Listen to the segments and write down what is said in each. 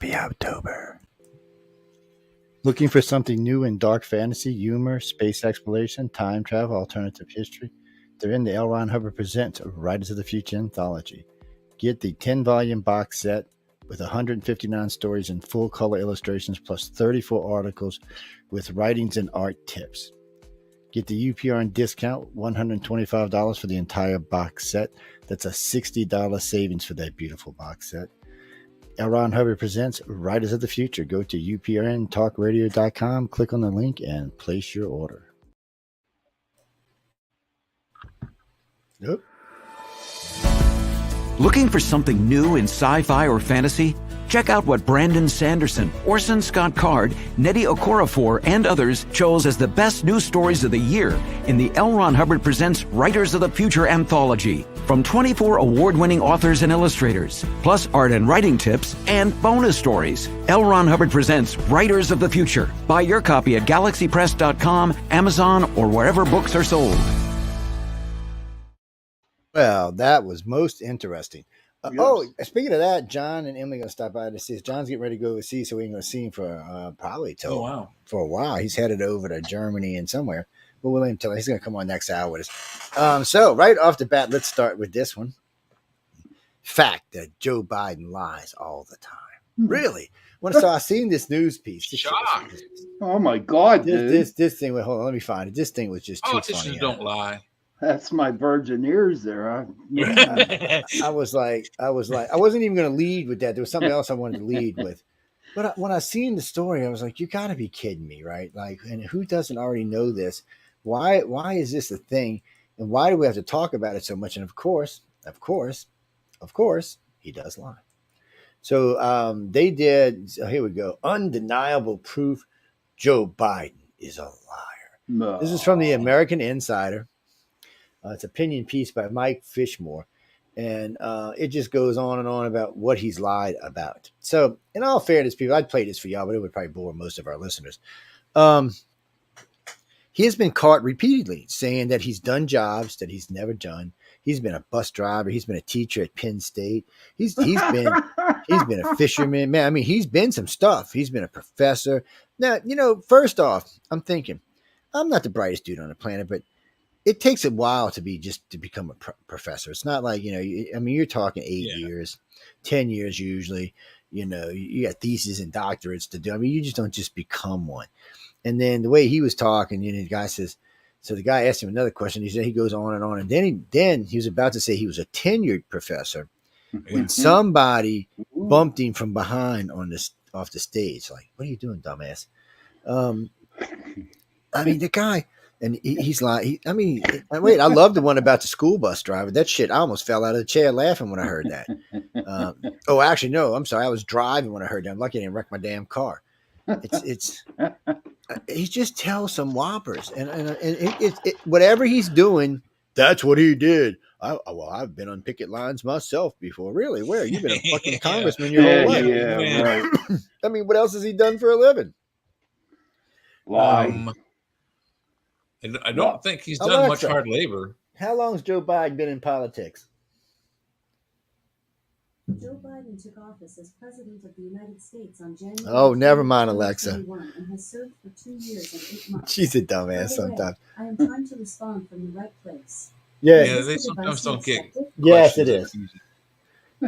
Happy October. Looking for something new in dark fantasy, humor, space exploration, time travel, alternative history? They're in the L. Ron Hubbard Presents Writers of the Future anthology. Get the 10-volume box set with 159 stories and full color illustrations plus 34 articles with writings and art tips. Get the UPRN discount, $125 for the entire box set. That's a $60 savings for that beautiful box set. L. Ron Hubbard Presents Writers of the Future. Go to uprntalkradio.com, click on the link, and place your order. Nope. Looking for something new in sci-fi or fantasy? Check out what Brandon Sanderson, Orson Scott Card, Nnedi Okorafor, and others chose as the best news stories of the year in the L. Ron Hubbard Presents Writers of the Future anthology. From 24 award-winning authors and illustrators, plus art and writing tips and bonus stories. L. Ron Hubbard Presents Writers of the Future. Buy your copy at galaxypress.com, Amazon, or wherever books are sold. Well, that was most interesting. Yes. Oh, speaking of that, John and Emily are going to stop by to see us. John's getting ready to go overseas, so we ain't going to see him for probably for a while. He's headed over to Germany and somewhere. But we'll let him tell. He's going to come on next hour with us. So right off the bat, let's start with this one. Fact that Joe Biden lies all the time. Really? When I seen this news piece. Shock. Oh my God, dude. This thing. Hold on, let me find it. This thing was just too Politicians funny. don't lie. That's my virgin ears there. I was like, I wasn't even going to lead with that. There was something else I wanted to lead with. But when I seen the story, I was like, you got to be kidding me, right? Like, and who doesn't already know this? Why is this a thing? And why do we have to talk about it so much? And of course, he does lie. So they did. So here we go. Undeniable proof Joe Biden is a liar. No. This is from the American Insider. It's an opinion piece by Mike Fishmore. And it just goes on and on about what he's lied about. So in all fairness, people, I'd play this for y'all, but it would probably bore most of our listeners. He has been caught repeatedly saying that he's done jobs that he's never done. He's been a bus driver. He's been a teacher at Penn State. He's been a fisherman. Man, I mean, he's been some stuff. He's been a professor. Now, first off, I'm thinking, I'm not the brightest dude on the planet, but it takes a while to become a professor. It's not like, you're talking 8 years, 10 years usually. You got theses and doctorates to do. I mean, you just don't just become one. And then the way he was talking, the guy says, so the guy asked him another question. He goes on and on. And then he was about to say he was a tenured professor when somebody bumped him from behind off the stage. Like, what are you doing, dumbass? I mean, the guy, and he's like, wait, I love the one about the school bus driver. That shit, I almost fell out of the chair laughing when I heard that. Actually, no, I'm sorry. I was driving when I heard that. I'm lucky I didn't wreck my damn car. He just tells some whoppers, and whatever he's doing, that's what he did. I've been on picket lines myself before. Really? Where? You've been a fucking congressman your whole life. Yeah, right. I mean, what else has he done for a living? Lie. And I don't think he's done Alexa, much hard labor. How long has Joe Biden been in politics? Joe Biden took office as President of the United States on January. Oh, never mind, Alexa. And has served for 2 years and 8 months. She's a dumbass sometimes. I am trying to respond from the right place. Yeah, they sometimes don't get. Yes, it is.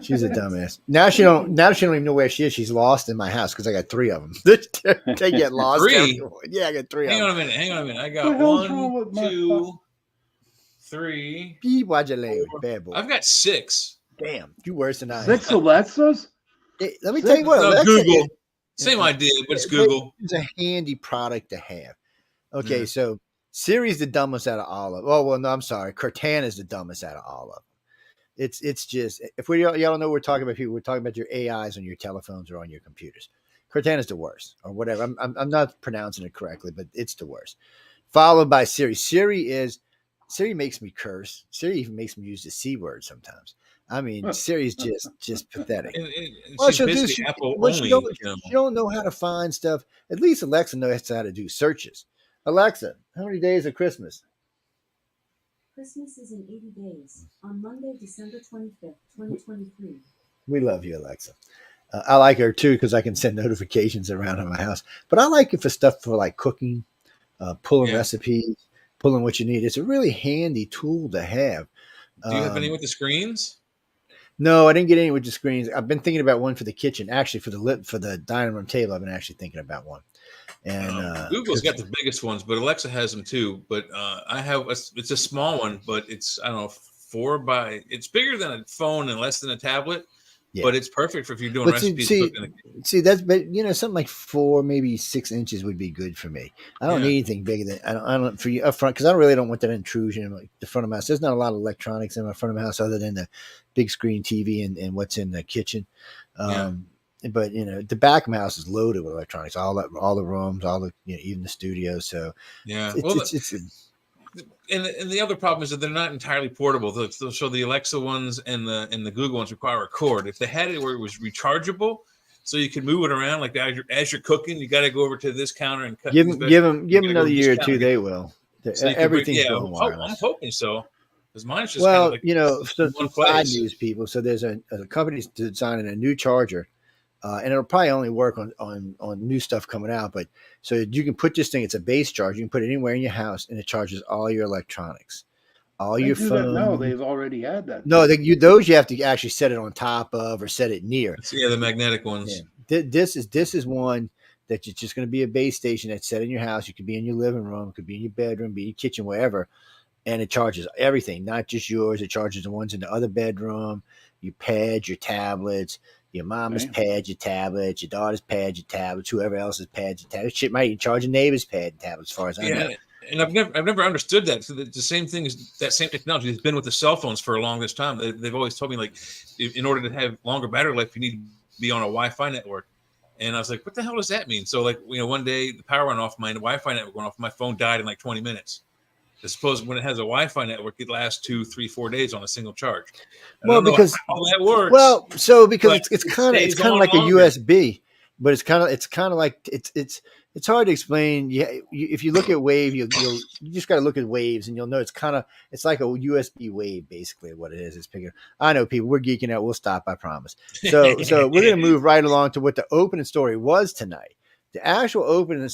She's a dumbass. Now she don't even know where she is. She's lost in my house because I got 3 of them. They get lost. 3? Yeah, I got 3 Hang of on them. a minute. I got 1, 2, 3. Watch your language, bad boy. I've got 6. Damn, you worse than I am. 6 Alexas? Hey, let me tell you what. No, Alexa Google. is- Same idea, but it's Google. It's a handy product to have. Okay, so Siri's the dumbest out of all of them. Oh, well, no, I'm sorry. Cortana's the dumbest out of all of them. It's just, if y'all don't know what we're talking about, people, we're talking about your AIs on your telephones or on your computers. Cortana's the worst, or whatever. I'm not pronouncing it correctly, but it's the worst. Followed by Siri. Siri makes me curse. Siri even makes me use the C word sometimes. I mean, Siri's just pathetic. And What she's she'll do, basically Apple only. she don't know how to find stuff. At least Alexa knows how to do searches. Alexa, how many days are Christmas? Christmas is in 80 days, on Monday, December 25th, 2023. We love you, Alexa. I like her too because I can send notifications around in my house. But I like it for stuff for like cooking, pulling Yeah. recipes, pulling what you need. It's a really handy tool to have. Do you have any with the screens? No, I didn't get any with the screens. I've been thinking about one for the kitchen. Actually, for the dining room table, I've been actually thinking about one. And Google's got the biggest ones, but Alexa has them too. But I have it's a small one, but it's I don't know it's bigger than a phone and less than a tablet. Yeah. But it's perfect for if you're doing recipes. But something like 4, maybe 6 inches would be good for me. I don't need anything bigger than I don't for you up front because I really don't want that intrusion in the front of my house. There's not a lot of electronics in my front of my house other than the big screen TV and what's in the kitchen. But the back of my house is loaded with electronics, all the rooms, even the studio. So and the other problem is that they're not entirely portable. So the Alexa ones and the Google ones require a cord. If they had it where it was rechargeable, so you could move it around, like as you're cooking, you got to go over to this counter and cut. Give them another year or two. They will. So everything's going wireless. I'm hoping so. Because mine's just side news people. So there's a company's designing a new charger. And it'll probably only work on new stuff coming out. But so you can put this thing, it's a base charge. You can put it anywhere in your house and it charges all your electronics, all your phone. No, they've already had that. No, those you have to actually set it on top of or set it near. Yeah, the magnetic ones. Yeah. This is one that it's just going to be a base station that's set in your house. You could be in your living room, it could be in your bedroom, be in your kitchen, wherever. And it charges everything, not just yours. It charges the ones in the other bedroom, your pads, your tablets, your mama's pad, your tablets, your daughter's pad, your tablets, whoever else's pad, your tablets. Shit might even charge a neighbor's pad and tablets, as far as I know. And I've never understood that. So the same thing is that same technology has been with the cell phones for a longest time. They've always told me, like, in order to have longer battery life, you need to be on a Wi-Fi network. And I was like, what the hell does that mean? So, like, one day the power went off, my Wi-Fi network went off, my phone died in like 20 minutes. I suppose when it has a Wi-Fi network, it lasts 2, 3, 4 days on a single charge. Because how that works. Well, so because it's kind of like a USB, but it's kind of like it's hard to explain. If you look at wave, you just got to look at waves, and you'll know it's like a USB wave, basically what it is. It's bigger. I know people, we're geeking out. We'll stop, I promise. So we're gonna move right along to what the opening story was tonight. The actual opening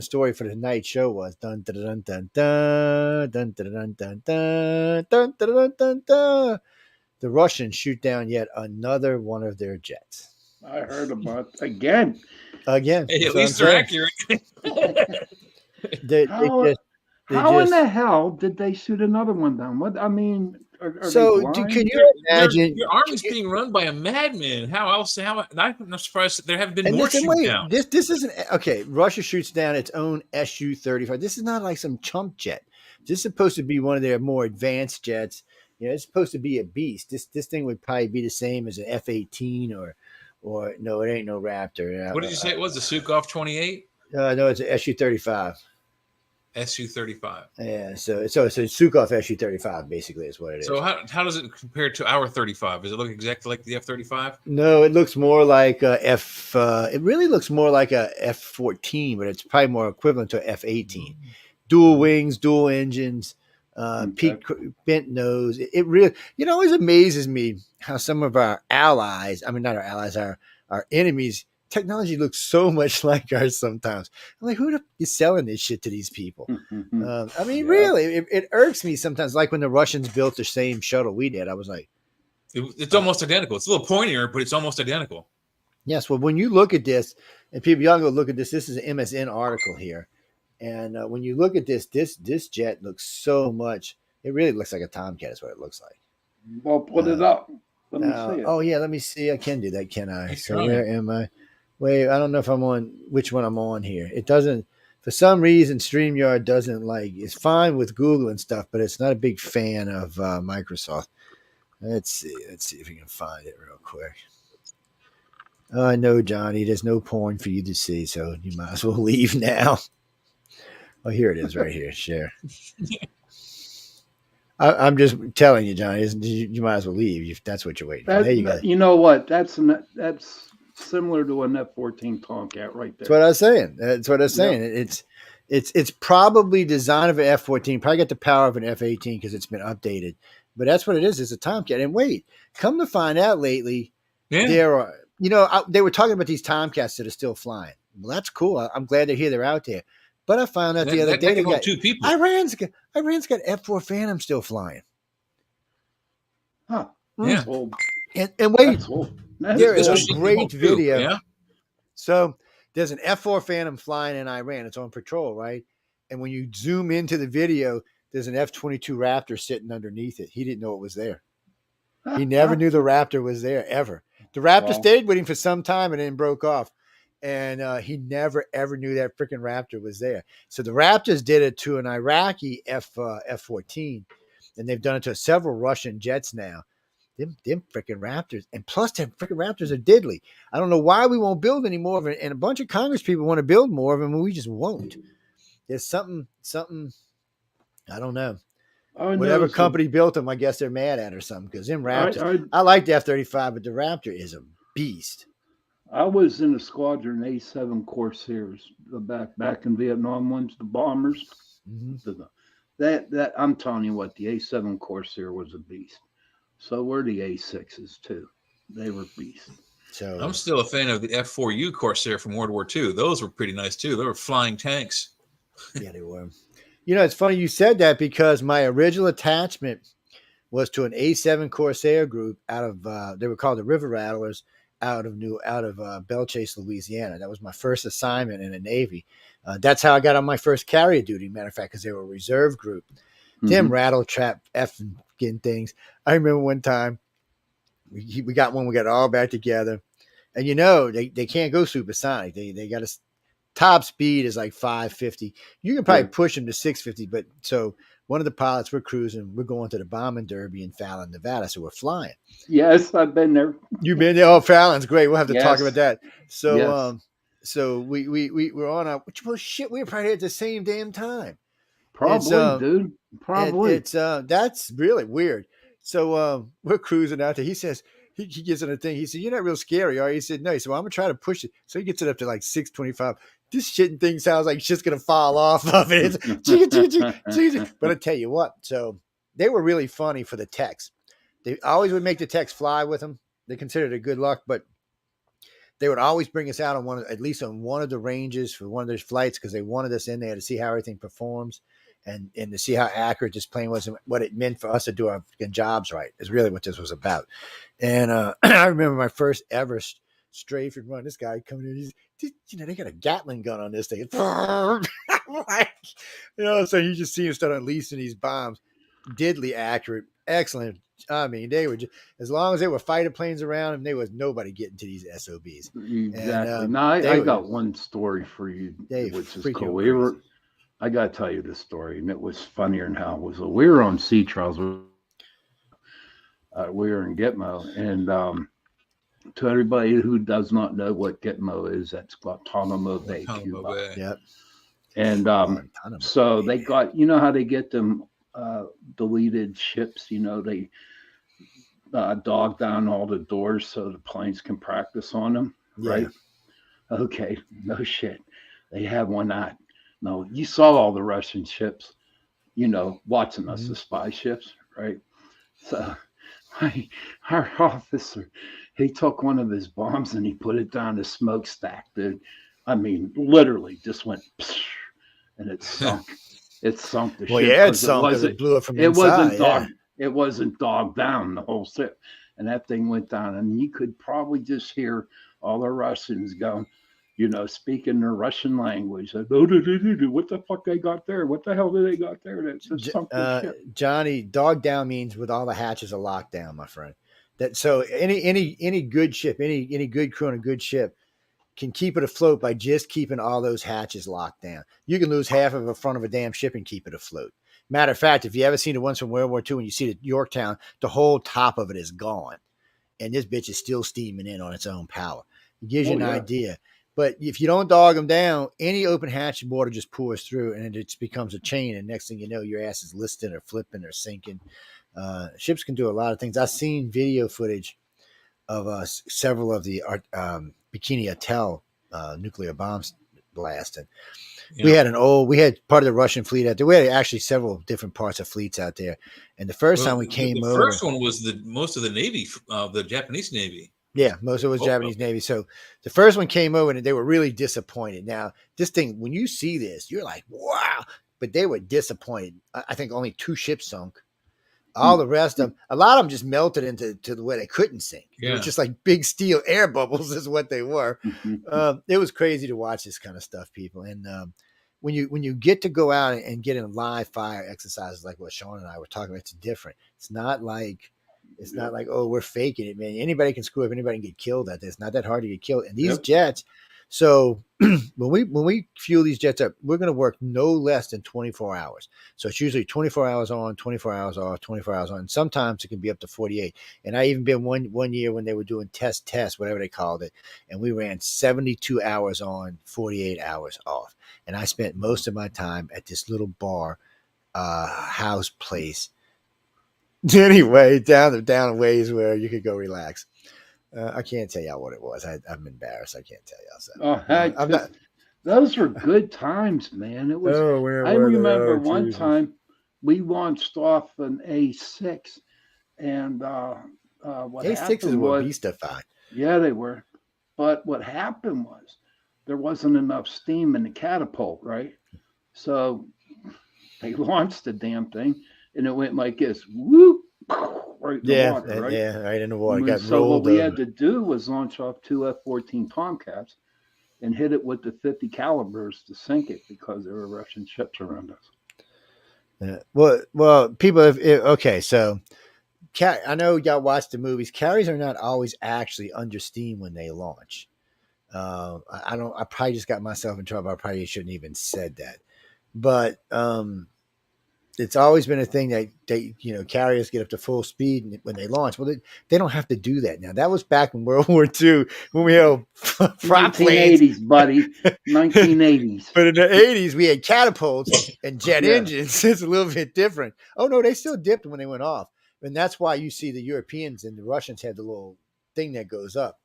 story for the night show was dun dun dun dun dun dun dun dun dun dun dun dun dun. The Russians shoot down yet another one of their jets. I heard about again. Hey, at least they're accurate. How in the hell did they shoot another one down? What I mean. Can you imagine your army's being run by a madman? How else? I'm not surprised there haven't been more shoot down. This isn't okay. Russia shoots down its own Su-35. This is not like some chump jet. This is supposed to be one of their more advanced jets. It's supposed to be a beast. This thing would probably be the same as an F-18 or no, it ain't no Raptor. What did you say it was? The Sukhov 28? No, it's an Su-35. Su-35. Yeah, so it's a Sukhov Su-35 basically is what it is. So how does it compare to our 35? Does it look exactly like the F-35? No, it looks more like a it really looks more like a F-14, but it's probably more equivalent to a F-18. Dual wings, dual engines, bent nose. It really, it always amazes me how some of our allies, I mean not our allies, our enemies. Technology looks so much like ours sometimes. I'm like, who is selling this shit to these people? I mean, really, it irks me sometimes. Like when the Russians built the same shuttle we did, I was like, it's almost identical. It's a little pointier, but it's almost identical. Yes. Well, when you look at this, and people, y'all go look at this. This is an MSN article here, and when you look at this jet looks so much. It really looks like a Tomcat. Is what it looks like. Well, put it up. Let me see it. Oh yeah, let me see. I can do that, can I? So where am I? Wait, I don't know if I'm on which one I'm on here. It doesn't, for some reason, StreamYard doesn't like, it's fine with Google and stuff, but it's not a big fan of Microsoft. Let's see if we can find it real quick. No, Johnny, there's no porn for you to see, so you might as well leave now. Oh, here it is right here. Share. I'm just telling you, Johnny, you might as well leave if that's what you're waiting for. There you go. You know what? That's similar to an F-14 Tomcat right there. That's what I was saying. That's what I was saying. Yep. It's probably design of an F-14, probably got the power of an F-18 because it's been updated. But that's what it is. It's a Tomcat. And wait, come to find out lately, there they were talking about these Tomcats that are still flying. Well, that's cool. I'm glad to hear they're out there. But I found out the other day they got 2 people. Iran's got F-4 Phantom still flying. Huh. Yeah. Well, And wait, that's old. there is That's a old. great video. Yeah. So there's an F-4 Phantom flying in Iran. It's on patrol, right? And when you zoom into the video, there's an F-22 Raptor sitting underneath it. He didn't know it was there. He never knew the Raptor was there ever. The Raptor stayed with him for some time and then broke off. And he never, ever knew that freaking Raptor was there. So the Raptors did it to an Iraqi F-14, and they've done it to several Russian jets now. Them freaking Raptors. And plus, them freaking Raptors are diddly. I don't know why we won't build any more of them. And a bunch of Congress people want to build more of them, and we just won't. There's something, I don't know. Whatever company built them, I guess they're mad at or something. Because them Raptors, I like the F-35, but the Raptor is a beast. I was in a squadron A7 Corsairs back in Vietnam ones, the bombers. Mm-hmm. That I'm telling you what, the A7 Corsair was a beast. So were the A6s too. They were beasts. So I'm still a fan of the F4U Corsair from World War II. Those were pretty nice too. They were flying tanks. Yeah, they were. It's funny you said that because my original attachment was to an A7 Corsair group out of they were called the River Rattlers out of Belle-Chasse, Louisiana. That was my first assignment in the Navy. That's how I got on my first carrier duty, matter of fact, because they were a reserve group. Them rattle trap effing things. I remember one time we got one, we got it all back together. And they can't go supersonic. They got a top speed is like 550. You can probably push them to 650, but so one of the pilots, we're cruising, we're going to the bombing derby in Fallon, Nevada, so we're flying. Yes, I've been there. You've been there? Oh, Fallon's great. We'll have to talk about that. So, Yes. So we were on our shit. We were probably at the same damn time. Probably, dude. Probably. It's that's really weird. So we're cruising out there. He says he gets on a thing. He said, "You're not real scary, are you?" He said, "No." He said, "Well, I'm gonna try to push it." So he gets it up to like 625. This shitting thing sounds like it's just gonna fall off of it. But I tell you what, so they were really funny for the techs. They always would make the techs fly with them. They considered it good luck, but they would always bring us out on at least on one of the ranges for one of those flights because they wanted us in there to see how everything performs and to see how accurate this plane was and what it meant for us to do our jobs right is really what this was about. And I remember my first ever strafing run. This guy coming in, they got a Gatling gun on this thing. So you just see him start unleashing these bombs. Diddly accurate, excellent. I mean, they were just, as long as there were fighter planes around them, there was nobody getting to these SOBs. Exactly. And, now I got one story for you, which is cool. I got to tell you this story, and it was funnier than how it was. We were on sea trials. We were in Gitmo, and to everybody who does not know what Gitmo is, that's Guantanamo Bay, Cuba. Yep. And so they got, how they get them deleted ships, they dog down all the doors so the planes can practice on them, right? Okay, no shit. They have one out. No, you saw all the Russian ships, watching us, the spy ships, right? So our officer, he took one of his bombs and he put it down the smokestack, dude. I mean, literally just went, and it sunk. It sunk the ship. Well, yeah, it sunk because it blew it from inside. It wasn't dogged down, the whole ship. And that thing went down. And you could probably just hear all the Russians going, speaking their Russian language. What the fuck they got there? What the hell did they got there? That just sunk the ship. Johnny, dog down means with all the hatches are locked down, my friend. That so any good ship, any good crew on a good ship can keep it afloat by just keeping all those hatches locked down. You can lose half of the front of a damn ship and keep it afloat. Matter of fact, if you ever seen the ones from World War II and you see the Yorktown, the whole top of it is gone. And this bitch is still steaming in on its own power. It gives you an idea. But if you don't dog them down, any open hatch water just pours through and it becomes a chain. And next thing you know, your ass is listing or flipping or sinking. Ships can do a lot of things. I've seen video footage of several of the Bikini Atoll nuclear bombs blast. And we had part of the Russian fleet out there. We had actually several different parts of fleets out there. And the first time we came over, the first one was most of the Navy, the Japanese Navy. Yeah, most of it was Oh, Japanese Navy. So the first one came over and they were really disappointed. Now, this thing, when you see this, you're like, wow. But they were disappointed. I think only 2 ships sunk. All the rest of them, a lot of them just melted into the way they couldn't sink. They were yeah. just like big steel air bubbles, is what they were. It was crazy to watch this kind of stuff, people. And when you get to go out and get in live fire exercises like what Sean and I were talking about, it's different. It's not like, oh, we're faking it, man. Anybody can screw up. Anybody can get killed at this. It's not that hard to get killed. And these jets, so when we fuel these jets up, we're going to work no less than 24 hours. So it's usually 24 hours on, 24 hours off, 24 hours on. And sometimes it can be up to 48. And I even been one year when they were doing test, whatever they called it, and we ran 72 hours on, 48 hours off. And I spent most of my time at this little bar, house place. Anyway, down ways where you could go relax. I can't tell y'all what it was. I'm embarrassed. I can't tell y'all. So I'm not. Those were good times, man. It was. Oh, where I were they? remember Oh, one Jesus. time we launched off an A6, and what A6s happened were was, beastified. yeah, they were. But what happened was there wasn't enough steam in the catapult, right? So they launched the damn thing, and it went like this, whoop, right in the water, right? Yeah, right in the water. Got So what rolled we over. had to do was launch off 2 F-14 Tomcats and hit it with the 50 calibers to sink it because there were Russian ships around us. Yeah. Well, people. Okay, so I know y'all watch the movies. Carriers are not always actually under steam when they launch. I don't. I probably just got myself in trouble. I probably shouldn't even said that. But it's always been a thing that carriers get up to full speed when they launch. Well, they don't have to do that now. That was back in World War II when we had prop planes. 1980s, buddy. 1980s. But in the 80s, we had catapults and jet Yeah. engines. It's a little bit different. Oh no, they still dipped when they went off, and that's why you see the Europeans and the Russians had the little thing that goes up.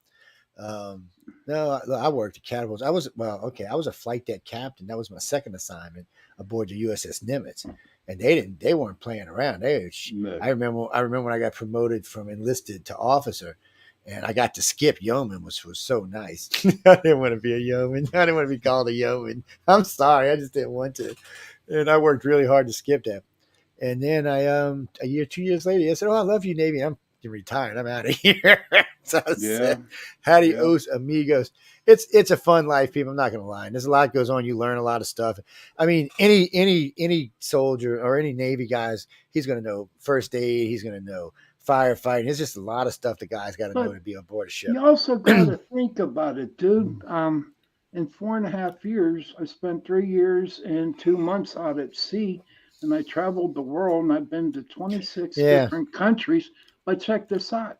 No, I worked at catapults. I was a flight deck captain. That was my second assignment aboard the USS Nimitz, and they weren't playing around. No. I remember when I got promoted from enlisted to officer, and I got to skip yeoman, which was so nice. I didn't want to be a yeoman. I didn't want to be called a yeoman. I'm sorry, I just didn't want to, and I worked really hard to skip that. And then I 2 years later, I said, "Oh, I love you, Navy. I'm retired. I'm out of here." So I said, adios, amigos. It's a fun life, people. I'm not going to lie. There's a lot goes on. You learn a lot of stuff. I mean, any soldier or any Navy guys, he's going to know first aid. He's going to know firefighting. There's just a lot of stuff the guys got to know to be on board a ship. You also got to think about it, dude. In 4.5 years, I spent 3 years and 2 months out at sea, and I traveled the world, and I've been to 26 different countries. But check this out.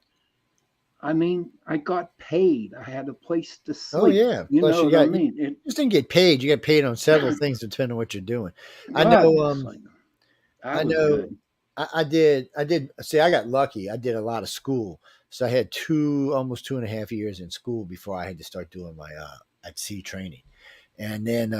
I mean, I got paid. I had a place to sleep. Oh yeah, you plus know what I mean. You just didn't get paid. You get paid on several things depending on what you're doing. I know. I did. See, I got lucky. I did a lot of school, so I had almost 2.5 years in school before I had to start doing my at sea training, and then,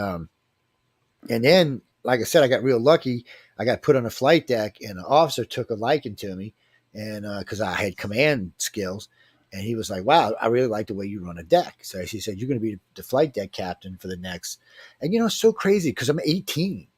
like I said, I got real lucky. I got put on a flight deck, and an officer took a liking to me, and because I had command skills. And he was like, "Wow, I really like the way you run a deck." So he said, "You're going to be the flight deck captain for the next." And it's so crazy because I'm 18,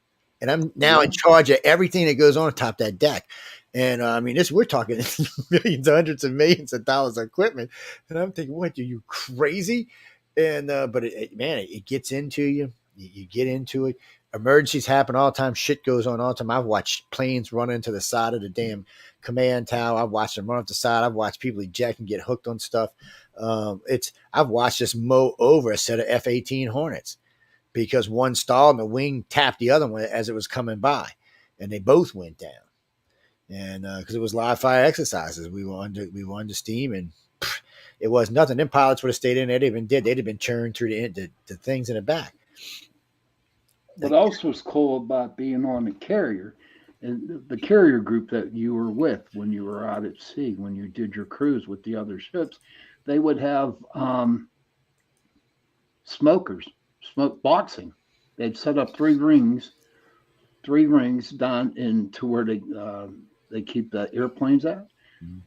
and I'm now in charge of everything that goes on top that deck. And I mean, we're talking millions, hundreds of millions of dollars of equipment. And I'm thinking, "What? Are you crazy?" And but it gets into you. You get into it. Emergencies happen all the time. Shit goes on all the time. I've watched planes run into the side of the damn command tower. I've watched them run off the side. I've watched people eject and get hooked on stuff. I've watched this mow over a set of F-18 Hornets because one stalled and the wing tapped the other one as it was coming by, and they both went down. And because it was live fire exercises, we were under steam, and it was nothing. Them pilots would have stayed in there. They'd have been churned through the things in the back. What else was cool about being on the carrier, and the carrier group that you were with when you were out at sea, when you did your cruise with the other ships, they would have smokers, smoke boxing. They'd set up three rings down into where they keep the airplanes at,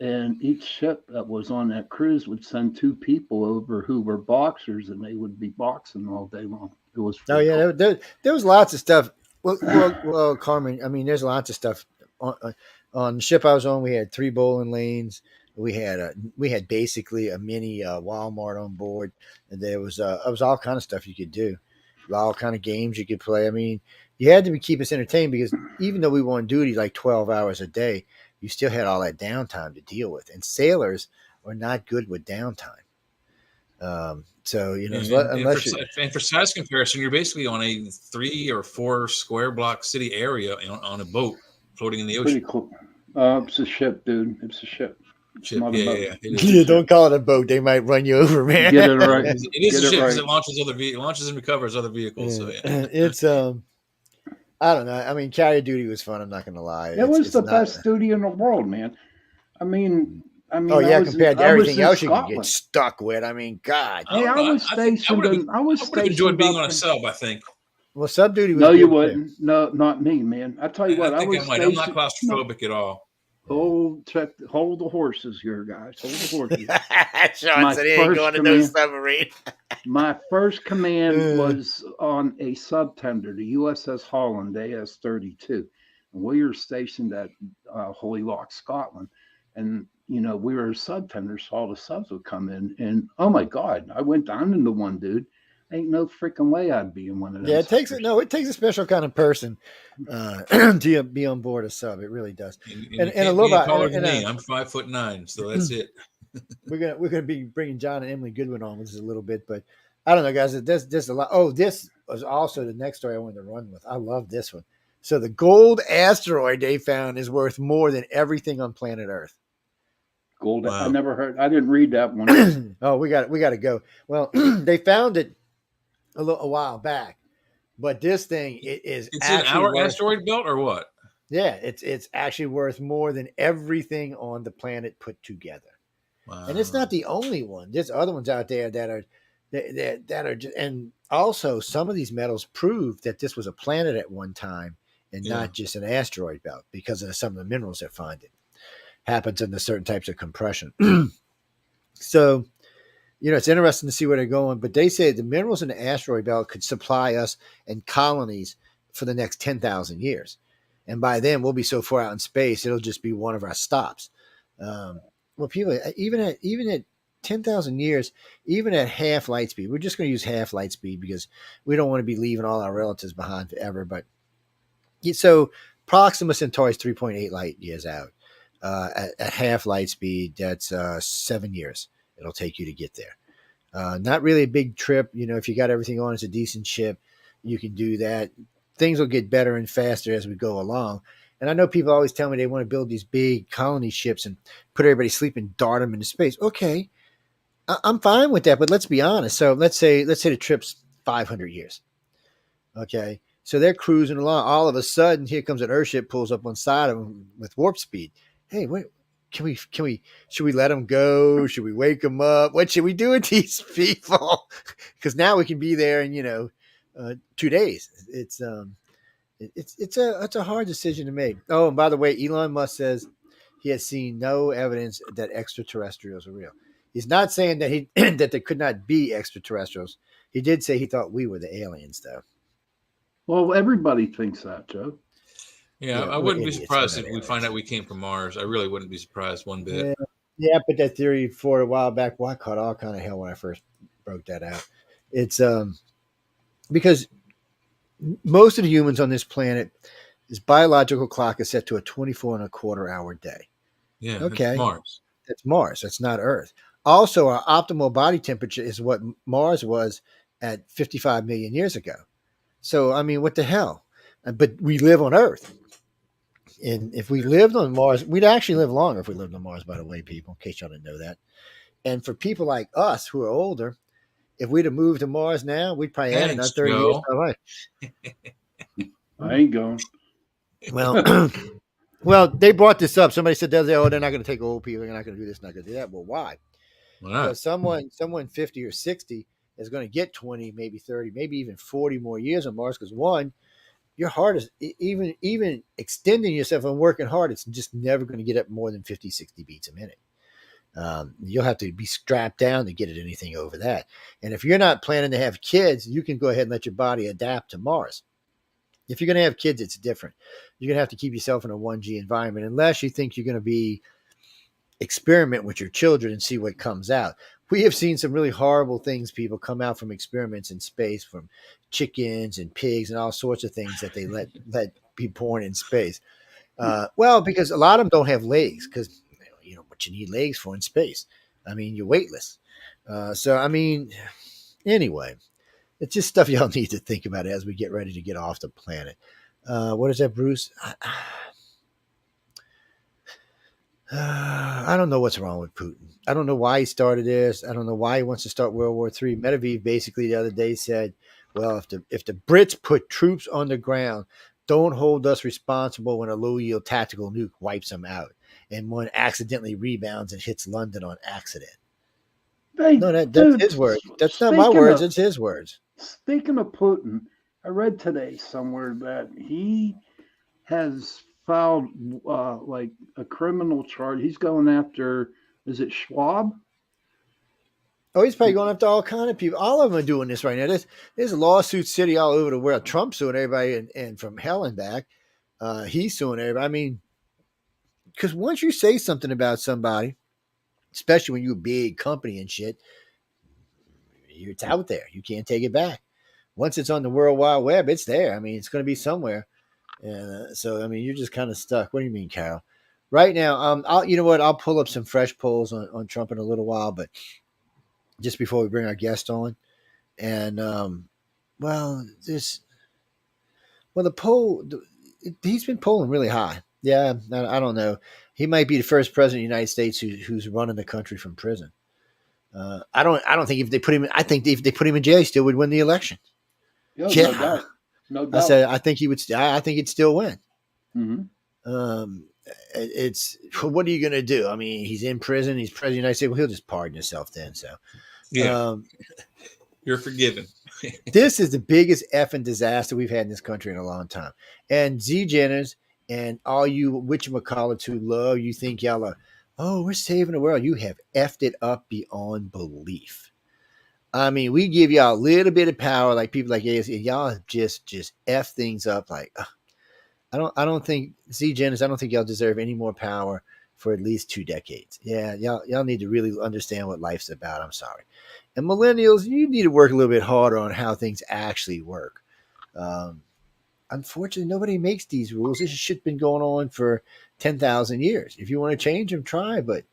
And each ship that was on that cruise would send 2 people over who were boxers, and they would be boxing all day long. It was Oh pretty yeah, cool. there was lots of stuff. Well, Carmen. I mean, there's lots of stuff on the ship I was on. We had 3 bowling lanes. We had basically a mini Walmart on board, and there was all kind of stuff you could do, all kind of games you could play. I mean, you had to keep us entertained because even though we were on duty like 12 hours a day, you still had all that downtime to deal with, and sailors are not good with downtime. So unless you and for size comparison, you're basically on a 3 or 4 square block city area on a boat floating in the Pretty ocean. cool. It's a ship, dude. It's a ship. It's not a boat. Yeah. Yeah, don't call it a boat. They might run you over, man. Get it right. It is Get a it ship because right. it launches and recovers other vehicles. So yeah. It's I don't know. I mean, carrier duty was fun. I'm not going to lie. It was it's the not, best duty in the world, man. I mean, oh yeah, compared to everything in else you can get Scotland. stuck with. I mean, God. Hey, I was stationed. I was would have enjoyed stationed being up on a in. sub. I think. Well, sub duty was No, good you too. wouldn't. No, not me, man. I tell you what, I think was I might. I'm stationed. not claustrophobic at all. Hold the horses here, guys. Hold the horses. Sean said he ain't going to no submarine. My first command was on a subtender, the USS Holland AS-32, and we were stationed at Holy Loch, Scotland, and we were subtenders, so all the subs would come in, and oh my God, I went down into one, dude. Ain't no freaking way I'd be in one of them. Yeah, it takes a special kind of person to be on board a sub. It really does. And a little bit taller than me. I'm 5'9", so that's it. We're gonna be bringing John and Emily Goodwin on with us a little bit, but I don't know, guys. There's a lot. Oh, this was also the next story I wanted to run with. I love this one. So the gold asteroid they found is worth more than everything on planet Earth. Gold. Wow. I never heard. I didn't read that one. Oh, we got to go. Well, they found it a while back, but this thing it's in our asteroid belt or what? Yeah, it's actually worth more than everything on the planet put together. Wow. And it's not the only one. There's other ones out there that are just, and also some of these metals prove that this was a planet at one time and not just an asteroid belt because of some of the minerals that find it. Happens under certain types of compression. So, it's interesting to see where they're going, but they say the minerals in the asteroid belt could supply us and colonies for the next 10,000 years. And by then we'll be so far out in space, it'll just be one of our stops. Well, people, even at 10,000 years, even at half light speed, we're just going to use half light speed because we don't want to be leaving all our relatives behind forever. But so Proxima Centauri is 3.8 light years out. At half light speed, that's 7 years it'll take you to get there. Not really a big trip. If you got everything on, it's a decent ship. You can do that. Things will get better and faster as we go along. And I know people always tell me they want to build these big colony ships and put everybody sleeping, dart them into space. Okay, I'm fine with that, but let's be honest. So let's say the trip's 500 years. Okay, so they're cruising along. All of a sudden, here comes an Earthship, pulls up on side of them with warp speed. Hey, wait, should we let them go? Should we wake them up? What should we do with these people? Because now we can be there in 2 days. It's a hard decision to make. Oh, and by the way, Elon Musk says he has seen no evidence that extraterrestrials are real. He's not saying that that there could not be extraterrestrials. He did say he thought we were the aliens, though. Well, everybody thinks that, Joe. Yeah, I wouldn't be surprised if we find out we came from Mars. I really wouldn't be surprised one bit. Yeah, I put that theory for a while back. Well, I caught all kind of hell when I first broke that out. It's because most of the humans on this planet, his biological clock is set to a 24.25-hour day. Yeah, okay. That's Mars. That's Mars. That's not Earth. Also, our optimal body temperature is what Mars was at 55 million years ago. So, I mean, what the hell? But we live on Earth. And if we lived on Mars, we'd actually live longer if we lived on Mars, by the way, people, in case y'all didn't know that. And for people like us who are older, if we'd have moved to Mars now, we'd probably add another 30 years to our life. I ain't going. Well, they brought this up. Somebody said, they're not going to take old people. They're not going to do this, not going to do that. Well, why? Because someone 50 or 60 is going to get 20, maybe 30, maybe even 40 more years on Mars. Because one, your heart is even extending yourself and working hard. It's just never going to get up more than 50, 60 beats a minute. You'll have to be strapped down to get it anything over that. And if you're not planning to have kids, you can go ahead and let your body adapt to Mars. If you're going to have kids, it's different. You're going to have to keep yourself in a 1G environment, unless you think you're going to be experiment with your children and see what comes out. We have seen some really horrible things, people come out from experiments in space, from chickens and pigs and all sorts of things that they let be born in space. Well, because a lot of them don't have legs, because you know what you need legs for in space. I mean, you're weightless. So, I mean, anyway, it's just stuff y'all need to think about as we get ready to get off the planet. What is that, Bruce? I don't know what's wrong with Putin. I don't know why he started this. I don't know why he wants to start World War III. Medvedev basically the other day said, well, if the Brits put troops on the ground, don't hold us responsible when a low-yield tactical nuke wipes them out and one accidentally rebounds and hits London on accident. That's his words. That's not my words. It's his words. Speaking of Putin, I read today somewhere that he has filed like a criminal charge. He's going after, is it Schwab? Oh, he's probably going after all kind of people. All of them are doing this right now. There's a lawsuit city all over the world. Trump's suing everybody, and from hell and back. He's suing everybody. I mean, because once you say something about somebody, especially when you're a big company and shit, it's out there. You can't take it back. Once it's on the World Wide Web, it's there. I mean, it's going to be somewhere. And so, I mean, you're just kind of stuck. What do you mean, Carol? Right now, you know what? I'll pull up some fresh polls on Trump in a little while, but just before we bring our guest on. And, the poll, he's been polling really high. Yeah, I don't know. He might be the first president of the United States who's running the country from prison. I don't think if they put him, I think if they put him in jail, he still would win the election. Yeah. No doubt. No doubt. I think he would. I think he'd still win. Mm-hmm. It's what are you going to do? I mean, he's in prison. He's president of the United States. Well, he'll just pardon himself then. So, yeah, you're forgiven. This is the biggest effing disaster we've had in this country in a long time. And Z-Jenners and all you whatchamacallits who love, you think y'all are, oh, we're saving the world. You have effed it up beyond belief. I mean, we give y'all a little bit of power, like people like ASC, and y'all just F things up. Like, I don't think Z-Jenners, I don't think y'all deserve any more power for at least 2 decades. Yeah, y'all need to really understand what life's about. I'm sorry. And millennials, you need to work a little bit harder on how things actually work. Unfortunately, nobody makes these rules. This shit's been going on for 10,000 years. If you want to change them, try. But,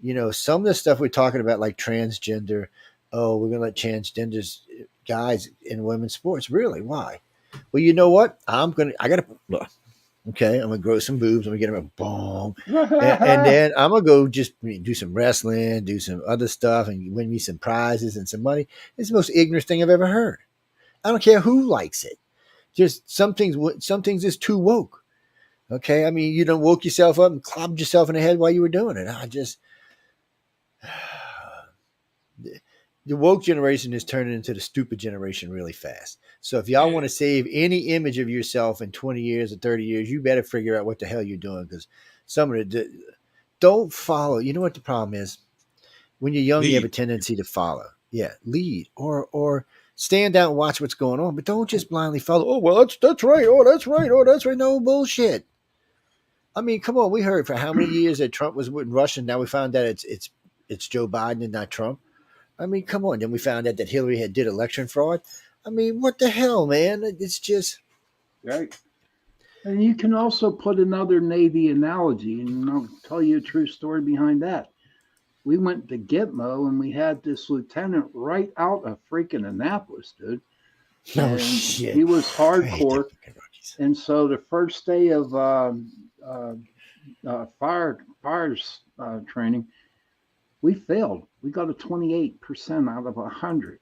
you know, some of the stuff we're talking about, like transgender, oh, we're going to let transgenders, guys in women's sports. Really? Why? Well, you know what? I'm going to grow some boobs. I'm going to get them a boom. and then I'm going to go just do some wrestling, do some other stuff, and win me some prizes and some money. It's the most ignorant thing I've ever heard. I don't care who likes it. Just some things is too woke. Okay. I mean, you don't woke yourself up and clobbed yourself in the head while you were doing it. The woke generation is turning into the stupid generation really fast. So if y'all want to save any image of yourself in 20 years or 30 years, you better figure out what the hell you're doing, because some of it don't follow. You know what the problem is? When you're young, you have a tendency to follow. Yeah, lead or stand out and watch what's going on, but don't just blindly follow. Oh, well, that's right. Oh, that's right. Oh, that's right. No bullshit. I mean, come on. We heard for how many years that Trump was with Russia. Now we found out it's Joe Biden and not Trump. I mean, come on. Then we found out that Hillary did election fraud. I mean, what the hell, man? It's just right. And you can also put another Navy analogy, and I'll tell you a true story behind that. We went to Gitmo, and we had this lieutenant right out of freaking Annapolis, dude. Oh, shit. He was hardcore. And so the first day of fires training, we failed. We got a 28% out of 100.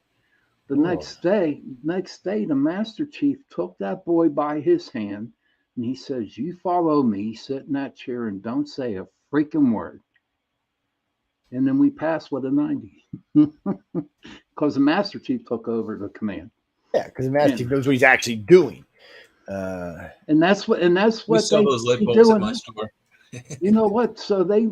The next day, the Master Chief took that boy by his hand, and he says, "You follow me, sit in that chair, and don't say a freaking word." And then we passed with a 90 because the Master Chief took over the command. Yeah, because the Master Chief knows what he's actually doing. And that's what We sell they those light be bulbs at doing. my store. You know what? So they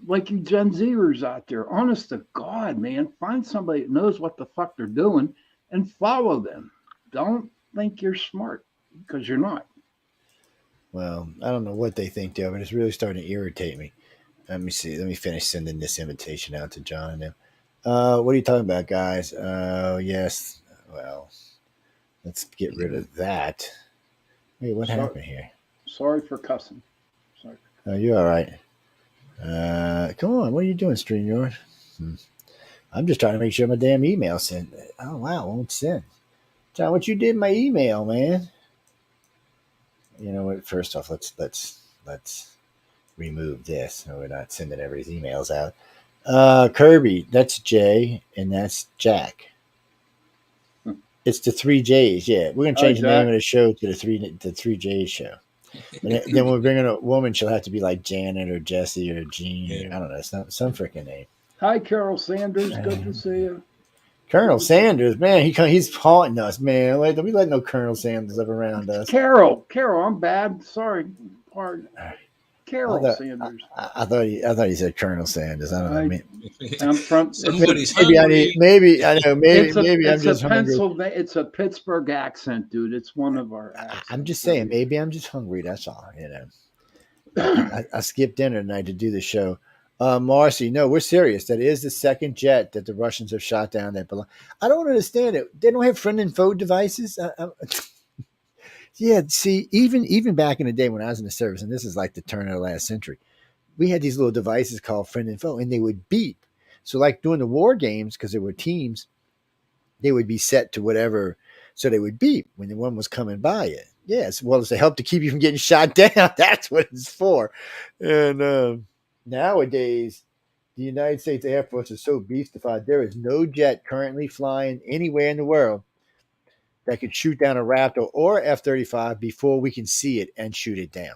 like you Gen Zers out there, honest to God, man, find somebody that knows what the fuck they're doing and follow them. Don't think you're smart because you're not. Well, I don't know what they think, though, but it's really starting to irritate me. Let me see. Let me finish sending this invitation out to John now. What are you talking about, guys? Yes. Well, let's get rid of that. Wait, what Sorry, happened here? sorry for cussing. Sorry. Oh, you're all right. Come on. What are you doing, StreamYard? I'm just trying to make sure my damn email sent. Oh wow, it won't send. John, what you did in my email, man? You know what? First off, let's remove this so we're not sending everybody's emails out. Kirby, that's Jay, and that's Jack. It's the 3Js. Yeah, we're gonna change the name of the show to the 3Js show. And then when we bring in a woman, she'll have to be like Janet or Jessie or Jean. Yeah. Or, I don't know, some freaking name. Hi, Carol Sanders. Good to see you. Colonel Sanders, man, he's haunting us, man. Like, don't be letting no Colonel Sanders live around us. Carol, I'm bad. Sorry. Pardon. Carol Sanders. I thought he said Colonel Sanders. I don't know. I'm from Somebody's maybe I'm just hungry. It's a Pittsburgh accent, dude. It's one of our accents. I'm just saying, maybe I'm just hungry. That's all. You know, I skipped dinner tonight to do the show. Marcy, no, we're serious. That is the second jet that the Russians have shot down that belong. I don't understand it. They don't have friend and foe devices. Yeah, see, even back in the day when I was in the service, and this is like the turn of the last century, we had these little devices called friend and foe, and they would beep. So, like during the war games, because there were teams, they would be set to whatever. So they would beep when the one was coming by you. Yes, well, it's to help to keep you from getting shot down. That's what it's for. And nowadays, the United States Air Force is so beastified. There is no jet currently flying anywhere in the world that could shoot down a Raptor or F-35 before we can see it and shoot it down.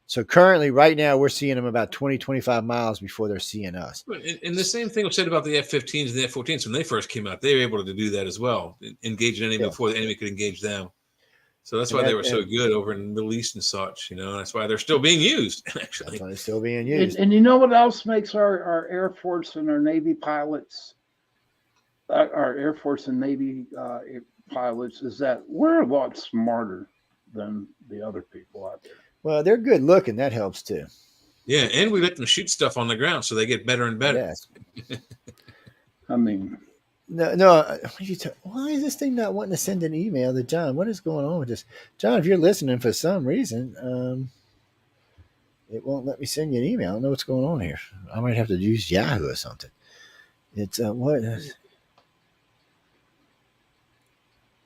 So currently, right now, we're seeing them about 20, 25 miles before they're seeing us. And the same thing was said about the F-15s and the F-14s when they first came out. They were able to do that as well, engage an enemy before the enemy could engage them. So that's why they were so good over in the Middle East and such. You know, that's why they're still being used, actually. That's why they're still being used. And you know what else makes our Air Force and our Navy pilots, our Air Force and Navy pilots, is that we're a lot smarter than the other people out there. Well, they're good looking. That helps too. Yeah, and we let them shoot stuff on the ground, so they get better and better. Yes. I mean, no. Why is this thing not wanting to send an email to John? What is going on with this, John? If you're listening for some reason, it won't let me send you an email. I don't know what's going on here. I might have to use Yahoo or something. It's what.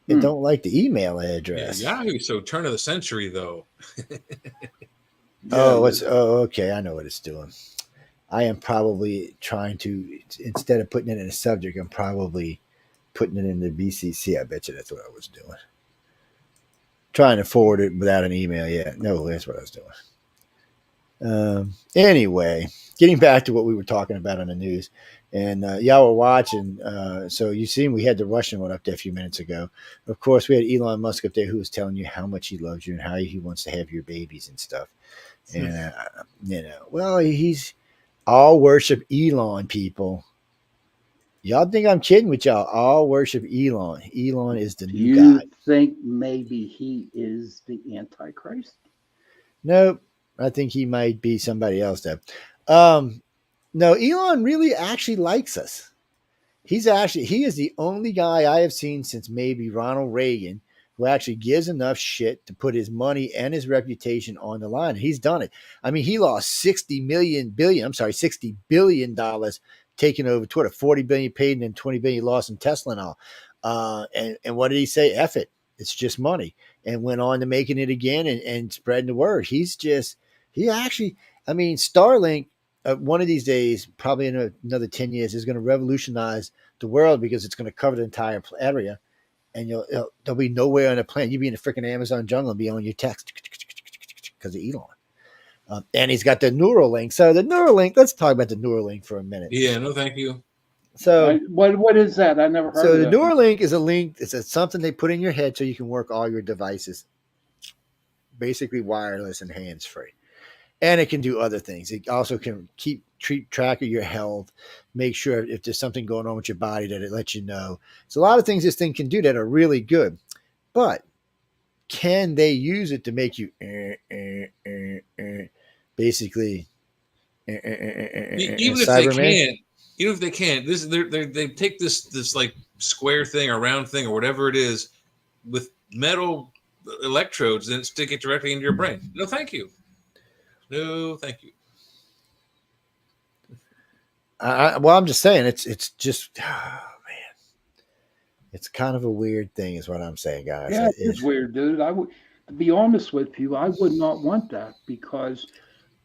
It don't like the email address. Yeah, Yahoo, so turn of the century though. Okay. I know what it's doing. I am probably trying to, instead of putting it in a subject, I'm probably putting it in the BCC. I bet you that's what I was doing. Trying to forward it without an email. Yeah, no, that's what I was doing. Anyway, getting back to what we were talking about on the news, and y'all were watching. So you seen we had the Russian one up there a few minutes ago. Of course, we had Elon Musk up there who was telling you how much he loves you and how he wants to have your babies and stuff. And well, he's all worship Elon, people. Y'all think I'm kidding with y'all? All worship Elon. Elon is the new God. God. You think maybe he is the Antichrist? Nope. I think he might be somebody else though. No, Elon really actually likes us. He is the only guy I have seen since maybe Ronald Reagan who actually gives enough shit to put his money and his reputation on the line. He's done it. I mean, he lost $60 billion taking over Twitter, 40 billion paid and then 20 billion lost in Tesla and all. And what did he say? F it. It's just money. And went on to making it again and spreading the word. Starlink, one of these days, probably in another 10 years, is going to revolutionize the world because it's going to cover the entire area. And there'll be nowhere on the planet. You'll be in the freaking Amazon jungle and be on your text because of Elon. And he's got the Neuralink. So the Neuralink, let's talk about the Neuralink for a minute. Yeah, no, thank you. So what is that? I never heard so of the that. Neuralink is a link. It's something they put in your head so you can work all your devices, basically wireless and hands free. And it can do other things. It also can keep track of your health, make sure if there's something going on with your body that it lets you know. So a lot of things this thing can do that are really good. But can they use it to make you basically Even if they Cyberman? can, even if they can, they take this like square thing or round thing or whatever it is with metal electrodes and stick it directly into your brain. No, thank you. No, thank you. Well, I'm just saying it's just man, it's kind of a weird thing, is what I'm saying, guys. Yeah, it is weird, dude. To be honest with you, I would not want that because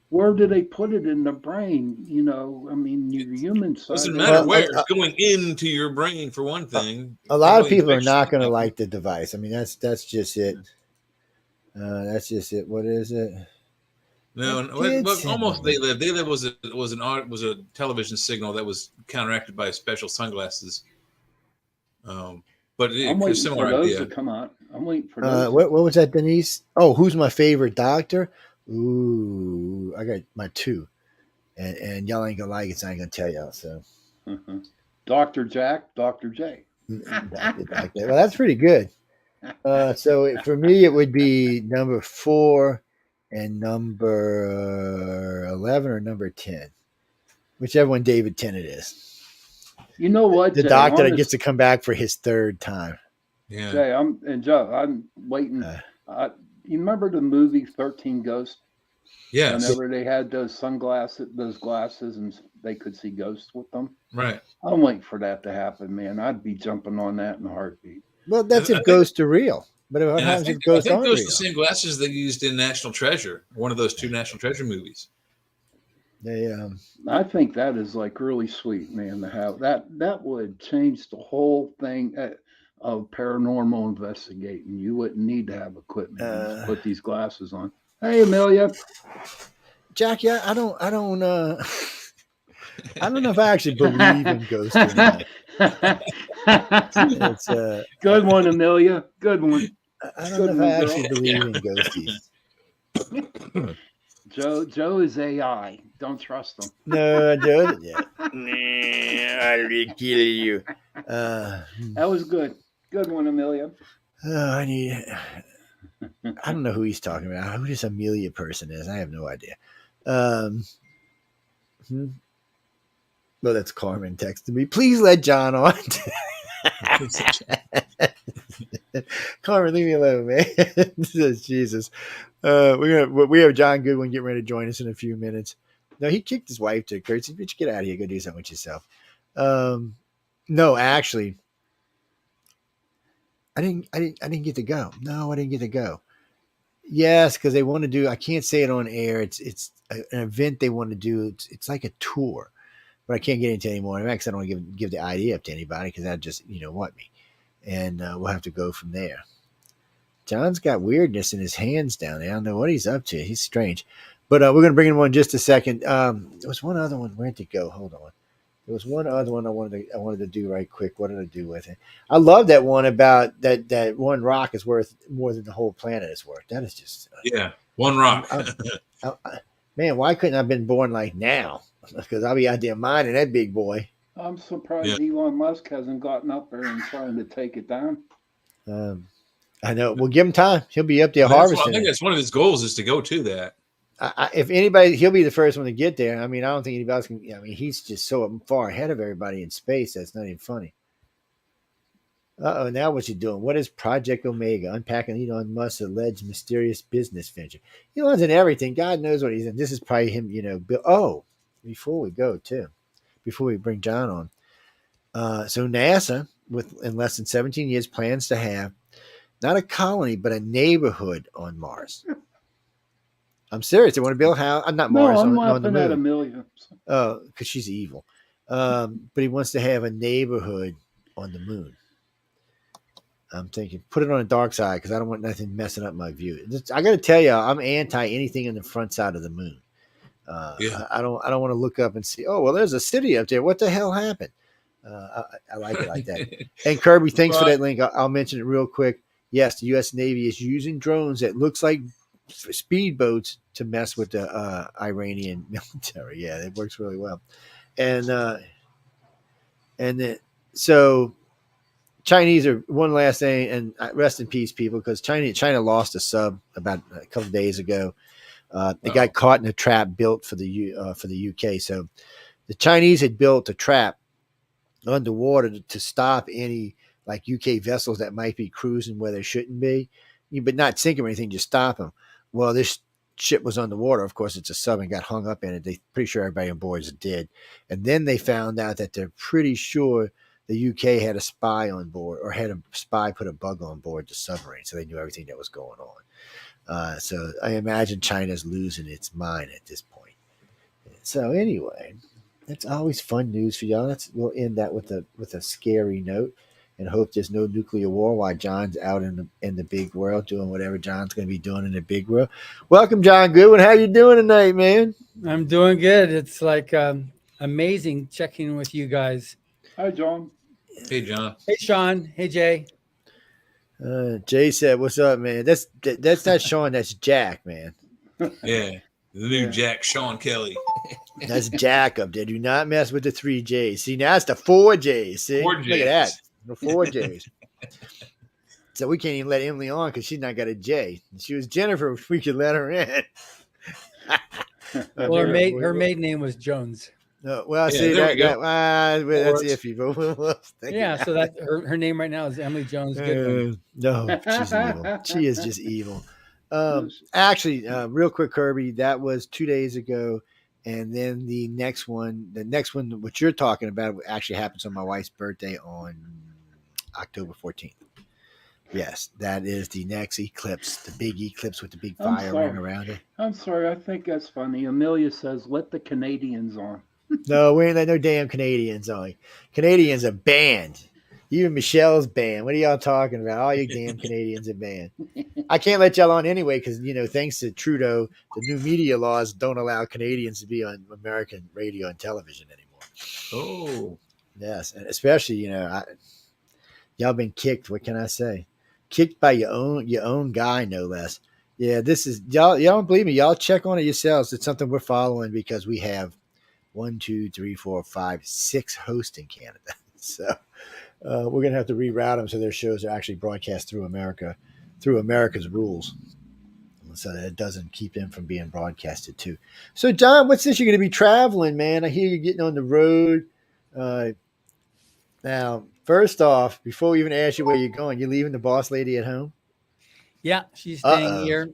where do they put it in the brain? You know, I mean, your human side. Doesn't matter where it's going into your brain for one thing. A lot of people are not going to like the device. I mean, that's just it. That's just it. What is it? No, but almost they live. They live was a television signal that was counteracted by special sunglasses. But I'm waiting for those to come out. I'm waiting for those. What was that, Denise? Oh, who's my favorite doctor? Ooh, I got my two, and y'all ain't gonna like it, so I ain't gonna tell y'all. So, Dr. Jack, Dr. J. Well, that's pretty good. So for me, it would be number 4 and number 11 or number 10, whichever one David Tennant is. You know what? The doctor that gets to come back for his 3rd time. Yeah. Jay, I'm waiting. You remember the movie 13 Ghosts? Yeah. Whenever they had those glasses, and they could see ghosts with them. Right. I'm waiting for that to happen, man. I'd be jumping on that in a heartbeat. Well, that's if ghosts are real. But what happens if ghosts aren't real? Those are the same glasses they used in National Treasure, one of those 2 National Treasure movies. I think that is like really sweet, man, to have that would change the whole thing of paranormal investigating. You wouldn't need to have equipment. You just put these glasses on. Hey, Amelia. Jackie, I don't I don't know if I actually believe in ghosts or not. It's, good one, Amelia. Good one. I don't know if I actually believe in ghosties. Joe is AI. Don't trust him. No, Joe. Yeah. I'll kill you. That was good. Good one, Amelia. I don't know who he's talking about. Who this Amelia person is. I have no idea. Well, that's Carmen texting me. Please let John on. Carmen, leave me alone, man. Jesus. We have John Goodwin getting ready to join us in a few minutes. No, he kicked his wife to the curb. Bitch, get out of here. Go do something with yourself. No, actually, I didn't get to go. No, I didn't get to go. Yes, because they want to do. I can't say it on air. It's an event they want to do. It's like a tour, but I can't get into it anymore. Because I don't want to give the idea up to anybody because that just what me. And we'll have to go from there. John's got weirdness in his hands down there. I don't know what he's up to. He's strange. But we're going to bring in one in just a second. There was one other one. Where'd it go? Hold on. There was one other one I wanted to do right quick. What did I do with it? I love that one about that one rock is worth more than the whole planet is worth. That is just one rock. Man, why couldn't I have been born like now? Because I'll be out there mining that big boy. I'm surprised Elon Musk hasn't gotten up there and trying to take it down. I know. We'll give him time. He'll be up there harvesting. I think that's one of his goals is to go to that. If anybody, he'll be the first one to get there. I mean, I don't think anybody else can. I mean, he's just so far ahead of everybody in space. That's not even funny. Now what's he doing? What is Project Omega? Unpacking Elon Musk's alleged mysterious business venture. Elon's in everything. God knows what he's in. This is probably him, before we go, too. Before we bring John on. So NASA, in less than 17 years, plans to have not a colony, but a neighborhood on Mars. I'm serious. They want to build how? Not Mars. No, I'm on the moon. At Amelia. Oh, because she's evil. But he wants to have a neighborhood on the moon. I'm thinking, put it on the dark side because I don't want nothing messing up my view. I got to tell you, I'm anti anything on the front side of the moon. I don't want to look up and see. Oh well, there's a city up there. What the hell happened? I like it like that. And Kirby, thanks for Right. that link. I'll mention it real quick. Yes, the U.S. Navy is using drones that looks like speedboats to mess with the Iranian military. Yeah, it works really well. And then so Chinese are one last thing, and rest in peace, people, because China lost a sub about a couple of days ago. They got caught in a trap built for the UK. So the Chinese had built a trap underwater to stop any like UK vessels that might be cruising where they shouldn't be, but not sink them or anything, just stop them. Well, this ship was underwater. Of course, it's a sub and got hung up in it. They're pretty sure everybody on board is dead. And then they found out that they're pretty sure the UK had a spy on board or had a spy put a bug on board the submarine. So they knew everything that was going on. So I imagine China's losing its mind at this point. So anyway, that's always fun news for y'all. We'll end that with a scary note, and hope there's no nuclear war while John's out in the big world doing whatever John's going to be doing in the big world. Welcome, John Goodwin. How you doing tonight, man? I'm doing good. It's like amazing checking with you guys. Hi, John. Hey, John. Hey, Sean. Hey, Jay. Jay said, "What's up, man?" That's not Sean. That's Jack, man. Yeah, the new Jack, Sean Kelly. That's Jack up there. Do not mess with the 3 J's. See, now it's the 4 J's. See, 4 look at that. The 4 J's. So we can't even let Emily on because she's not got a J. If she was Jennifer, we could let her in. Well, her maiden name was Jones. No, well, Yeah, see there we that's iffy. But Yeah, so that her name right now is Emily Jones Goodwin. no, she's evil. She is just evil. Actually, real quick, Kirby, that was 2 days ago, and then the next one, what you're talking about, actually happens on my wife's birthday on October 14th. Yes, that is the next eclipse, the big eclipse with the big fire ring around it. I'm sorry. I think that's funny. Amelia says, "Let the Canadians on." No, we ain't let no damn Canadians on. Canadians are banned. Even Michelle's banned. What are y'all talking about? All you damn Canadians are banned. I can't let y'all on anyway because, thanks to Trudeau, the new media laws don't allow Canadians to be on American radio and television anymore. Oh. Yes, and especially, y'all been kicked. What can I say? Kicked by your own guy, no less. Yeah, this is y'all don't believe me. Y'all check on it yourselves. It's something we're following because we have 1, 2, 3, 4, 5, 6 hosts in Canada. So we're gonna have to reroute them so their shows are actually broadcast through America's rules, so that it doesn't keep them from being broadcasted too. So, John, what's this? You're gonna be traveling, man. I hear you're getting on the road. Now, first off, before we even ask you where you're going, you're leaving the boss lady at home? Yeah, she's staying here.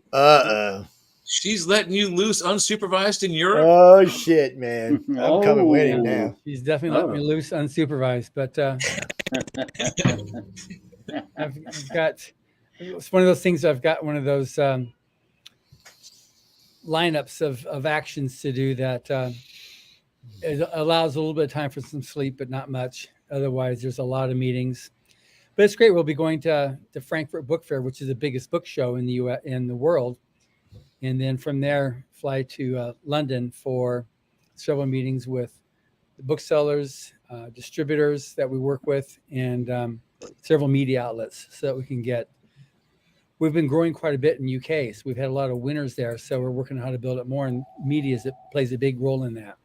She's letting you loose unsupervised in Europe? Oh, shit, man. I'm coming with him now. She's definitely letting me loose unsupervised. But I've got, it's one of those things, I've got one of those lineups of actions to do that it allows a little bit of time for some sleep, but not much. Otherwise, there's a lot of meetings. But it's great. We'll be going to Frankfurt Book Fair, which is the biggest book show in the U.S. in the world, and then from there fly to London for several meetings with the booksellers, distributors that we work with, and several media outlets, so that we can get. We've been growing quite a bit in UK, so we've had a lot of winners there. So we're working on how to build it more, and media plays a big role in that.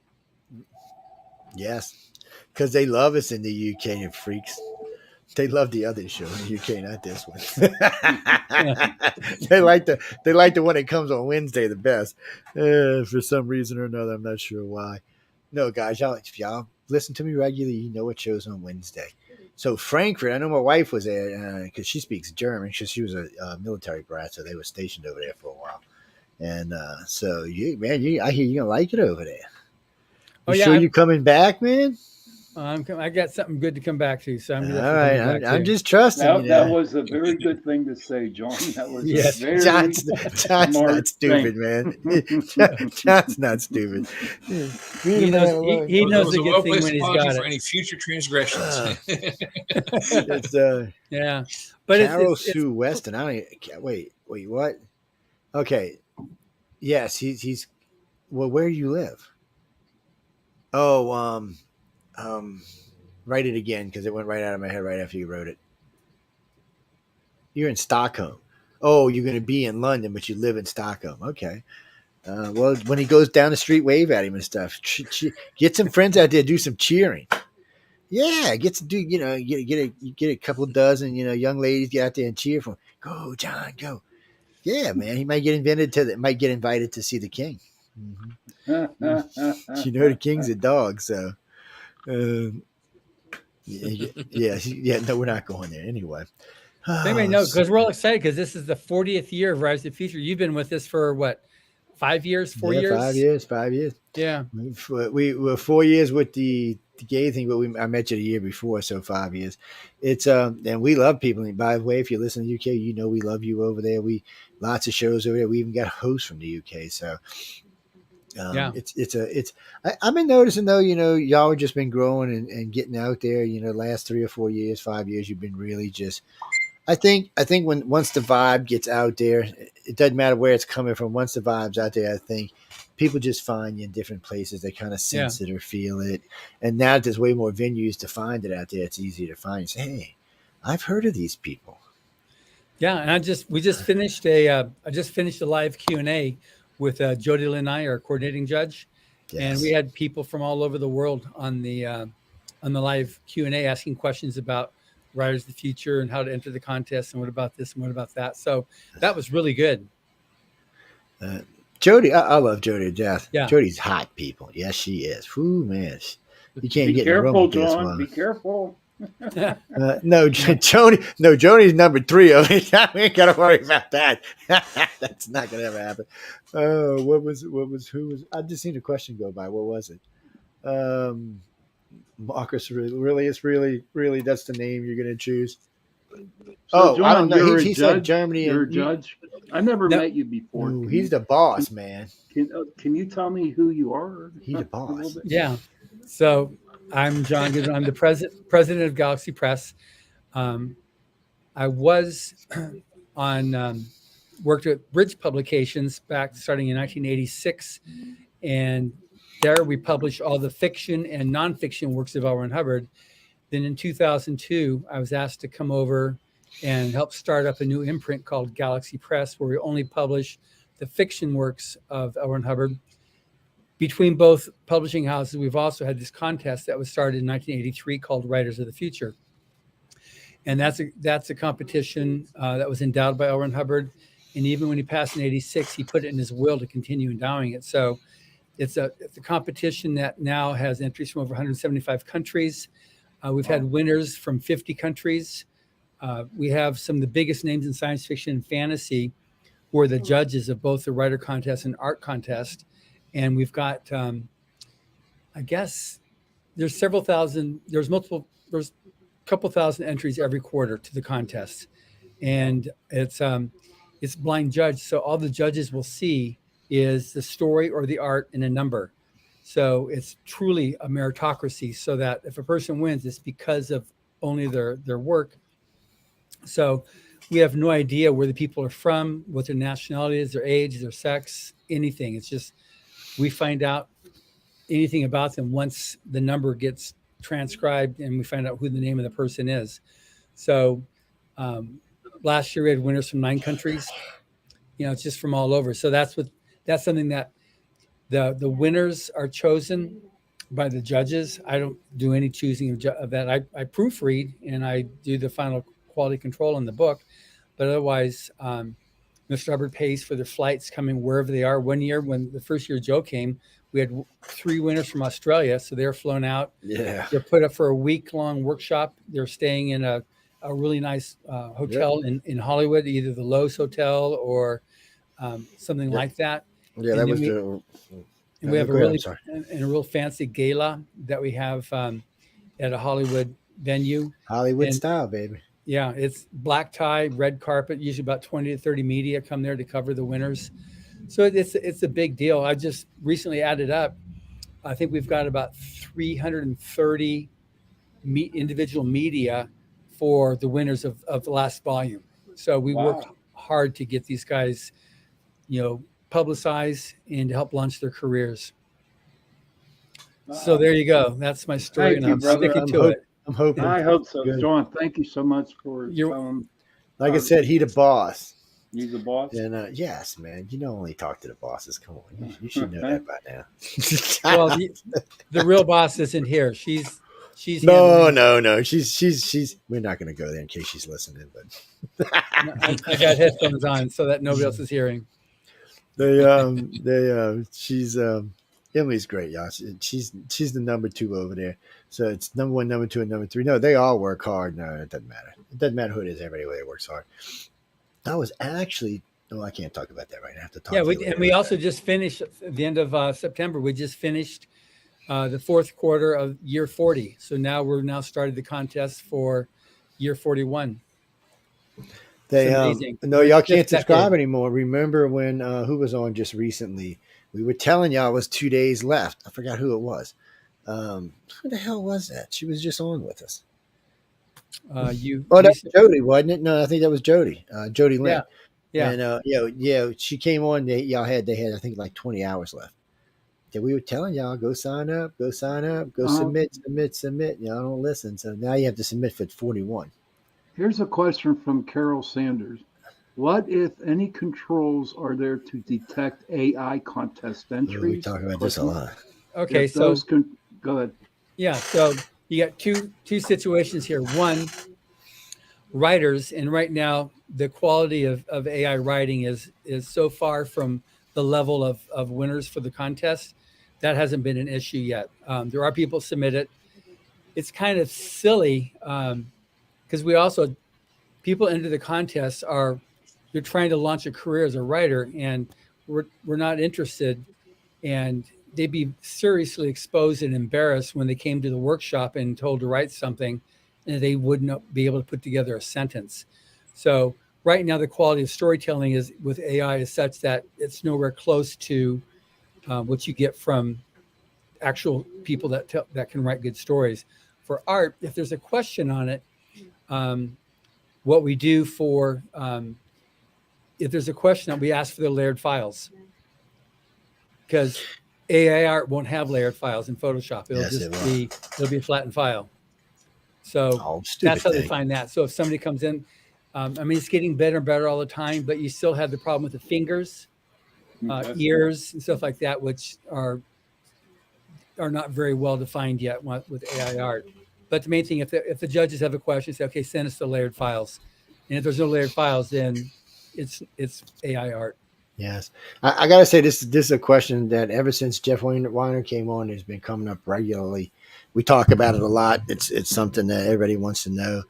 Yes, because they love us in the UK, you freaks. They love the other show in the UK, not this one. They like the one that comes on Wednesday the best. For some reason or another, I'm not sure why. No, guys, if y'all listen to me regularly, you know what show's on Wednesday. So Frankfurt, I know my wife was there because she speaks German because she was a military brat, so they were stationed over there for a while. And so I hear you're gonna like it over there. Sure you coming back, man? I got something good to come back to, so I'm all right. I'm just trusting you. That was a very good thing to say, John. That was very John's not stupid, man. John's not stupid. He knows a good thing when he's got it. For any future transgressions. Yeah, but Carol Sue Weston. I don't. Wait. What? Okay. Yes, he's. Well, where do you live? Oh, Write it again because it went right out of my head right after you wrote it. You're in Stockholm. Oh, you're going to be in London, but you live in Stockholm. Okay. Well, when he goes down the street, wave at him and stuff. Get some friends out there, do some cheering. Yeah, get to do, get a couple dozen, young ladies get out there and cheer for him. Go, John, go. Yeah, man, he might get invited to see the king. The king's a dog, so yeah. No, we're not going there anyway. Anyway, no, because we're all excited because this is the 40th year of Rise of the Future. You've been with us for what, 5 years, 4 years? 5 years. Yeah, we were 4 years with the gay thing, but I met you the year before, so 5 years. It's and we love people. And by the way, if you listen to the UK, we love you over there. We lots of shows over there. We even got hosts from the UK, so. Yeah, I've been noticing though, y'all have just been growing and getting out there, last 3 or 4 years, 5 years, you've been really just, I think once the vibe gets out there, it doesn't matter where it's coming from. Once the vibe's out there, I think people just find you in different places. They kind of sense it or feel it. And now that there's way more venues to find it out there, it's easier to find. You say, hey, I've heard of these people. Yeah. And we just finished a live Q&A with Jody Lanai, our coordinating judge. Yes. And we had people from all over the world on the live Q&A asking questions about Riders of the Future and how to enter the contest and what about this and what about that. So that was really good. Jody, I love Jody to death. Yeah. Jody's hot, people. Yes, she is. Ooh, man. You can't get in the room with this John. one. Be careful. No, Jody's number 3. I we ain't got to worry about that. That's not going to ever happen. Oh, who was, I just seen a question go by. What was it? Marcus, really, that's the name you're going to choose. So, John, I don't know. He said Germany. You're a judge. I never met you before. Ooh, he's the boss, man. Can you tell me who you are? He's the boss. Yeah. So I'm John Goodman. I'm the president of Galaxy Press. I was on worked at Bridge Publications back starting in 1986, and there we published all the fiction and nonfiction works of L. Ron Hubbard. Then in 2002, I was asked to come over and help start up a new imprint called Galaxy Press, where we only publish the fiction works of L. Ron Hubbard. Between both publishing houses, we've also had this contest that was started in 1983 called Writers of the Future. And that's a competition that was endowed by L. Ron Hubbard. And even when he passed in 86, he put it in his will to continue endowing it. So it's a competition that now has entries from over 175 countries. We've had winners from 50 countries. We have some of the biggest names in science fiction and fantasy who are the judges of both the writer contest and art contest. And we've got, I guess, there's a couple thousand entries every quarter to the contest. And it's blind judged. So all the judges will see is the story or the art and a number. So it's truly a meritocracy, so that if a person wins, it's because of only their work. So we have no idea where the people are from, what their nationality is, their age, their sex, anything. It's just we find out anything about them once the number gets transcribed and we find out who the name of the person is. So last year we had winners from 9 countries. It's just from all over. So that's something that the winners are chosen by the judges. I don't do any choosing of that. I proofread and I do the final quality control on the book, but otherwise, Mr. Hubbard pays for their flights coming wherever they are. One year, when the first year Joe came, we had 3 winners from Australia, so they're flown out. Yeah, they're put up for a week-long workshop. They're staying in a really nice hotel in Hollywood, either the Lowe's Hotel or something like that. Yeah, and that was and we have a real fancy gala that we have at a Hollywood venue. Hollywood style, baby. Yeah, it's black tie, red carpet. Usually about 20 to 30 media come there to cover the winners. So it's a big deal. I just recently added up. I think we've got about 330 individual media for the winners of the last volume. So we worked hard to get these guys, publicized and to help launch their careers. So there you go. That's my story, and I'm sticking to it. I'm hoping. I hope so. Good. John, thank you so much for You're- telling. Like I said, he the boss. He's the boss. And yes, man, you don't only talk to the bosses. Come on, you should know that by now. Well, the real boss isn't here. She's no. handling- She's. We're not going to go there in case she's listening. But I got headphones on so that nobody else is hearing. she's Emily's great, y'all. She's the number 2 over there. So it's number 1, number 2, and number 3. No, they all work hard. No, it doesn't matter. It doesn't matter who it is. Everybody works hard. I was actually. No, I can't talk about that right now. I have to talk. Yeah, to you later we about also that. just finished at the end of September. We just finished the 4th quarter of year 40. So now we're started the contest for year 41. They It's amazing. no, y'all can't Just that subscribe big. anymore. Remember when who was on just recently? We were telling y'all it was 2 days left. I forgot who it was. Who the hell was that? She was just on with us. Oh, that was Jody, wasn't it? No, I think that was Jody. Jody Lynn. Yeah. And she came on. They had I think like 20 hours left. That we were telling y'all go sign up, go submit. Y'all don't listen. So now you have to submit for 41. Here's a question from Carol Sanders. What, if any, controls are there to detect AI contest entries? We talk about this a lot. Okay, If so those go ahead. yeah, so you got two situations here. One, writers, and right now the quality of AI writing is so far from the level of winners for the contest. That hasn't been an issue yet. There are people submit it. It's kind of silly because people enter the contest they're trying to launch a career as a writer, and we're not interested, and they'd be seriously exposed and embarrassed when they came to the workshop and told to write something and they wouldn't be able to put together a sentence. So right now the quality of storytelling is with AI is such that it's nowhere close to what you get from actual people that can write good stories. For art, if there's a question on it, what we do for if there's a question that we ask for the layered files, because AI art won't have layered files in Photoshop. It'll be a flattened file. So that's how they find that. So if somebody comes in, it's getting better and better all the time, but you still have the problem with the fingers, ears, and stuff like that, which are not very well defined yet with AI art. But the main thing, if the judges have a question, say, okay, send us the layered files. And if there's no layered files, then it's AI art. Yes. I got to say, this is a question that ever since Jeff Weiner came on has been coming up regularly. We talk about it a lot. It's something that everybody wants to know.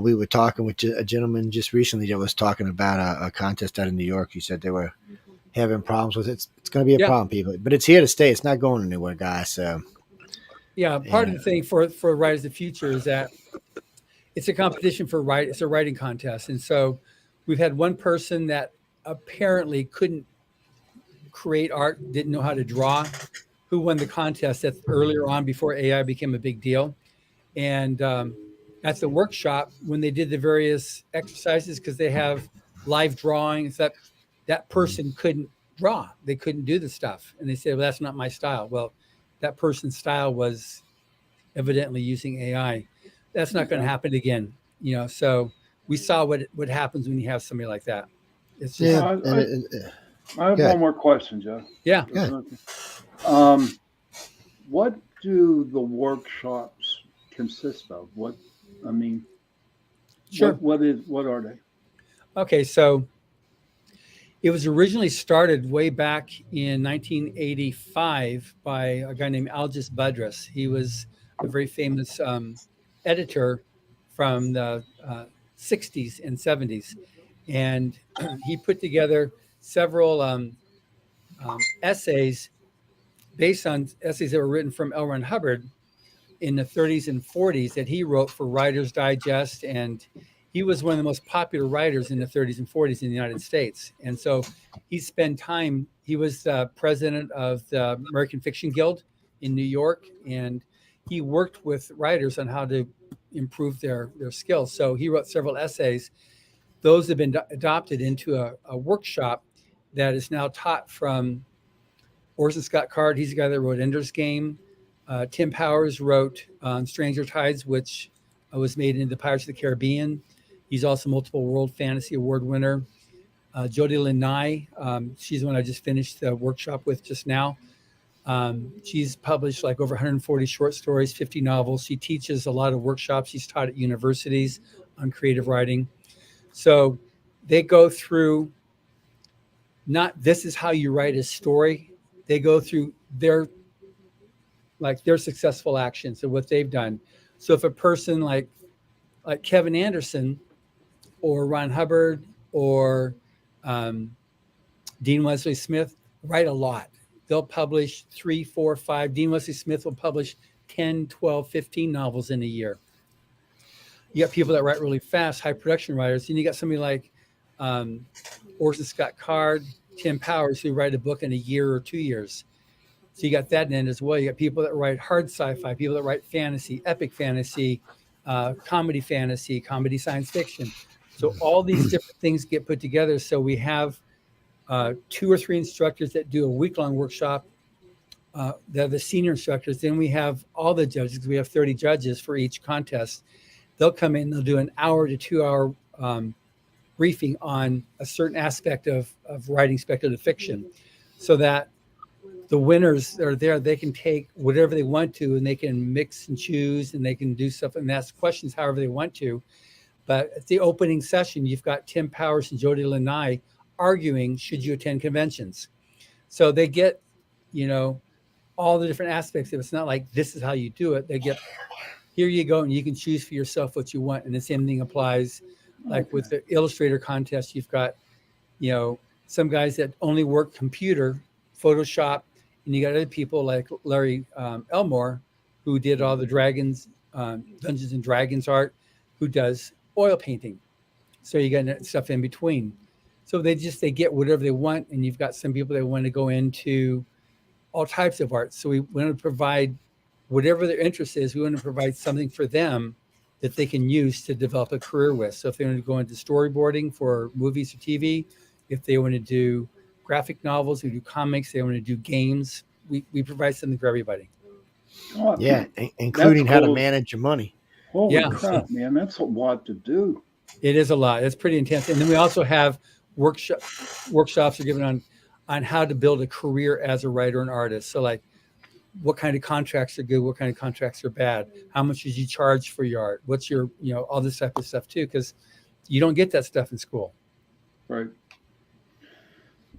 We were talking with a gentleman just recently that was talking about a contest out in New York. He said they were having problems with it. It's going to be a problem, people. But it's here to stay. It's not going anywhere, guys. So, yeah, part of the thing for Writers of the Future is that it's a competition for writing. It's a writing contest. And so we've had one person that apparently couldn't create art, didn't know how to draw, who won the contest that's earlier on before AI became a big deal. And at the workshop, when they did the various exercises, because they have live drawings, that person couldn't draw. They couldn't do the stuff. And they said, well, that's not my style. Well, that person's style was evidently using AI. That's not going to happen again. So we saw what happens when you have somebody like that. It's just, I have one more question, Joe. Yeah. What do the workshops consist of? Sure. What are they? Okay, so it was originally started way back in 1985 by a guy named Algis Budrus. He was a very famous editor from the 60s and 70s. And he put together several essays based on essays that were written from L. Ron Hubbard in the 30s and 40s that he wrote for Writer's Digest. And he was one of the most popular writers in the 30s and 40s in the United States. And so he spent time, he was the president of the American Fiction Guild in New York, and he worked with writers on how to improve their skills. So he wrote several essays. Those have been adopted into a workshop that is now taught from Orson Scott Card. He's the guy that wrote Ender's Game. Tim Powers wrote Stranger Tides, which was made into Pirates of the Caribbean. He's also multiple World Fantasy Award winner. Jodi Lanai, she's the one I just finished the workshop with just now. She's published like over 140 short stories, 50 novels. She teaches a lot of workshops. She's taught at universities on creative writing. So they go through not this is how you write a story. They go through their successful actions and what they've done. So if a person like Kevin Anderson or Ron Hubbard or Dean Wesley Smith write a lot. They'll publish 3, 4, 5. Dean Wesley Smith will publish 10, 12, 15 novels in a year. You got people that write really fast, high production writers. And you got somebody like Orson Scott Card, Tim Powers, who write a book in a year or 2 years. So you got that in as well. You got people that write hard sci-fi, people that write fantasy, epic fantasy, comedy fantasy, comedy science fiction. So all these different things get put together. So we have 2 or 3 instructors that do a week-long workshop. They're the senior instructors. Then we have all the judges. We have 30 judges for each contest. They'll come in, they'll do an hour to 2 hour briefing on a certain aspect of writing speculative fiction, so that the winners that are there, they can take whatever they want to, and they can mix and choose, and they can do stuff and ask questions however they want to. But at the opening session, you've got Tim Powers and Jodi Lanai arguing, should you attend conventions? So they get, all the different aspects of it. It's not like this is how you do it. They get, here you go, and you can choose for yourself what you want. And the same thing applies, like with the illustrator contest. You've got, some guys that only work computer, Photoshop, and you got other people like Larry Elmore, who did all the Dungeons and Dragons art, who does oil painting. So you got stuff in between. So they get whatever they want. And you've got some people that want to go into all types of art. So we want to provide whatever their interest is. We want to provide something for them that they can use to develop a career with. So if they want to go into storyboarding for movies or TV, if they want to do graphic novels, we do comics, they want to do games, we provide something for everybody. Oh, yeah, including how to manage your money. Holy crap, man, that's a lot to do. It is a lot. It's pretty intense. And then we also have workshops are given on how to build a career as a writer and artist. So like, what kind of contracts are good? What kind of contracts are bad? How much did you charge for your art? What's your, all this type of stuff too, because you don't get that stuff in school. Right.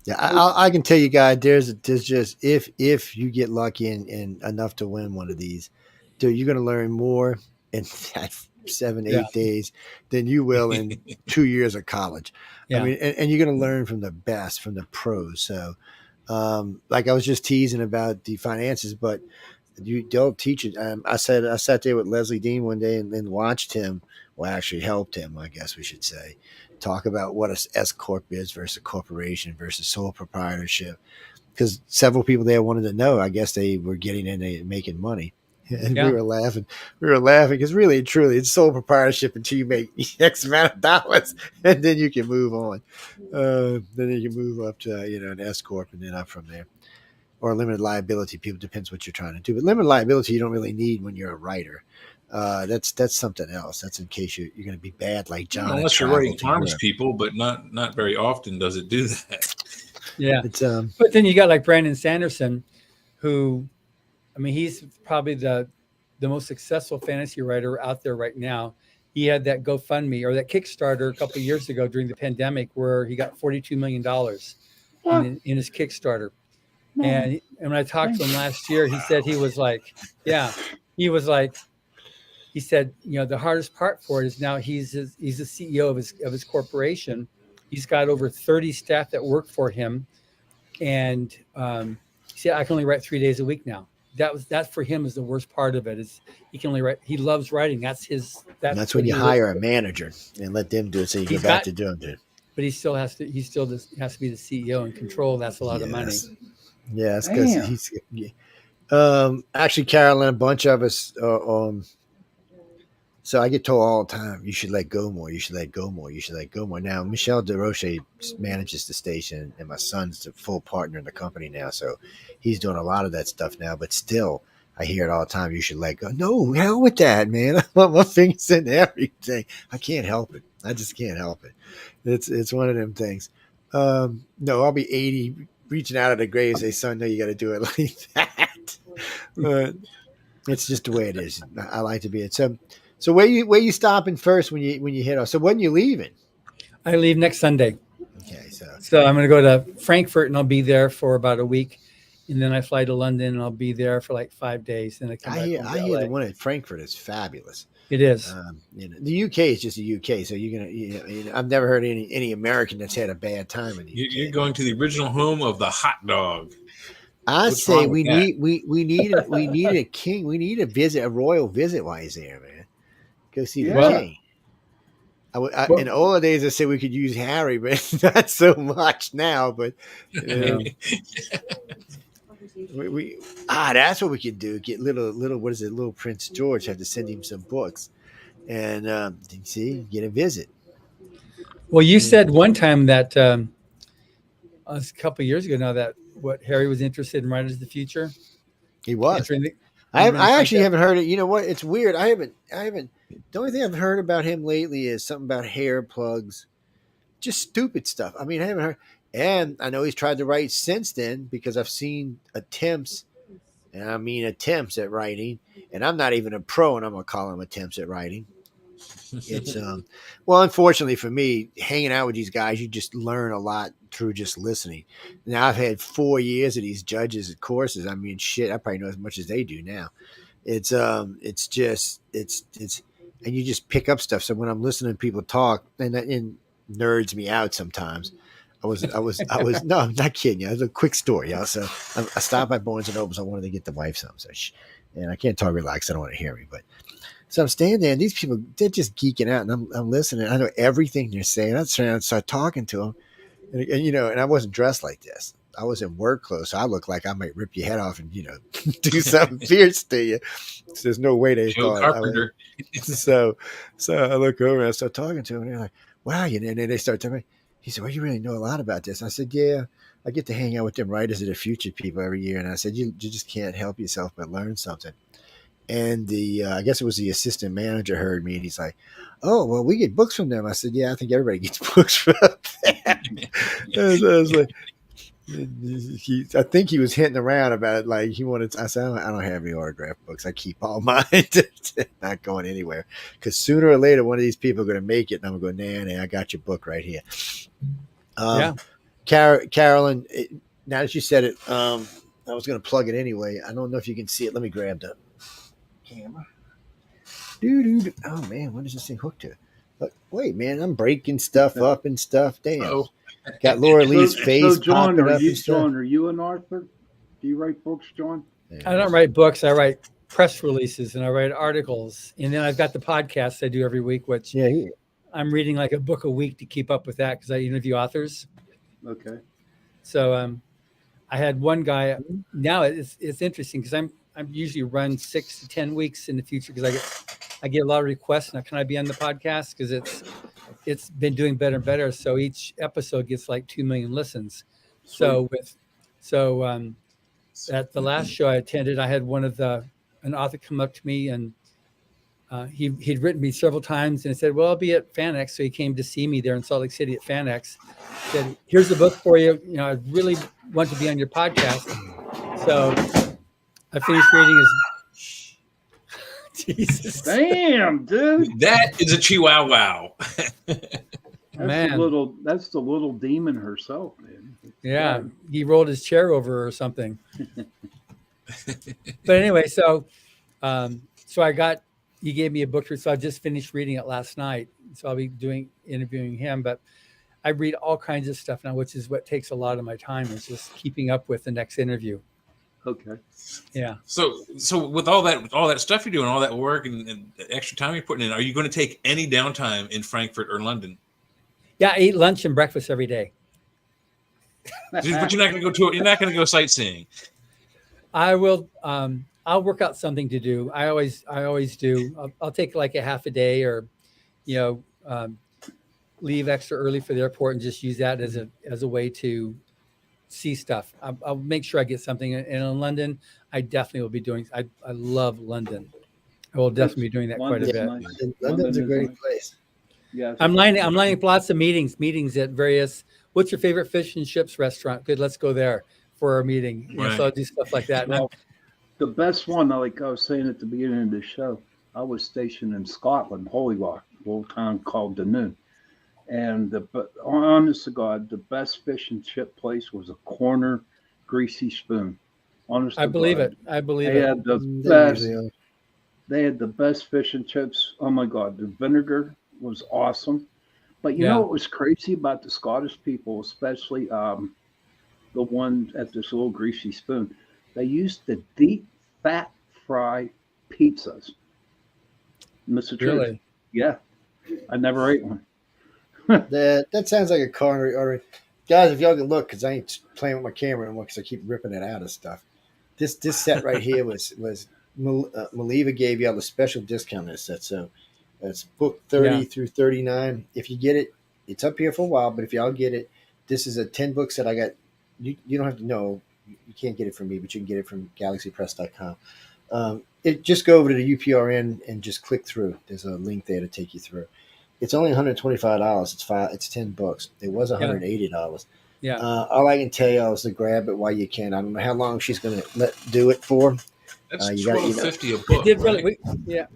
Yeah, I can tell you guys, there's just, if you get lucky and enough to win one of these, dude, you're going to learn more in that 7-8 days than you will in 2 years of college. Yeah. I mean, and you're going to learn from the best, from the pros. So, like I was just teasing about the finances, but they'll teach it. I sat there with Leslie Dean one day and then watched him, well, actually helped him, I guess we should say, talk about what a S corp is versus a corporation versus sole proprietorship. Because several people there wanted to know. I guess they were getting in and making money. And we were laughing. Because really, truly, it's sole proprietorship until you make X amount of dollars, and then you can move on. Then you can move up to an S corp, and then up from there, or limited liability. People, depends what you're trying to do. But limited liability, you don't really need when you're a writer. That's something else. That's in case you're going to be bad, like John. Unless you're writing harms people, but not very often does it do that. Yeah, but then you got like Brandon Sanderson, who. I mean, he's probably the most successful fantasy writer out there right now. He had that GoFundMe or that Kickstarter a couple of years ago during the pandemic where he got $42 million in his Kickstarter. And when I talked to him last year, he said he said, the hardest part for it is now he's the CEO of his corporation. He's got over 30 staff that work for him. And he said, I can only write 3 days a week now. That for him is the worst part of it. Is he can only write. He loves writing. That's when you hire a manager and let them do it, so you get back to doing it. But he still has to be the CEO and control. That's a lot of money. Yes, because he's actually Carolyn. A bunch of us. So I get told all the time, you should let go more. You should let go more. You should let go more. Now, Michelle DeRoche manages the station, and my son's the full partner in the company now. So he's doing a lot of that stuff now. But still, I hear it all the time. You should let go. No, hell with that, man. I want my fingers in everything. I can't help it. I just can't help it. It's one of them things. No, I'll be 80, reaching out of the grave, say, son, no, you got to do it like that. But it's just the way it is. I like to be it. So where you stopping first when you hit off? So when you leaving? I leave next Sunday. Okay, so I'm going to go to Frankfurt and I'll be there for about a week, and then I fly to London and I'll be there for like 5 days. Then I hear the one at Frankfurt is fabulous. It is. The UK is just the UK, so you're gonna. I've never heard any American that's had a bad time in the UK. You're going to the original home of the hot dog. I say we need a king. We need a royal visit while he's there, man. Go see the king. In the older days, I said we could use Harry, but not so much now. But that's what we could do. Get little what is it? Little Prince George. Have to send him some books, and get a visit. Well, you said one time that a couple of years ago now that what Harry was interested in Writers of the Future. He was. I actually haven't heard it. You know what? It's weird. I haven't. The only thing I've heard about him lately is something about hair plugs, just stupid stuff. I mean, I haven't heard. And I know he's tried to write since then because I've seen attempts, and I mean attempts at writing. And I'm not even a pro, and I'm gonna call them attempts at writing. It's well, unfortunately for me, hanging out with these guys, you just learn a lot through just listening. Now I've had 4 years of these judges courses. I mean, shit, I probably know as much as they do now. It's and you just pick up stuff. So when I'm listening to people talk, and nerds me out sometimes. I was no, I'm not kidding you. It's a quick story, y'all. So I stopped by Barnes and Nobles. I wanted to get the wife something. So and I can't talk relaxed. I don't want to hear me, but. So I'm standing there, and these people, they're just geeking out, and I'm listening. I know everything they're saying. I start talking to them, and I wasn't dressed like this. I was in work clothes, so I look like I might rip your head off and, do something fierce to you. So there's no way they Joe thought. Carpenter. So I look over and I start talking to them, and they're like, wow, and then they start telling me, he said, well, you really know a lot about this. I said, yeah, I get to hang out with them Writers of the Future people every year. And I said, you just can't help yourself but learn something. And I guess it was the assistant manager heard me, and he's like, oh, well, we get books from them. I said, yeah, I think everybody gets books from them. I was like, I think he was hinting around about it. Like he wanted, I said, I don't have any autograph books. I keep all mine. Not going anywhere. Because sooner or later, one of these people are going to make it. And I'm going to go, nah, I got your book right here. Carolyn, now that you said it, I was going to plug it anyway. I don't know if you can see it. Let me grab the camera. Oh man, what is this thing hooked to? Look, wait, man, I'm breaking stuff up and stuff. Damn. Oh. Got Laura Lee's face. So John, are you an author? Do you write books, John? I don't write books. I write press releases and I write articles. And then I've got the podcast I do every week, which I'm reading like a book a week to keep up with that because I interview authors. Okay. So I had one guy. Now it's interesting because I'm usually run 6 to 10 weeks in the future because I get a lot of requests. Now, can I be on the podcast? Because it's been doing better and better. So each episode gets like 2 million listens. Sweet. So at the last show I attended, I had an author come up to me and he'd written me several times and said, well, I'll be at FanX. So he came to see me there in Salt Lake City at FanX. Said, here's the book for you. I really want to be on your podcast. So I finished reading his. Jesus. Damn, dude. That is a chihuahua. That's the little demon herself, man. Yeah, he rolled his chair over or something. But anyway, so he gave me a book, so I just finished reading it last night. So I'll be interviewing him, but I read all kinds of stuff now, which is what takes a lot of my time is just keeping up with the next interview. Okay. Yeah. So with all that stuff you're doing, all that work and extra time you're putting in, are you going to take any downtime in Frankfurt or London? Yeah, I eat lunch and breakfast every day. But you're not going to go sightseeing. I will. I'll work out something to do. I always do. I'll take like a half a day, or leave extra early for the airport and just use that as a way to see stuff. I'll make sure I get something. And in London, I definitely will be doing. I love London. I will definitely be doing that quite a London's bit. nice. London's a London is great nice. place. Yeah, I'm lining up lots of meetings at various. What's your favorite fish and chips restaurant? Good, let's go there for our meeting. You know, so I'll do stuff like that. And Well, the best one, like I was saying at the beginning of the show, I was stationed in Scotland, Holyrock, a little town called Dunoon. And but honest to God, the best fish and chip place was a corner greasy spoon. Honest I to believe God, it. I believe they it. had the They best. usually are. They had the best fish and chips. Oh my God, the vinegar was awesome. But you know Yeah. what was crazy about the Scottish people, especially the one at this little greasy spoon? They used to deep fat fry pizzas. Mr. Truth. Really? Yeah, I never ate one. That sounds like a coronary artery. Guys, if y'all can look, because I ain't playing with my camera anymore because I keep ripping it out of stuff. This set right here was Maliva gave y'all the special discount on this set. So that's book 30 Yeah. through 39. If you get it, it's up here for a while, but if y'all get it, this is a 10 book set I got. You don't have to know. You can't get it from me, but you can get it from galaxypress.com. Just go over to the UPRN and just click through. There's a link there to take you through. It's only $125. It's 10 books. It was $180. Yeah. All I can tell you is to grab it while you can. I don't know how long she's going to do it for. That's You got- $12.50 a It book. did right? really. Yeah.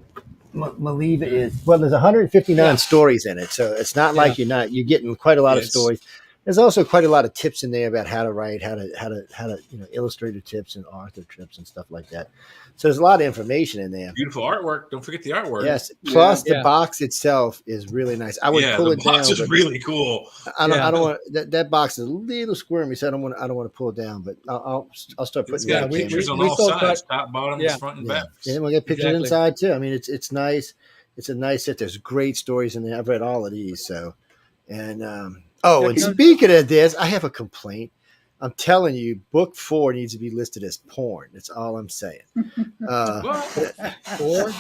Maliva is there's 159 Yeah. stories in it, so it's not like you're getting quite a lot of Yes. stories. There's also quite a lot of tips in there about how to write, how to illustrator tips and author tips and stuff like that. So there's a lot of information in there. Beautiful artwork. Don't forget the artwork. Yes. Plus the Yeah. box itself is really nice. I would pull the it box down. is but really cool. I Yeah. don't want that box is a little squirmy, so I don't want to pull it down. But I'll start It's putting got it on pictures camera. on we all sold sides, top, bottom, Yeah. front, and Yeah, back. and we'll get pictures Exactly. inside too. I mean, it's nice. It's a nice set. There's great stories in there. I've read all of these. So, and and speaking of this, I have a complaint. I'm telling you, book 4 needs to be listed as porn. That's all I'm saying. Or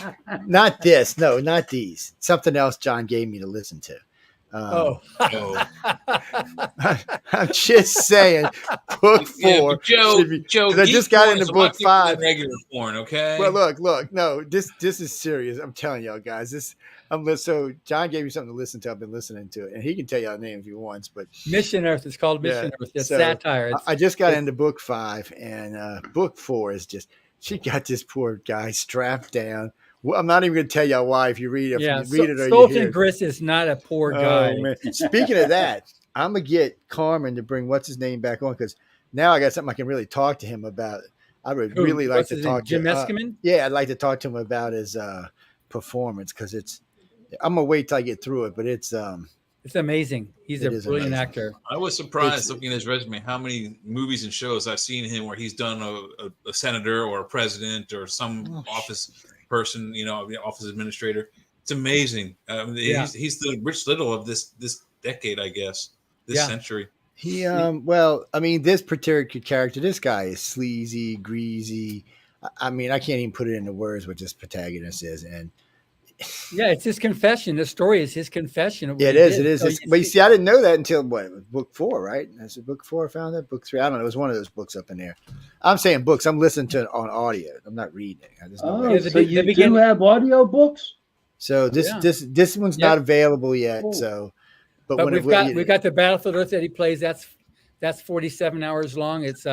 Not this. No, not these. Something else John gave me to listen to. oh. I'm just saying, book 4 should be. Joe, 'cause I just got into book 5. Regular porn, okay. Well, look. No, this is serious. I'm telling y'all guys. So John gave me something to listen to. I've been listening to it, and he can tell y'all the name if he wants. But Mission Earth. It's called Mission Earth. It's so satire. I just got into book 5, and book 4 is just she got this poor guy strapped down. Well, I'm not even going to tell y'all why. If you read it, or you Sultan hear it. Grist is not a poor guy. Oh, man. Speaking of that, I'm gonna get Carmen to bring what's his name back on because now I got something I can really talk to him about. I would really like to talk to Jim Eskerman. yeah, I'd like to talk to him about his performance because I'm gonna wait till I get through it, but it's amazing. He's a brilliant amazing. actor. I was surprised looking at his resume how many movies and shows I've seen him where he's done a senator or a president or some office person, the office administrator. It's amazing. He's the Rich Little of this decade, I guess, this century. He well, I mean, this particular character, this guy is sleazy, greasy. I mean, I can't even put it into words what this protagonist is, and yeah, it's his confession. The story is his confession. Yeah, it is. So but you see, I didn't know that until book 4, right? That's book 4. I found that book 3. I don't know. It was one of those books up in there. I'm saying books. I'm listening to it on audio. I'm not reading it. So you do have audio books? So this one's not available yet. Cool. So, but we've got the Battlefield Earth that he plays. That's 47 hours long. It's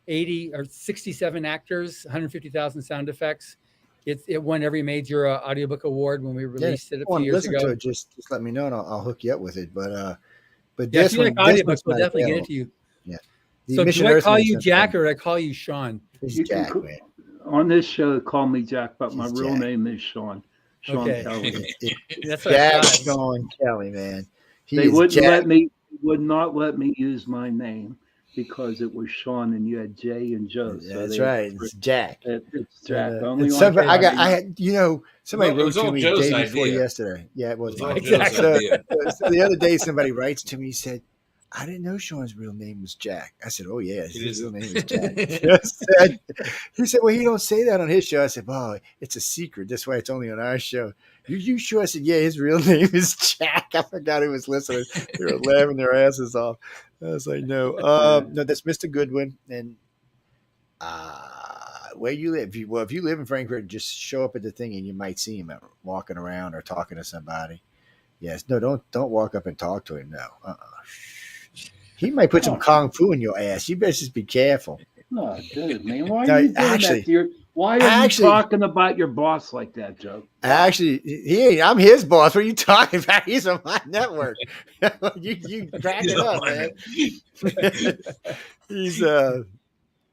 80 or 67 actors, 150,000 sound effects. It won every major audiobook award when we released it a few years ago. To it, just let me know and I'll hook you up with it. But if you like audiobooks, we'll definitely get it to you. Yeah. So do I call you Jack or do I call you Sean? It's Jack, man. On this show, call me Jack, but my real Jack. name is Sean. Sean Kelly. That's Jack Sean Kelly, man. They would not let me use my name because it was Sean and you had Jay and Joe. So that's right. It's Jack. It's Jack. Somebody wrote to me the day before yesterday. Yeah, it was exactly. So the other day, somebody writes to me, said, I didn't know Sean's real name was Jack. I said, oh, yeah, his real name is Jack. He said, well, he don't say that on his show. I said, oh, it's a secret. That's why it's only on our show. You sure? I said, yeah, his real name is Jack. I forgot who was listening. They were laughing their asses off. I was like, no. No, that's Mr. Goodwin. And where you live. If you live in Frankfurt, just show up at the thing and you might see him walking around or talking to somebody. Yes, no, don't walk up and talk to him. No, he might put some kung fu in your ass. You better just be careful. No, dude, man, why No, are you doing actually- that to your? Why are you talking about your boss like that, Joe? Actually, he ain't. I'm his boss. What are you talking about? He's on my network. you crack it up, man. He's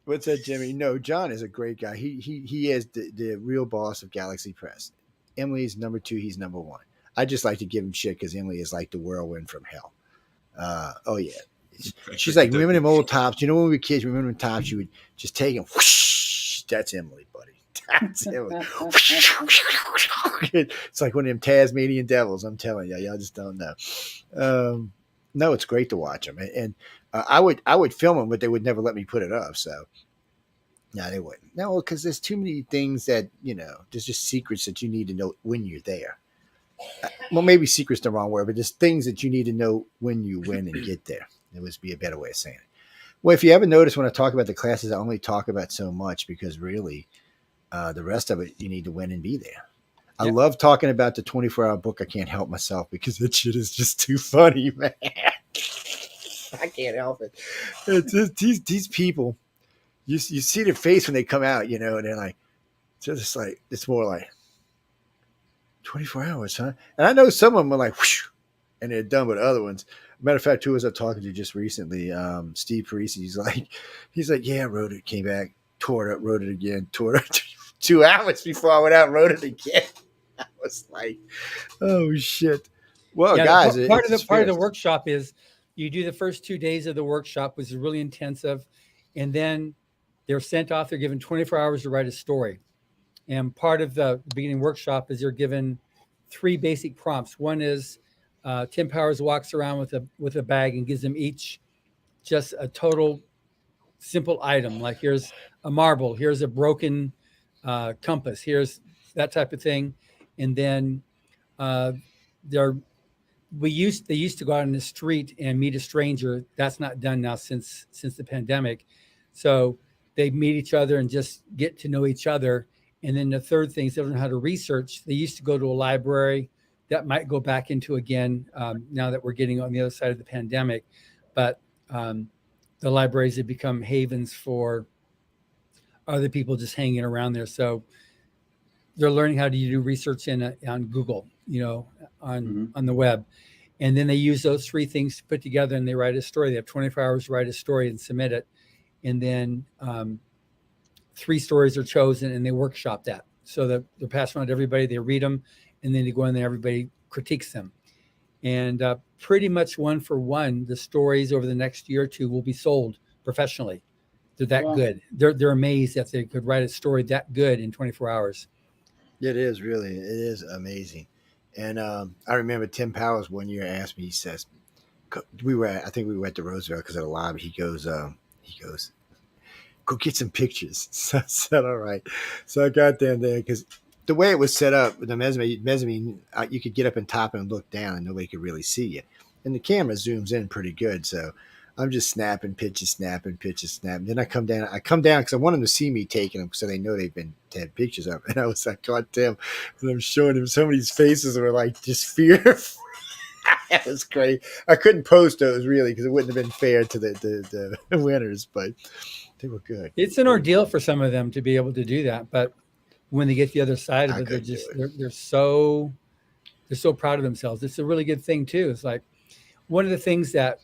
what's that, Jimmy? No, John is a great guy. He is the real boss of Galaxy Press. Emily's number 2. He's number 1. I just like to give him shit because Emily is like the whirlwind from hell. Oh yeah, she's like, remember them old tops? You know when we were kids, remember them tops? You would just take them. Whoosh, that's Emily, buddy. That's Emily. It's like one of them Tasmanian devils. I'm telling you, y'all just don't know. No, it's great to watch them, and I would film them, but they would never let me put it up. So no, they wouldn't. No, because there's too many things that there's just secrets that you need to know when you're there. Well, maybe secret's the wrong word, but just things that you need to know when you win and get there. It would be a better way of saying it. Well, if you ever notice when I talk about the classes, I only talk about so much because really the rest of it, you need to win and be there. I love talking about the 24-hour book. I can't help myself because that shit is just too funny, man. I can't help it. It's just, these people, you see their face when they come out, and they're like, just like, it's more like, 24 hours, huh? And I know some of them are like, whoosh, and they're done with other ones. Matter of fact, who was I talking to just recently? Steve Parisi. He's like, yeah, I wrote it, came back, tore it up, wrote it again, tore it up 2 hours before I went out and wrote it again. I was like, oh shit. Well, guys, part of the workshop is you do the first 2 days of the workshop, which is really intensive, and then they're sent off. They're given 24 hours to write a story. And part of the beginning workshop is you're given 3 basic prompts. One is Tim Powers walks around with a bag and gives them each just a total simple item. Like here's a marble, here's a broken compass, here's that type of thing. And then they used to go out in the street and meet a stranger. That's not done now since the pandemic. So they meet each other and just get to know each other. And then the third thing is they learn how to research. They used to go to a library. That might go back into again now that we're getting on the other side of the pandemic. But the libraries have become havens for other people just hanging around there. So they're learning how to do research on Google, on the web. And then they use those 3 things to put together and they write a story. They have 24 hours to write a story and submit it. And then 3 stories are chosen and they workshop that. So that they're passed around to everybody, they read them, and then they go in there, everybody critiques them. And pretty much 1 for 1, the stories over the next year or 2 will be sold professionally. They're that good. They're amazed that they could write a story that good in 24 hours. It is really, it is amazing. And I remember Tim Powers one year asked me, he says, I think we were at the Roosevelt because of the lobby. He goes, go get some pictures. So I said, all right. So I got down there because the way it was set up, the mezzanine, you could get up on top and look down and nobody could really see you. And the camera zooms in pretty good. So I'm just snapping pictures. Then I come down because I want them to see me taking them so they know they've been had pictures of. And I was like, God damn. And I'm showing them some of these faces were like just fear. That was great. I couldn't post those really because it wouldn't have been fair to the winners, but they were good. It's an ordeal for some of them to be able to do that. But when they get the other side of it, they're so proud of themselves. It's a really good thing too. It's like one of the things that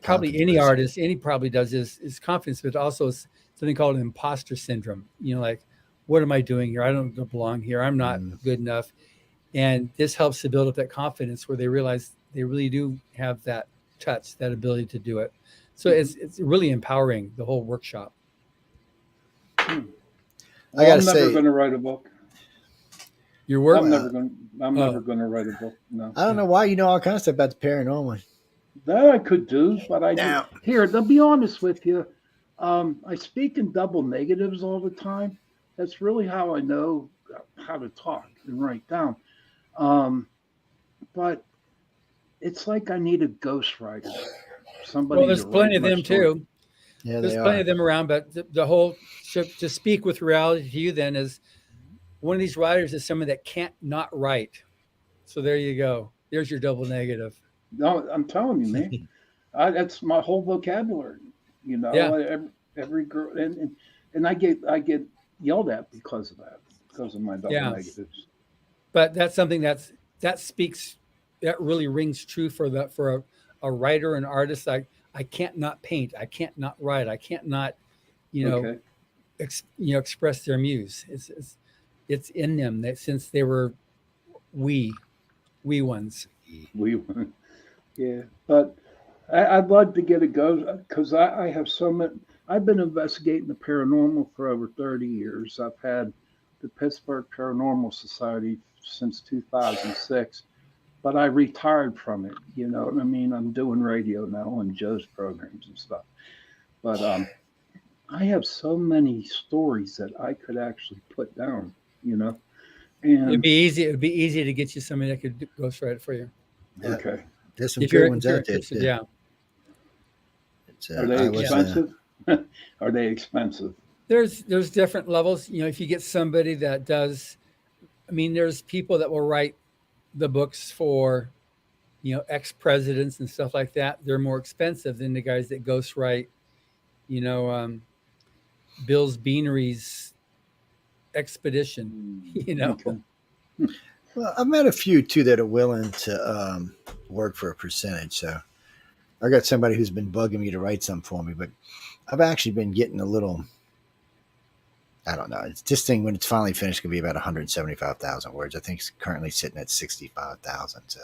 probably any artist, probably does is confidence, but also is something called an imposter syndrome. Like, what am I doing here? I don't belong here. I'm not good enough. And this helps to build up that confidence where they realize they really do have that touch, that ability to do it. So it's really empowering, the whole workshop. I'm never going to write a book. Your work? I'm never going to write a book. No. I don't know why you know all kinds of stuff about the paranormal. That I could do, but here, to be honest with you, I speak in double negatives all the time. That's really how I know how to talk and write down. But it's like I need a ghostwriter. Somebody. Well, there's plenty of them too. Yeah, there's plenty of them around, but the whole to speak with reality to you then is one of these writers is someone that can't not write. So there you go. There's your double negative. No, I'm telling you, man. That's my whole vocabulary. You know, Yeah. every girl, and I get yelled at because of that, because of my double Yeah. negatives. But that's something that really rings true for a writer and artist. I can't not paint. I can't not write. I can't not, Okay. express their muse. It's in them that since they were wee ones. We, yeah, but I'd love to get a go because I have so much. I've been investigating the paranormal for over 30 years. I've had the Pittsburgh Paranormal Society since 2006, but I retired from it. You know what I mean? I'm doing radio now on Joe's programs and stuff. But I have so many stories that I could actually put down, you know. And It'd be easy. It'd be easy to get you somebody that could ghostwrite it for you. Yeah. okay, There's some If good ones out there. interested, yeah. are they expensive? Are they expensive? There's different levels. If you get somebody that does, there's people that will write the books for, ex-presidents and stuff like that. They're more expensive than the guys that ghostwrite, Bill's Beanery's expedition, Okay. Well, I've met a few too that are willing to work for a percentage. So I got somebody who's been bugging me to write something for me, but I've actually been getting a little. I don't know. It's this thing when it's finally finished could be about 175,000 words. I think it's currently sitting at 65,000. So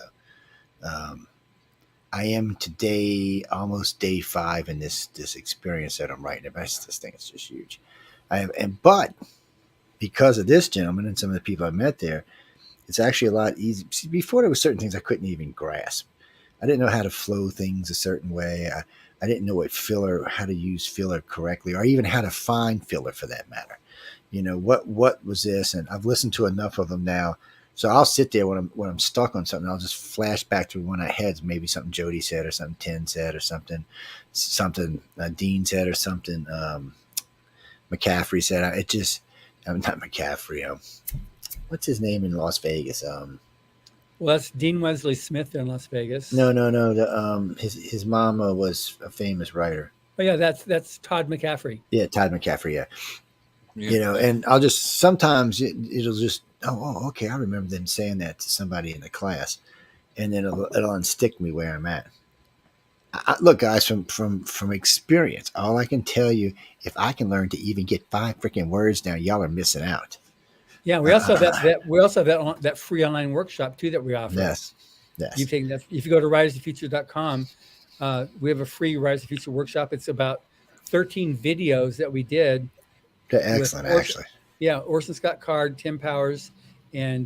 I am today almost day 5 in this experience that I'm writing. This thing is just huge. But because of this gentleman and some of the people I met there, it's actually a lot easier. See, before there were certain things I couldn't even grasp. I didn't know how to flow things a certain way. I didn't know how to use filler correctly, or even how to find filler for that matter. What was this? And I've listened to enough of them now, so I'll sit there when I'm stuck on something. I'll just flash back through one of my heads, maybe something Jody said, or something Tim said, or something Dean said, or something McCaffrey said. Not McCaffrey. What's his name in Las Vegas? Well, that's Dean Wesley Smith in Las Vegas. No. His mama was a famous writer. Oh yeah, that's Todd McCaffrey. Yeah, Todd McCaffrey. Yeah. And I'll just sometimes it'll just okay, I remember them saying that to somebody in the class, and then it'll unstick me where I'm at. Look, guys, from experience, all I can tell you, if I can learn to even get 5 freaking words down, y'all are missing out. Yeah, we also have that free online workshop too that we offer. Yes. You take that if you go to writersofthefuture.com, we have a free Rise of the Future workshop. It's about 13 videos that we did. Okay, excellent, actually. Yeah, Orson Scott Card, Tim Powers, and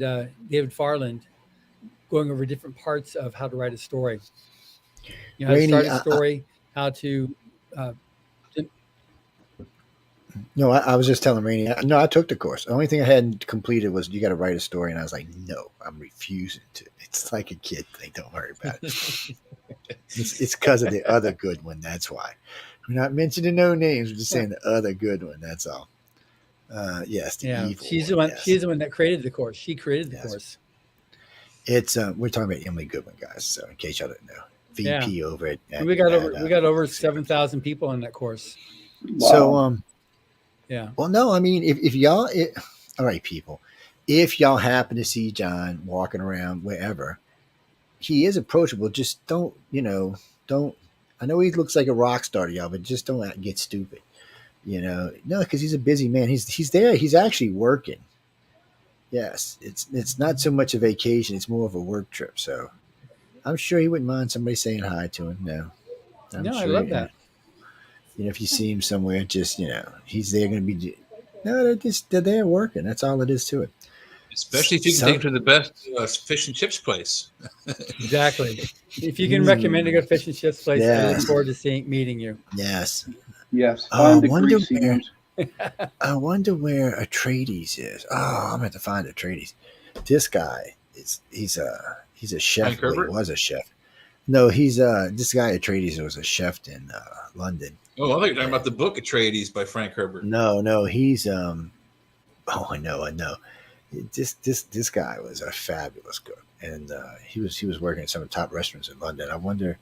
David Farland going over different parts of how to write a story. How to start a story, how to. No, I was just telling Rainey. No, I took the course. The only thing I hadn't completed was you got to write a story, and I was like, no, I'm refusing to. It's like a kid thing. Don't worry about it. It's because of the other good one. That's why. We're not mentioning no names. We're just saying the other good one. That's all. Yes, evil. She's the one. Yes. She's the one that created the course. She created the course. It's we're talking about Emily Goodwin, guys. So in case y'all don't know, VP over at we got over 7,000 people in that course. Wow. So yeah. Well, no, I mean, if y'all, all right, people, if y'all happen to see John walking around wherever, he is approachable. Just don't. I know he looks like a rock star to y'all, but just don't get stupid. No, because he's a busy man. He's there. He's actually working. Yes, it's not so much a vacation. It's more of a work trip. So I'm sure he wouldn't mind somebody saying hi to him. No, sure, I love that. If you see him somewhere, just he's there going to be. No, they're there working. That's all it is to it. Especially if you can take to the best fish and chips place. Exactly. If you can recommend a good fish and chips place, I look forward to meeting you. Yes. Yes. I wonder where Atreides is. Oh, I'm going to find Atreides. This guy he's a chef. Well, he was a chef. No, he's this guy Atreides was a chef in London. Oh, I thought you were talking about the book Atreides by Frank Herbert. No, he's oh, I know. This guy was a fabulous cook, and he was working at some of the top restaurants in London. I wonder,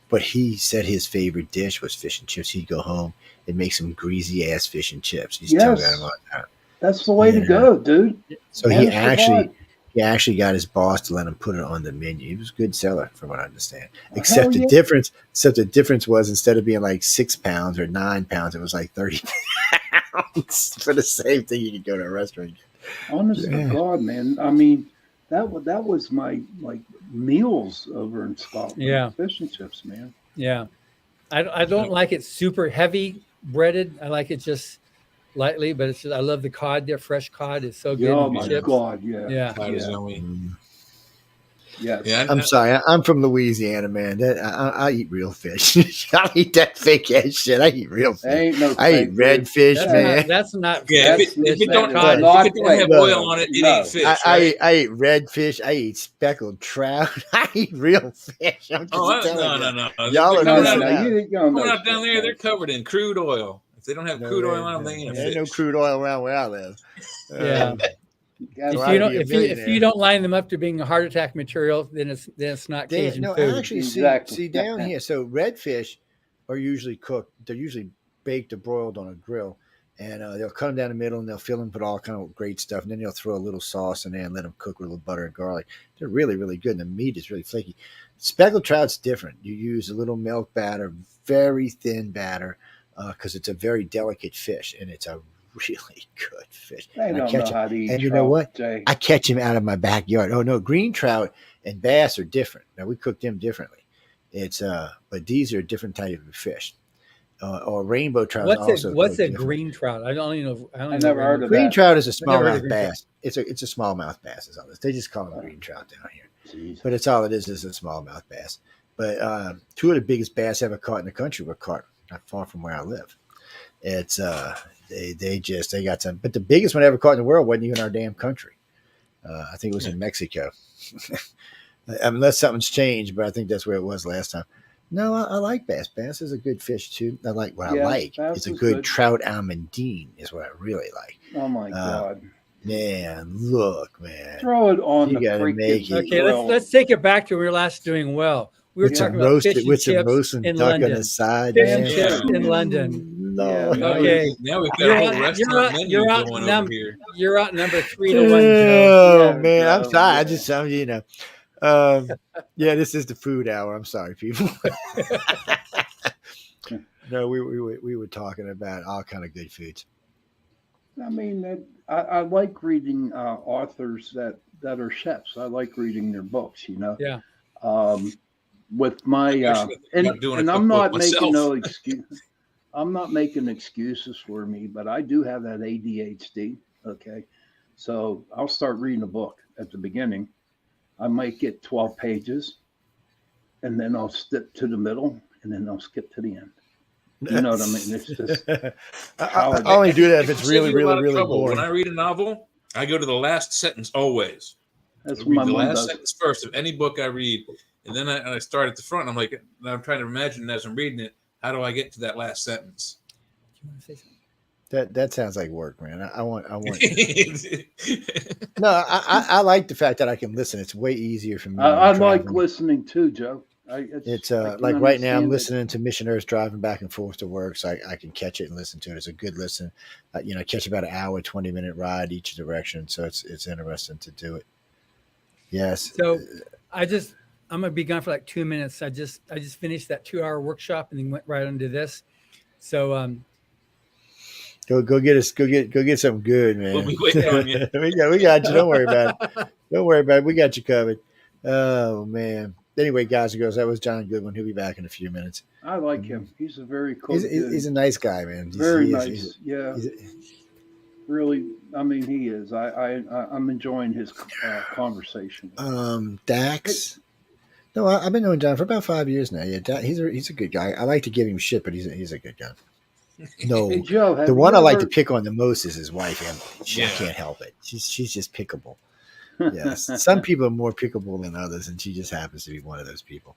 but he said his favorite dish was fish and chips. He'd go home and make some greasy ass fish and chips. He's telling me about that. That's the way to go, dude. So he actually got his boss to let him put it on the menu. He was a good seller, from what I understand. Except the difference was, instead of being like 6 pounds or 9 pounds, it was like 30 pounds for the same thing. You could go to a restaurant. Honest to God, man. I mean, that was my meals over in Scotland. Yeah, fish and chips, man. Yeah, I don't like it super heavy breaded. I like it just lightly, but it's just, I love the cod there. Fresh cod is so good. Oh my God, yeah. Cod is yummy. Yeah. I'm sorry. I'm from Louisiana, man. I eat real fish. I eat that fake ass shit. I eat real fish. I eat redfish, man. That's not. Yeah, if it don't have oil on it, it ain't fish. I eat redfish. I eat speckled trout. I eat real fish. I'm just no. Y'all are coming out down there. They're covered in crude oil. If they don't have crude oil on them, they ain't There's no crude oil around where I live. Yeah. If you don't line them up to being a heart attack material, then it's not Cajun food. Actually, see down here. So redfish are usually cooked. They're usually baked or broiled on a grill, and they'll cut them down the middle and they'll fill them with all kind of great stuff, and then they'll throw a little sauce in there and let them cook with a little butter and garlic. They're really, really good, and the meat is really flaky. Speckled trout's different. You use a little milk batter, very thin batter, because it's a very delicate fish, and it's a really good fish. I don't know how to eat and you trout, know what? Jay. I catch him out of my backyard. Oh no, green trout and bass are different. Now we cook them differently. It's but these are a different type of fish. Or rainbow trout. What's a green trout? I don't even know. I never heard of green that. trout is a smallmouth bass. It's a smallmouth bass. Is all this. They just call them green trout down here. Jeez. But it's all it is a smallmouth bass. But two of the biggest bass ever caught in the country were caught not far from where I live. It's they got some, but the biggest one ever caught in the world wasn't even our damn country. I think it was in Mexico. Unless something's changed, but I think that's where it was last time. No, I like bass. Bass is a good fish too. I like what I like. It's a good trout almondine is what I really like. Oh my God. Man, look, man. Throw it on you the freaking Okay, grill. let's take it back to when we were last doing well. We were talking about fish and chips in London. On the side, fish and chips in London. No. Okay. Now we've got a whole restaurant menu going over here. You're out number 3-1. Oh man, I'm sorry. I just you know. Yeah, this is the food hour. I'm sorry, people. No, we were talking about all kind of good foods. I mean, I like reading authors that are chefs. I like reading their books. You know. Yeah. With my and I'm not making no excuse. I'm not making excuses for me, but I do have that ADHD. Okay, so I'll start reading a book at the beginning. I might get 12 pages, and then I'll skip to the middle, and then I'll skip to the end. You know what I mean? It's just I only do that if it's really boring. When I read a novel, I go to the last sentence always. That's I what read my the mom last does. sentence first of any book I read, and then I start at the front. I'm like, I'm trying to imagine as I'm reading it, how do I get to that last sentence? Do you want to say something? That sounds like work, man. I want. No, I like the fact that I can listen. It's way easier for me. I like listening too, Joe. It's like right now I'm listening to Mission Earth driving back and forth to work, so I can catch it and listen to it. It's a good listen. Catch about an hour, 20-minute ride each direction, so it's interesting to do it. Yes. So I'm gonna be gone for like 2 minutes. I just finished that 2-hour workshop and then went right into this. So go get something good, man. We'll be waiting on you. we got you. Don't worry about it. Don't worry about it. We got you covered. Oh man. Anyway, guys and girls, that was John Goodwin. He'll be back in a few minutes. I like him. He's a very cool dude. He's a nice guy, man. Very nice. Really, I mean, he is. I'm enjoying his conversation. Dax. No, I've been knowing John for about 5 years now. Yeah, he's a good guy. I like to give him shit, but he's a good guy. No, hey, Joe, the one I like to pick on the most is his wife, Emily. She can't help it. She's just pickable. Yes, some people are more pickable than others, and she just happens to be one of those people.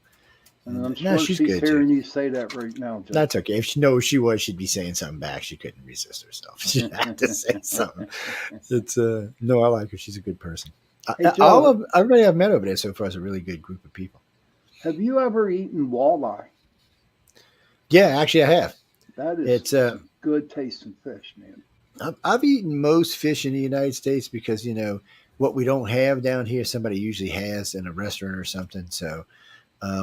And I'm No, sure she's she's good, hearing too. you say that right now, Joe. That's okay. If she knows she was, she'd be saying something back. She couldn't resist herself. She had to say something. It's no, I like her. She's a good person. Hey, Joe, Everybody I've met over there so far is a really good group of people. have you ever eaten walleye? Yeah, actually, I have. That is It's some good tasting fish, man. I've eaten most fish in the United States because what we don't have down here, somebody usually has in a restaurant or something. So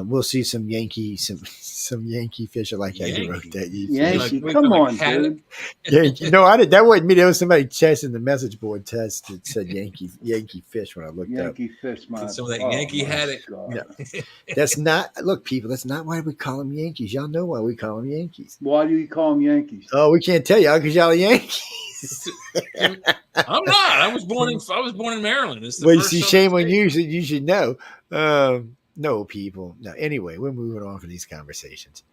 we'll see some Yankee fish. I like how you wrote that. Yankee, Like, come like on, dude. Yankee. No, I did. That wasn't me. That was somebody testing the message board test that said Yankee fish when I looked up. Yankee fish, man. some of that Yankee had it. No, that's not. Look, people, that's not why we call them Yankees. Y'all know why we call them Yankees. Why do you call them Yankees? Oh, we can't tell y'all because y'all are Yankees. I'm not. I was born in Maryland. It's the Well, you first see, southern shame on state. you. You should know. No, people. No. Anyway, we're moving on from these conversations.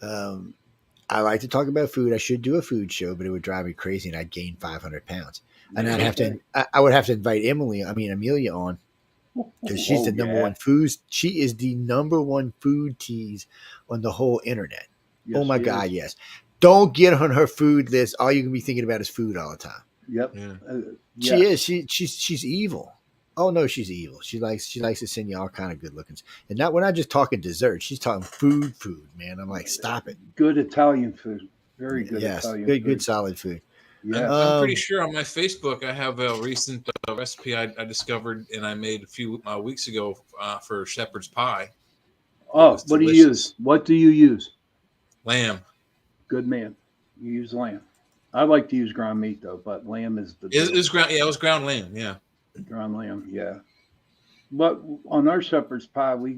I like to talk about food. I should do a food show, but it would drive me crazy, and I'd gain 500 pounds. And I'd have to. I would have to invite Amelia on, because she's the number one food. She is the number one food tease on the whole internet. Yes, oh my God, yes. Don't get on her food list. All you can be thinking about is food all the time. Yep. Yeah. She is. She's evil. Oh no, she's evil. She likes to send you all kind of good lookings. And we're not just talking dessert. She's talking food, man. I'm like, stop it. Good Italian food. Very good yes, Italian food. good solid food. Yeah. I'm pretty sure on my Facebook I have a recent recipe I discovered and I made a few weeks ago for shepherd's pie. Oh, what do you use? What do you use? Lamb. Good man. You use lamb. I like to use ground meat though, but lamb is the It was ground. Yeah, it was ground lamb. Yeah. Ground lamb, yeah. But on our shepherd's pie, we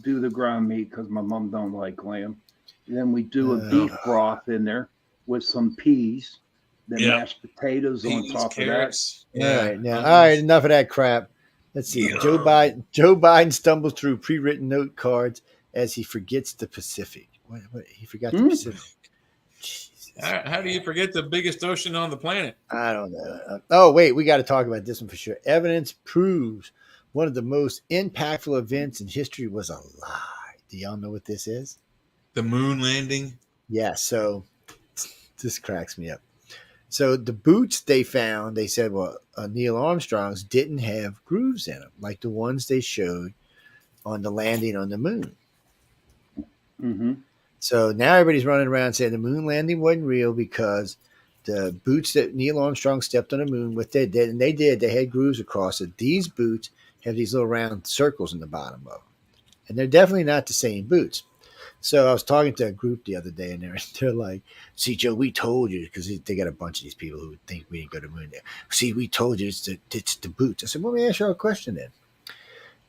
do the ground meat because my mom don't like lamb. Then we do a beef broth in there with some peas, then mashed potatoes on top carrots. of that. Yeah. All right, now, all right, enough of that crap. Let's see. Yeah. Joe Biden stumbles through pre-written note cards as he forgets the Pacific. What he forgot the Pacific. How do you forget the biggest ocean on the planet? I don't know. Oh, wait, we got to talk about this one for sure. Evidence proves one of the most impactful events in history was a lie. Do y'all know what this is? The moon landing? Yeah, so this cracks me up. So the boots they found, they said, Neil Armstrong's didn't have grooves in them, like the ones they showed on the landing on the moon. Mm-hmm. So now everybody's running around saying the moon landing wasn't real because the boots that Neil Armstrong stepped on the moon with, they had grooves across it. These boots have these little round circles in the bottom of them. And they're definitely not the same boots. So I was talking to a group the other day, and they're like, see, Joe, we told you, because they got a bunch of these people who think we didn't go to the moon there. See, we told you it's the boots. I said, well, let me ask you a question then.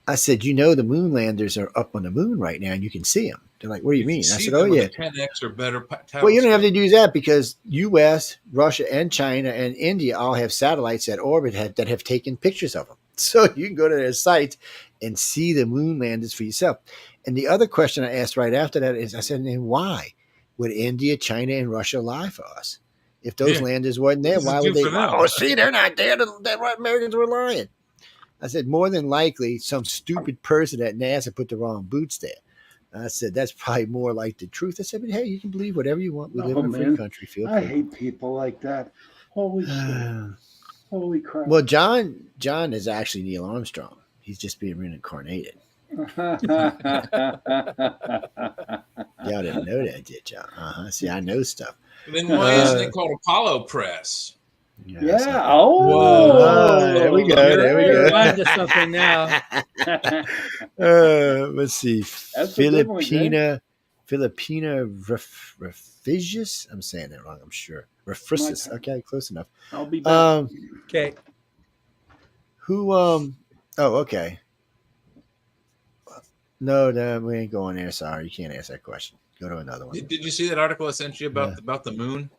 I said, the moon landers are up on the moon right now, and you can see them. They're like, what do you mean? I said, oh, yeah. 10X or better. Well, you don't have to do that because U.S., Russia, and China, and India all have satellites that orbit that have taken pictures of them. So you can go to their sites and see the moon landers for yourself. And the other question I asked right after that is, I said, and why would India, China, and Russia lie for us? If those landers weren't there, why would they lie? Oh, see, they're not there. The Americans were lying. I said, more than likely, some stupid person at NASA put the wrong boots there. I said, that's probably more like the truth. I said, but hey, you can believe whatever you want. We live in a free country. Feel free. I hate people like that. Holy shit. Holy crap. Well, John is actually Neil Armstrong. He's just being reincarnated. Y'all didn't know that, did y'all? See, I know stuff. Then why isn't it called Apollo Press? Yeah. There we go. We're on to something now. Let's see. Filipina Refugius. I'm saying that wrong, I'm sure. Refugius. Okay, close enough. I'll be back. Okay. Who? Oh, okay. No, we ain't going there. Sorry, you can't ask that question. Go to another one. Did you see that article I sent you about the moon?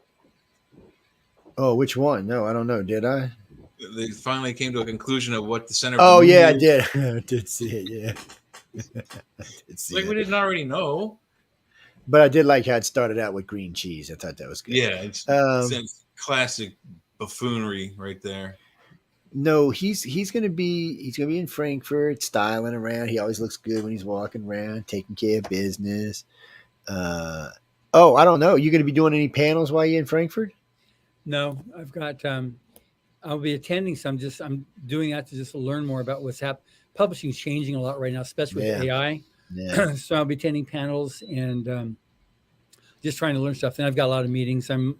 Oh, which one? No, I don't know. Did I? They finally came to a conclusion of what the center of the moon is. I did. I did see it, yeah. We didn't already know. But I did like how it started out with green cheese. I thought that was good. Yeah, it's classic buffoonery right there. No, he's gonna be in Frankfurt, styling around. He always looks good when he's walking around, taking care of business. Uh, oh, I don't know. You gonna be doing any panels while you're in Frankfurt? No, I've got. I'll be attending some. Just I'm doing that to just learn more about what's happening. Publishing is changing a lot right now, especially with Yeah, AI. yeah, So I'll be attending panels and just trying to learn stuff. And I've got a lot of meetings. I'm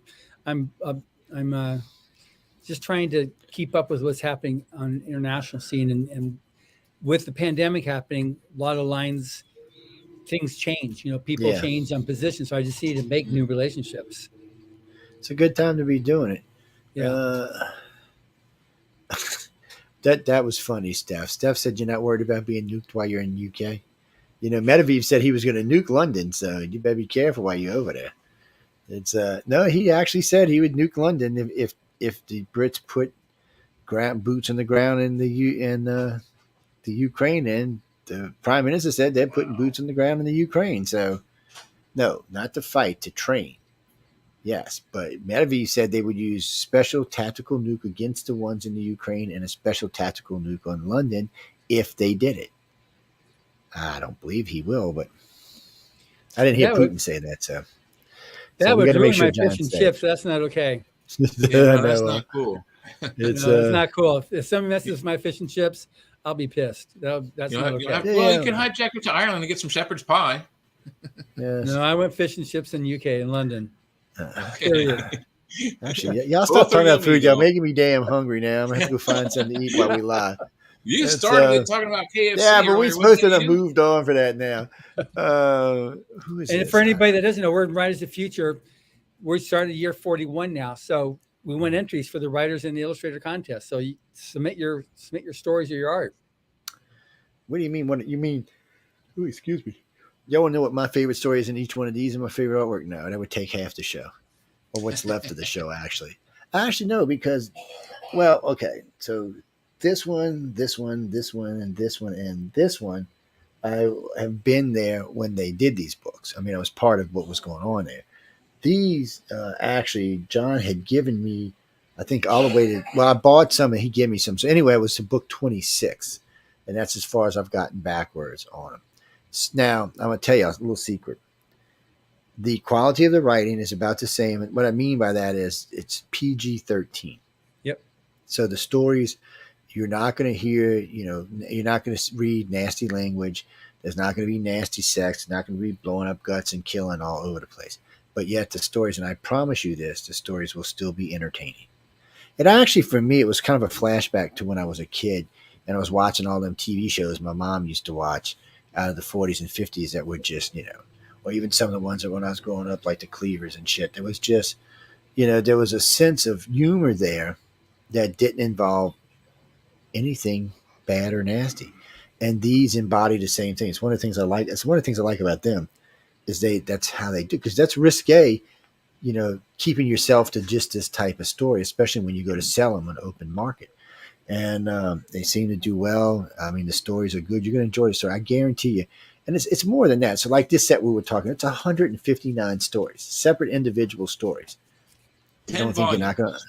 just trying to keep up with what's happening on international scene, and with the pandemic happening, a lot of lines, things change. People yeah. change on position, so I just need to make new relationships. It's a good time to be doing it. Yeah. Uh, that was funny, Steph. Steph said you're not worried about being nuked while you're in UK. Medvedev said he was going to nuke London, so you better be careful while you're over there. It's no, he actually said he would nuke London if the Brits put boots on the ground in the Ukraine, and the Prime Minister said they're putting boots on the ground in the Ukraine. So no, not to fight, to train. Yes, but Medvedev said they would use special tactical nuke against the ones in the Ukraine and a special tactical nuke on London if they did it. I don't believe he will, but I didn't hear Putin say that. So that we would got to make ruin sure my John's fish and safe. chips. That's not okay. Yeah, no, that's not cool. It's not cool. If somebody messes with my fish and chips, I'll be pissed. That's not okay. Well, you can hijack it to Ireland and get some shepherd's pie. Yes. No, I went fish and chips in UK, in London. Okay. Actually, y'all stop talking about food. Y'all making me damn hungry now. I'm going to have to go find something to eat while we live. You started it talking about KFC. Yeah, but we're supposed to have moved on for that now. Who is and this? For anybody that doesn't know, we're in Writers of the Future. We started year 41 now. So we won entries for the Writers and the Illustrator contest. So you submit your stories or your art. What do you mean? What you mean? Ooh, excuse me. Y'all want to know what my favorite story is in each one of these and my favorite artwork? No, that would take half the show. Or what's left of the show, actually. I actually know because, well, okay. So this one, and this one, and this one, I have been there when they did these books. I mean, I was part of what was going on there. These, actually, John had given me, I think, all the way to, well, I bought some and he gave me some. So anyway, it was to book 26. And that's as far as I've gotten backwards on them. Now, I'm going to tell you a little secret. The quality of the writing is about the same. And what I mean by that is it's PG-13. Yep. So the stories, you're not going to hear, you're not going to read nasty language. There's not going to be nasty sex. There's not going to be blowing up guts and killing all over the place. But yet the stories, and I promise you this, the stories will still be entertaining. And actually, for me, it was kind of a flashback to when I was a kid and I was watching all them TV shows my mom used to watch out of the 40s and 50s that were just, or even some of the ones that when I was growing up, like the Cleavers and shit, there was just, there was a sense of humor there that didn't involve anything bad or nasty. And these embody the same thing. It's one of the things I like. It's one of the things I like about them is that's how they do, because that's risque, keeping yourself to just this type of story, especially when you go to sell them on open market. And they seem to do well. I mean, the stories are good. You're going to enjoy the story. I guarantee you. And it's more than that. So like this set we were talking, it's 159 stories, separate individual stories. You don't think you're not going to,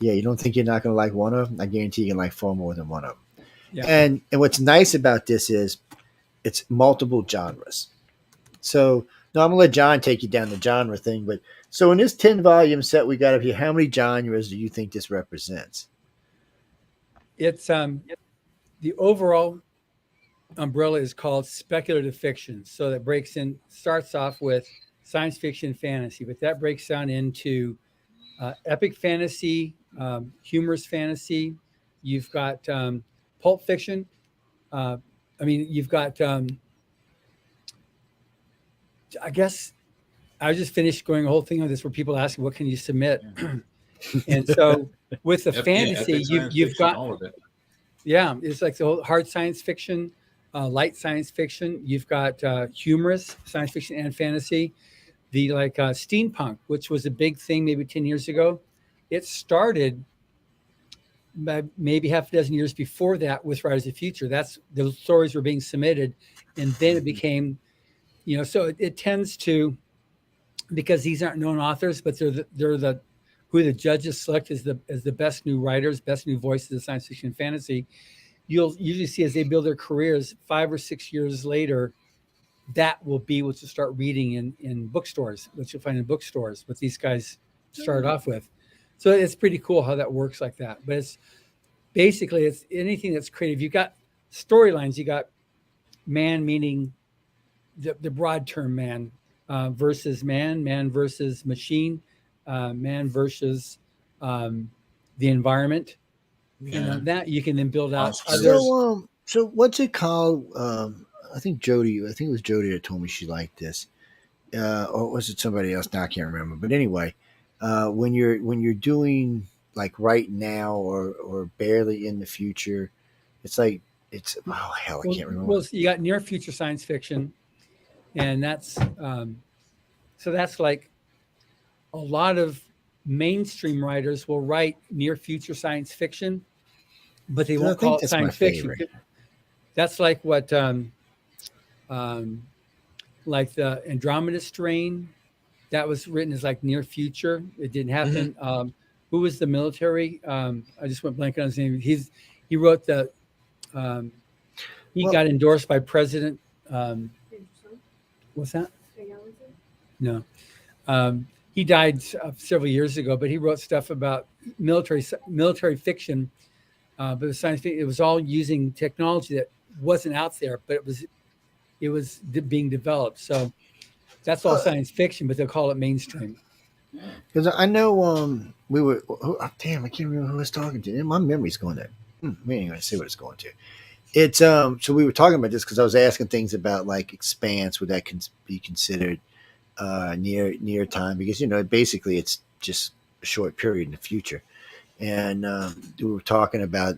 you don't think you're not going to like one of them? I guarantee you can like far more than one of them. Yeah. And what's nice about this is it's multiple genres. So now I'm going to let John take you down the genre thing. But so in this 10 volume set we got up here, how many genres do you think this represents? It's the overall umbrella is called speculative fiction. So that starts off with science fiction, fantasy, but that breaks down into epic fantasy, humorous fantasy. You've got pulp fiction. You've got, I guess I just finished going a whole thing on this where people ask, what can you submit? And so with the fantasy, you've got all of it. Yeah, it's like the whole hard science fiction, light science fiction. You've got humorous science fiction and fantasy. The steampunk, which was a big thing maybe 10 years ago. It started maybe half a dozen years before that with Writers of the Future. Those stories were being submitted, and then it became, so it tends to, because these aren't known authors, but they're the who the judges select as the best new writers, best new voices of science fiction and fantasy, you'll usually see as they build their careers 5 or 6 years later, that will be what you start reading in bookstores, what you'll find in bookstores, what these guys started off with. So it's pretty cool how that works like that. But it's basically it's anything that's creative. You got storylines, you got man meaning the broad term man versus man versus machine, man versus the environment. That you can then build out others. So what's it called? I think it was Jody that told me she liked this. Or was it somebody else? Now I can't remember. But anyway, when you're doing like right now or barely in the future, it's like I can't remember. Well, you got near future science fiction, and that's so that's like a lot of mainstream writers will write near future science fiction, but they won't call it science fiction. That's like what like the Andromeda strain that was written as like near future. It didn't happen. Who was the military? I just went blank on his name. He wrote the got endorsed by President. What's that? No. He died several years ago, but he wrote stuff about military fiction. But the science fiction, it was all using technology that wasn't out there, but it was being developed. So that's all science fiction, but they'll call it mainstream. Because I know we were. I can't remember who I was talking to. My memory's going there. We ain't gonna see what it's going to. It's so we were talking about this because I was asking things about like Expanse. Would that be considered near time? Because basically it's just a short period in the future. And we were talking about.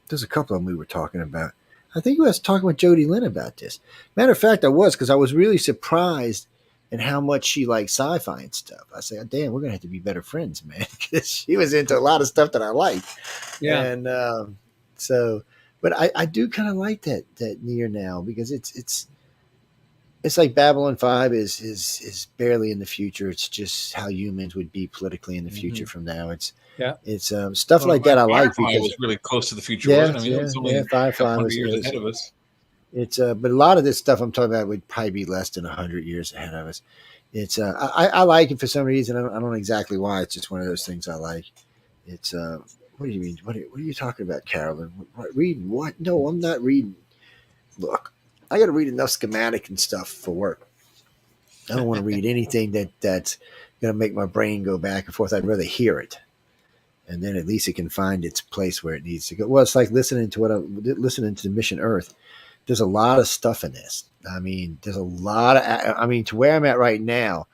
There's a couple of them we were talking about. I think I was talking with Jody Lynn about this. Matter of fact, I was because I was really surprised at how much she liked sci-fi and stuff. I said, oh, "Damn, we're gonna have to be better friends, man," because she was into a lot of stuff that I liked. Yeah, and but I do kind of like that near now because it's like Babylon 5 is barely in the future. It's just how humans would be politically in the future from now. It's stuff like that I like because it was really close to the future. Wasn't it? I mean, it was only Firefly was years ahead of us. It's but a lot of this stuff I'm talking about would probably be less than 100 years ahead of us. It's I like it for some reason. I don't know exactly why. It's just one of those things I like. It's what do you mean? What are you talking about, Carolyn? Reading what? No, I'm not reading. Look, I got to read enough schematic and stuff for work. I don't want to read anything that's going to make my brain go back and forth. I'd rather hear it, and then at least it can find its place where it needs to go. Well, it's like listening to Mission Earth. There's a lot of stuff in this. I mean, there's a lot of. To where I'm at right now,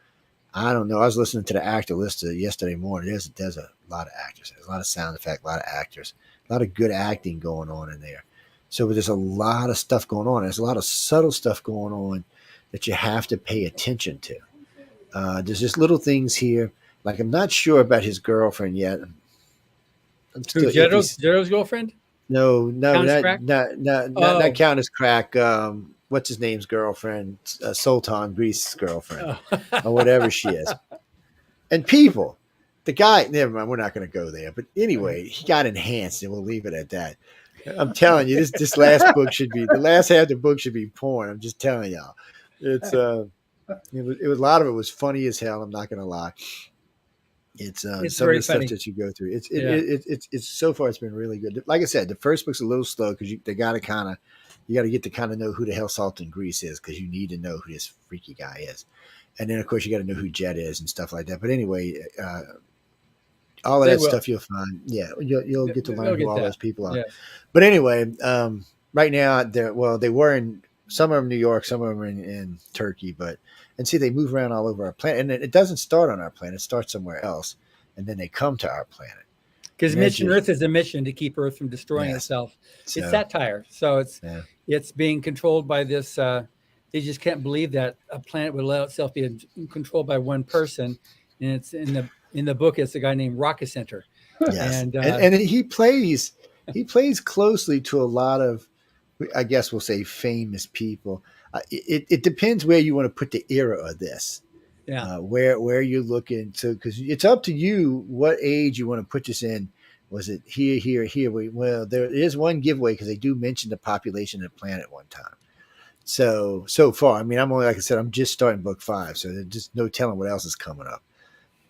I don't know. I was listening to the actor list yesterday morning. There's a lot of actors. There's a lot of sound effect, a lot of actors, a lot of good acting going on in there. So there's a lot of stuff going on. There's a lot of subtle stuff going on that you have to pay attention to. There's just little things here. Like I'm not sure about his girlfriend yet. Jetto's girlfriend? No, not Countess Crack. What's his name's girlfriend? Sultan Grease's girlfriend, or whatever she is. And people, the guy. Never mind. We're not going to go there. But anyway, he got enhanced, and we'll leave it at that. I'm telling you, this last book should be the last half of the book should be porn. I'm just telling y'all. It's it was a lot of it was funny as hell. I'm not going to lie. It's some of the stuff that you go through. It's so far it's been really good. Like I said, the first book's a little slow because you got to get to kind of know who the hell Salt and Grease is because you need to know who this freaky guy is, and then of course you got to know who Jet is and stuff like that. But anyway, all of that stuff you'll find. Yeah, you'll get to learn who all those people are. Yeah. But anyway, right now they were in some of them in New York, some of them in Turkey, and see, they move around all over our planet. And it doesn't start on our planet. It starts somewhere else. And then they come to our planet. Because Mission Earth is a mission to keep Earth from destroying itself. It's satire. So it's being controlled by this. They just can't believe that a planet would allow itself to be controlled by one person. And it's in the book, it's a guy named Rocket Center. Yes. And he plays closely to a lot of, I guess we'll say, famous people. It depends where you want to put the era of this. Yeah. Where you're looking. So, because it's up to you what age you want to put this in. Was it here? Well, there is one giveaway because they do mention the population of the planet one time. So far, I mean, I'm only, like I said, I'm just starting book 5, so there's just no telling what else is coming up.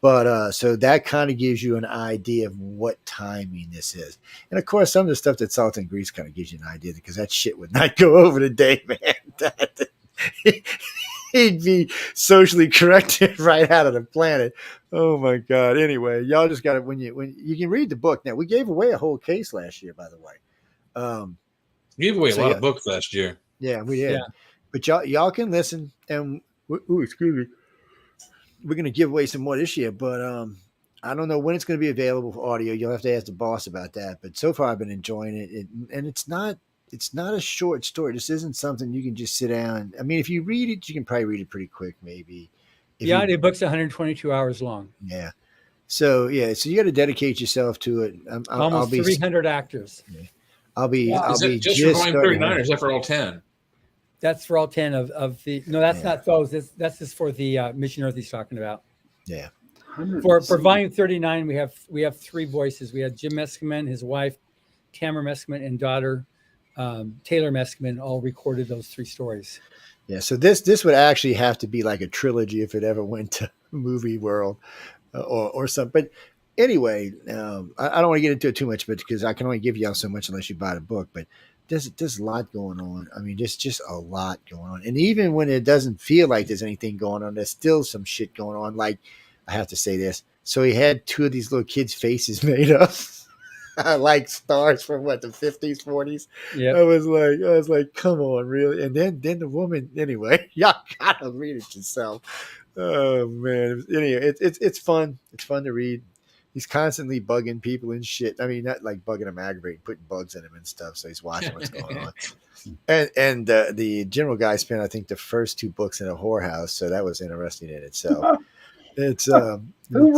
But so that kind of gives you an idea of what timing this is. And of course, some of the stuff that Salt and Grease kind of gives you an idea, because that shit would not go over today, man. He'd be socially corrected right out of the planet. Oh my God. Anyway, y'all just got to, when you can read the book. Now, we gave away a whole case last year, by the way. We gave away a lot of books last year. Yeah, we did. Yeah. But y'all can listen, and excuse me, we're going to give away some more this year, but I don't know when it's going to be available for audio. You'll have to ask the boss about that. But so far, I've been enjoying it, and it's not a short story. This isn't something you can just sit down. I mean, if you read it, you can probably read it pretty quick, maybe. The audiobook's 122 hours long. Yeah. So you got to dedicate yourself to it. Almost 300 actors. Yeah. I'll be just for volume 39, or is that for all 10? That's for all 10 of the. No, that's not those. That's just for the Mission Earth he's talking about. Yeah. For volume 39, we have 3 voices. We had Jim Meskimen, his wife, Tamara Meskimen, and daughter Taylor Meskimen all recorded those 3 stories. Yeah. So this would actually have to be like a trilogy if it ever went to movie world or something. But anyway, I don't want to get into it too much, but because I can only give y'all so much unless you buy the book. But there's a lot going on. I mean, there's just a lot going on. And even when it doesn't feel like there's anything going on, there's still some shit going on. Like, I have to say this. So he had 2 of these little kids' faces made up. Like stars from the 50s, 40s. Yeah. I was like, come on, really? And then the woman, anyway, y'all gotta read it yourself. Oh man. Anyway, it's fun. It's fun to read. He's constantly bugging people and shit. I mean, not like bugging them, aggravating, putting bugs in him and stuff. So he's watching what's going on. And the general guy spent, I think, the first 2 books in a whorehouse. So that was interesting in itself. It's Who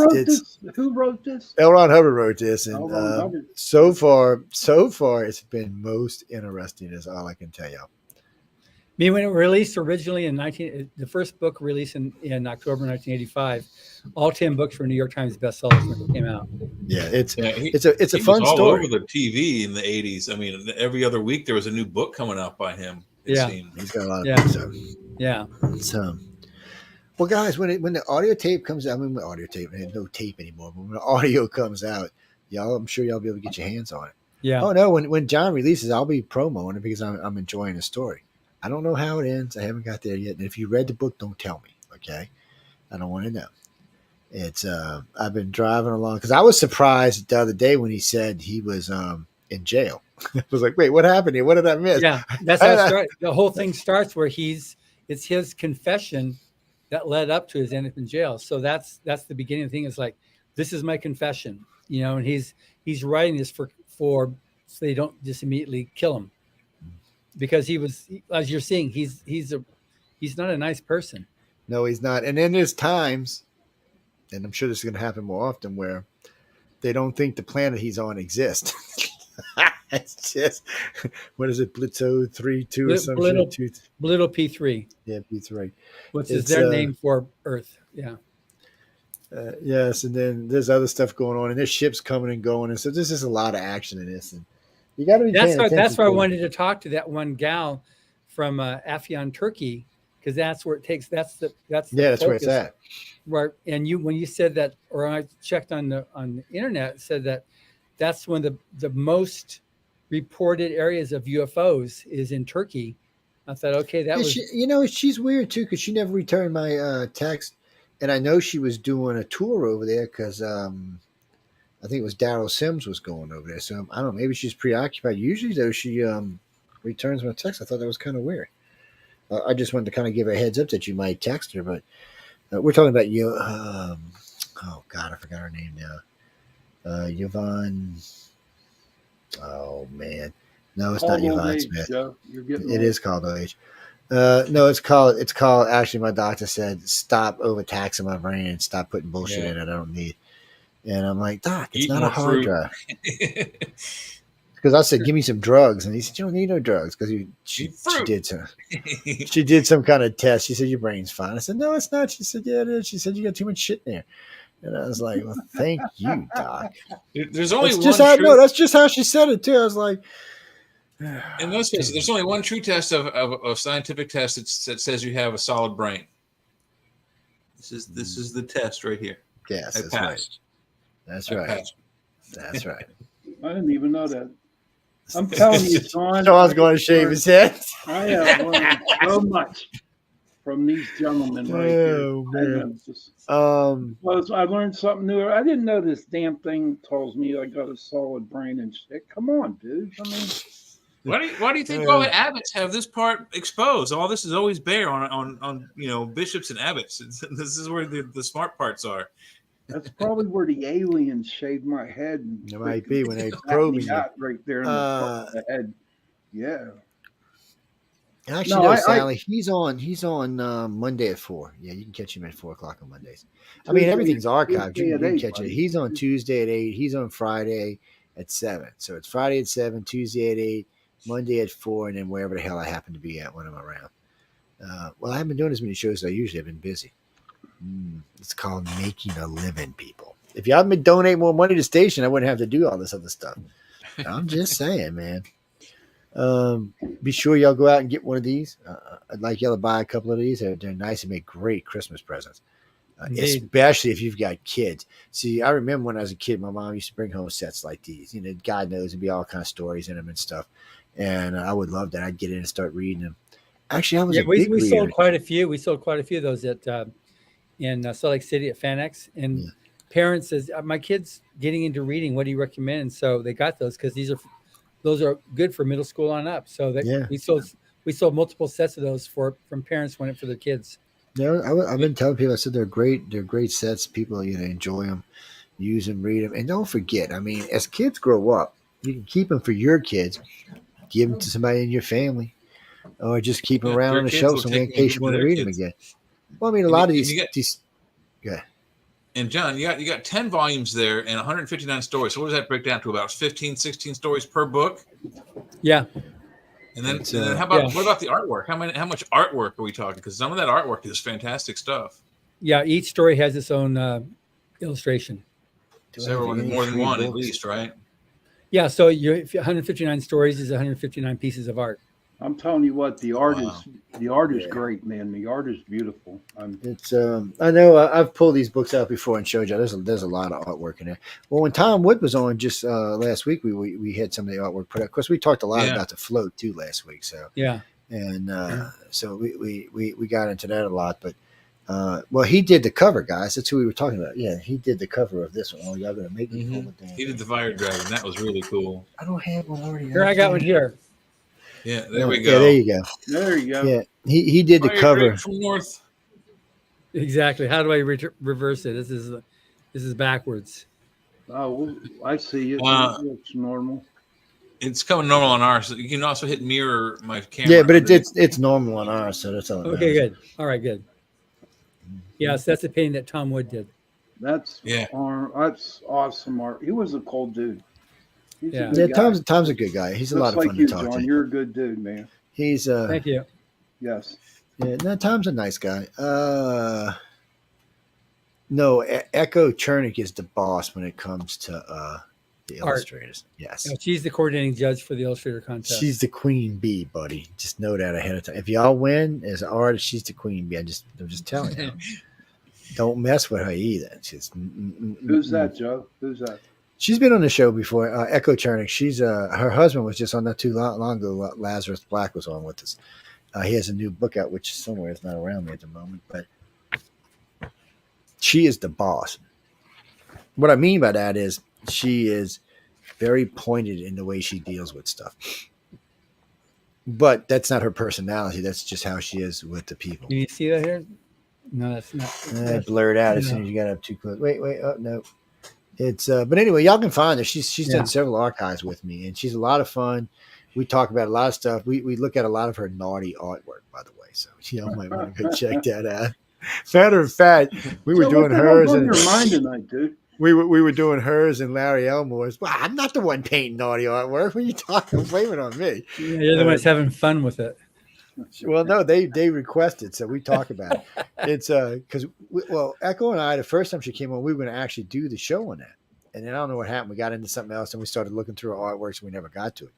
wrote this? L. Ron Hubbard wrote this, and so far it's been most interesting. Is all I can tell you. I mean, when it released originally the first book released in October 1985, all 10 books were New York Times bestsellers when it came out. Yeah, it's a fun all story. Over the TV in the 80s. I mean, every other week there was a new book coming out by him. He's got a lot of books out. Yeah. Well, guys, when the audio tape comes out, I mean, audio tape, there's no tape anymore, but when the audio comes out, I'm sure y'all be able to get your hands on it. Yeah. Oh no, when John releases, I'll be promoting it because I'm enjoying the story. I don't know how it ends. I haven't got there yet. And if you read the book, don't tell me. Okay. I don't want to know. It's I've been driving along because I was surprised the other day when he said he was in jail. I was like, wait, what happened here? What did I miss? Yeah, that's how it starts. The whole thing starts where it's his confession that led up to his end up in jail. So that's the beginning of the thing. It's like, this is my confession, and he's writing this for so they don't just immediately kill him. Because he was, as you're seeing, he's not a nice person. No, he's not. And then there's times, and I'm sure this is going to happen more often, where they don't think the planet he's on exists. It's just, what is it, Blitzo 3-2 or something? Blitto P3. Yeah, P3. Which is their name for Earth. Yeah. Yes, and then there's other stuff going on, and there's ships coming and going, and so there's just a lot of action in this, and you got to be. That's why I wanted to talk to that one gal from Afyon, Turkey, because that's where it takes. That's where it's at. Right, and when you said that, or I checked on the internet, it said that that's one of the most reported areas of UFOs is in Turkey. I thought, okay, that was. She's weird too because she never returned my text, and I know she was doing a tour over there because I think it was Daryl Sims was going over there. So I don't know. Maybe she's preoccupied. Usually, though, she returns my text. I thought that was kind of weird. I just wanted to kind of give her a heads up that you might text her. But we're talking about you. Oh, God, I forgot her name now. Yvonne. Oh, man. No, it's not Yvonne Smith. It is called age. No, it's called. Actually, my doctor said stop overtaxing my brain and stop putting bullshit in it I don't need. And I'm like, Doc, it's not a hard drive. Because I said, give me some drugs. And he said, you don't need no drugs. Because she did some kind of test. She said, your brain's fine. I said, no, it's not. She said, yeah, it is. She said, you got too much shit in there. And I was like, well, thank you, Doc. There's only that's one just how, no, that's just how she said it, too. I was like, in most cases, there's only one true test of scientific test that says you have a solid brain. This is the test right here. Yes, I passed. Right. That's right. That's right. I didn't even know that. I'm telling you, John. Sean's going to shave his head. I have learned so much from these gentlemen right Oh, here. man. I learned something new. I didn't know this damn thing tells me I got a solid brain and shit. Come on, dude. I mean, why do you think all the abbots have this part exposed? All this is always bare on bishops and abbots. This is where the smart parts are. That's probably where the aliens shaved my head. And it might be when they probe you right there in the head. Yeah. Actually, no, Sally. He's on Monday at 4. Yeah, you can catch him at 4:00 on Mondays. I mean, everything's archived. You can catch it. He's on Tuesday at 8. He's on Friday at 7. So it's Friday at 7, Tuesday at 8, Monday at 4, and then wherever the hell I happen to be at when I'm around. Well, I haven't been doing as many shows as I usually have. Been busy. It's called making a living, people. If y'all been donate more money to the station, I wouldn't have to do all this other stuff. I'm just saying, man. Be sure y'all go out and get one of these. I'd like y'all to buy a couple of these. They're nice and make great Christmas presents, especially if you've got kids. See, I remember when I was a kid, my mom used to bring home sets like these. God knows, there'd be all kinds of stories in them and stuff. And I would love that. I'd get in and start reading them. Actually, I was a big reader. Sold quite a few. We sold quite a few of those in Salt Lake City at FanX. And parents says, my kid's getting into reading. What do you recommend? And so they got those because those are good for middle school on up. So we sold multiple sets of those from parents wanting it for their kids. Yeah, I've been telling people. I said they're great. They're great sets. People enjoy them, use them, read them, and don't forget. I mean, as kids grow up, you can keep them for your kids. Give them to somebody in your family, or just keep them around on the shelf in case you want to read them again. Well, I mean, a lot of these. Yeah. And John, you got 10 volumes there and 159 stories. So what does that break down to? About 15, 16 stories per book? Yeah. And then how about what about the artwork? How much artwork are we talking? Because some of that artwork is fantastic stuff. Yeah, each story has its own illustration. Several, more than one at least, right? Yeah, so 159 stories is 159 pieces of art. I'm telling you what, the art is great, man. The art is beautiful. I know I've pulled these books out before and showed you. There's a lot of artwork in there. Well, when Tom Wood was on just last week, we had some of the artwork put out. Of course, we talked a lot about the float too last week. So so we got into that a lot. But well, he did the cover, guys. That's who we were talking about. Yeah, he did the cover of this one. Oh, y'all gonna make me pull it down. He did the Fire Dragon. That was really cool. I don't have one already. Here, I got one here. Yeah, there we go. Yeah, there you go. There you go. Yeah, he did the cover from North. Exactly. How do I reverse it? This is backwards. Oh, I see it. It's normal. It's coming normal on ours. You can also hit mirror my camera. Yeah, but it's normal on ours, so that's all. Okay, good. All right, good. Yes, that's a painting that Tom Wood did. That's awesome art. He was a cool dude. Tom's a good guy. He's a lot of fun to talk to. You're a good dude, man. He's thank you. Yes. Yeah, no, Tom's a nice guy. No, Echo Chernick is the boss when it comes to the illustrators. Yes. No, she's the coordinating judge for the illustrator contest. She's the queen bee, buddy. Just know that ahead of time. If y'all win as an artist, she's the queen bee. I'm just telling you. Don't mess with her either. She's Who's that, Joe? Who's that? She's been on the show before. Echo Chernick. She's her husband was just on not too long ago. Lazarus Black was on with us. He has a new book out, which somewhere is not around me at the moment. But she is the boss. What I mean by that is she is very pointed in the way she deals with stuff. But that's not her personality. That's just how she is with the people. Do you see that here? No, that's not. I blurred out as soon as you got up too close. Wait. Oh, no. It's but anyway, y'all can find her. She's done several archives with me, and she's a lot of fun. We talk about a lot of stuff. We look at a lot of her naughty artwork, by the way. So y'all might want to go check that out. Matter of fact, we were doing hers. In your mind tonight, dude. we were doing hers and Larry Elmore's. Well, I'm not the one painting naughty artwork. What are you talking? Blame it on me. Yeah, you're the ones having fun with it. Well, no, they requested, so we talk about it. It's because Echo and I, the first time she came on, we were going to actually do the show on that, and then I don't know what happened. We got into something else, and we started looking through our artworks, and we never got to it.